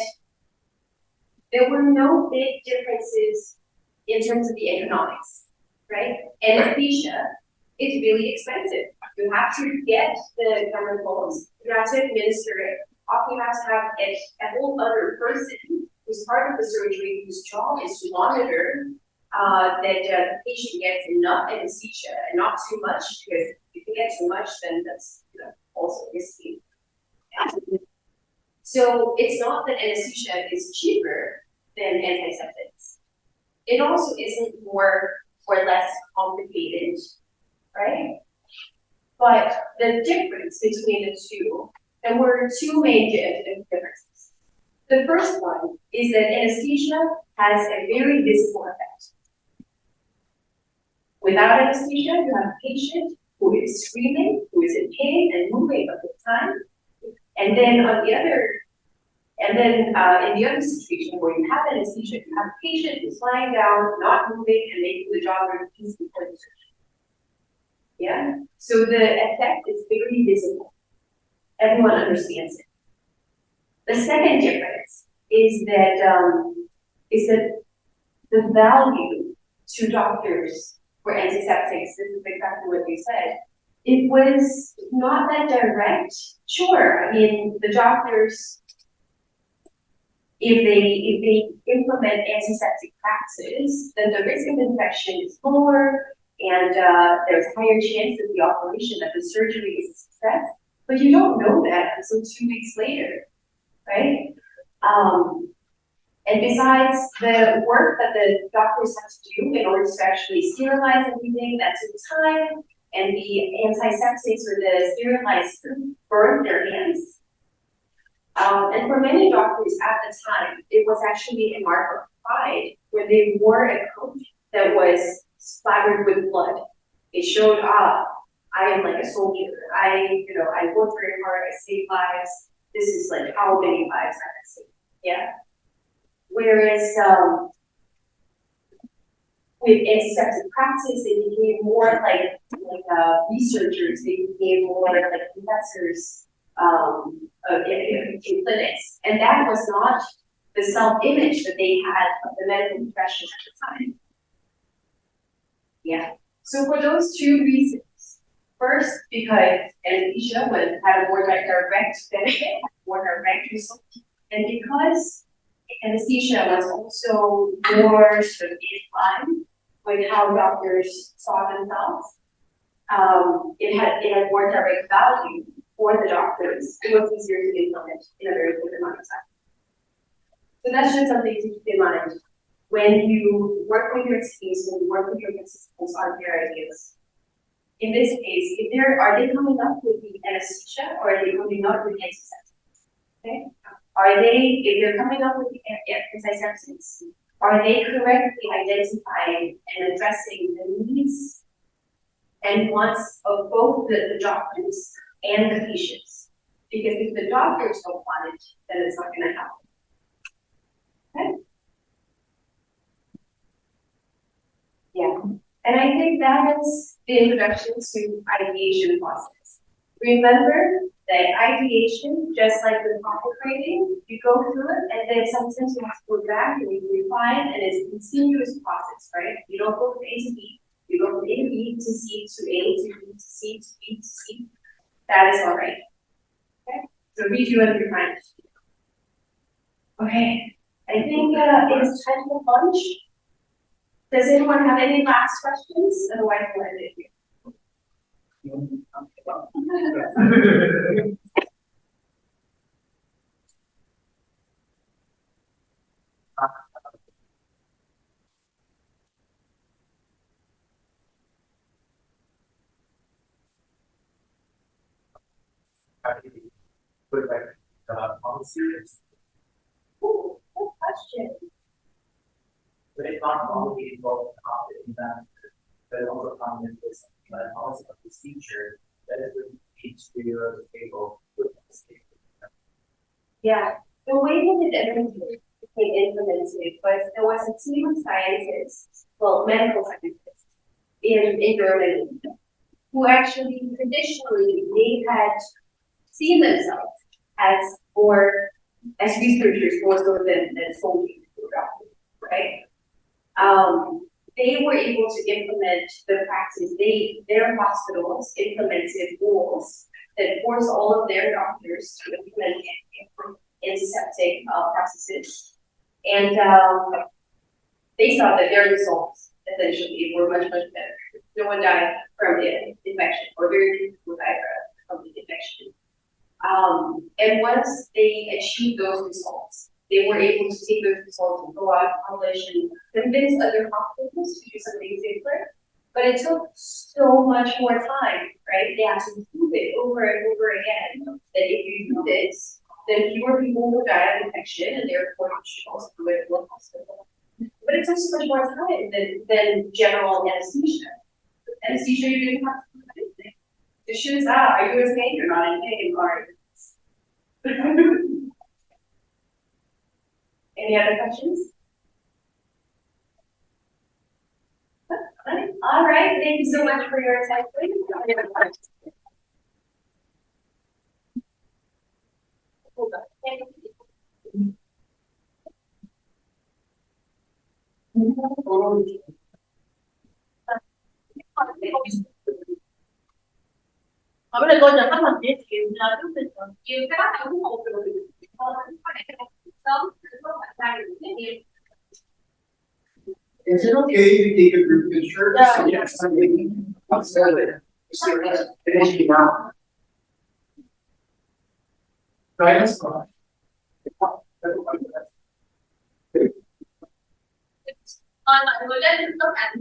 there were no big differences in terms of the economics, right? Anesthesia is really expensive. You have to get the chemicals, you have to administer it. Often you have to have a whole other person who's part of the surgery, whose job is to monitor that the patient gets enough anesthesia and not too much, because if you get too much, then that's also risky. So it's not that anesthesia is cheaper than antiseptics. It also isn't more or less complicated, right? But the difference between the two, and there are two main differences. The first one is that anesthesia has a very visible effect. Without anesthesia, you have a patient who is screaming, who is in pain and moving at the time. And then in the other situation where you have anesthesia, you have a patient who's lying down, not moving, and making the job repeat before the surgery. Yeah? So the effect is very visible. Everyone understands it. The second difference is that the value to doctors for antiseptics, this is exactly what you said, it was not that direct. Sure, I mean, the doctors, if they implement antiseptic practices, then the risk of infection is lower, and there's a higher chance that the operation, that the surgery is a success. But you don't know that until 2 weeks later, right? And besides the work that the doctors have to do in order to actually sterilize everything, that took time, and the antiseptics or the sterilizer burned their hands. And for many doctors at the time, it was actually a mark of pride when they wore a coat that was splattered with blood. It showed up, I am like a soldier. I work very hard, I save lives. This is like how many lives I have saved. Yeah. Whereas with antiseptic practice, they became more like researchers. They became more like professors in clinics, and that was not the self-image that they had of the medical profession at the time. Yeah. So for those two reasons, first, because anesthesia would have a more direct benefit, more direct result, and because anesthesia was also more sort of in line with how doctors saw themselves. It had more direct value for the doctors. It was easier to implement in a very quick amount of time. So that's just something to keep in mind when you work with your teams, when you work with your participants on their ideas. In this case, are they coming up with the anesthesia or are they coming up with antiseptics? Okay? If they're coming up with the antiseptics, are they correctly identifying and addressing the needs and wants of both the doctors and the patients? Because if the doctors don't want it, then it's not going to happen. Okay? Yeah. And I think that is the introduction to ideation process. Remember that ideation, just like with topic creating, you go through it and then sometimes you have to go back and you refine, and it's a continuous process, right? You don't go from A to B. You go from A to B to C to A to B to C to B to C. That is all right. Okay? So review and refine. Okay. I think it is time for lunch. Does anyone have any last questions? Otherwise, we'll end it here. Put it back, policies. Ooh, good question. But it's not only involved in that, but also in this, but also a procedure that is really key to the table. Yeah, the way that it became implemented was there was a team of scientists, well, medical scientists in Germany, who actually traditionally they had seen themselves as researchers more so than soldiers or doctors, right? They were able to implement the practice. Their hospitals implemented rules that force all of their doctors to implement antiseptic practices. And they saw that their results essentially were much, much better. No one died from the infection, or very few people died from the infection. And once they achieved those results, they were able to take those results and go out and publish and convince other hospitals to do something safer. But it took so much more time, right? They had to prove it over and over again that if you do this, then fewer people will die of infection, and therefore you should also go to a hospital. But it took so much more time than general anesthesia. Anesthesia, you didn't have to do anything. The shoe is out. Are you in pain? You're not in pain. Any other questions? All right. Thank you so much for your attention. Hold on. Ở đây côจะต้องlàm giới thiệu là chúng mình chiều các bạn ủng hộ rồi sớm có bạn trai được cái gì. Is it okay to take a group picture? Yeah. Yes. Absolutely. Finishing now. Right, let's go. Mọi người lên tấm ảnh.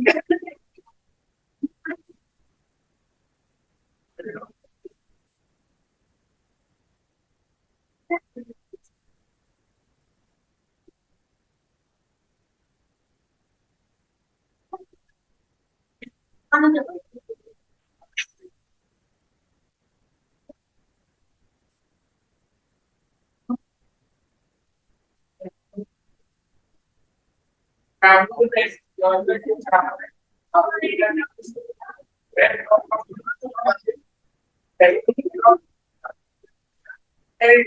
Hey.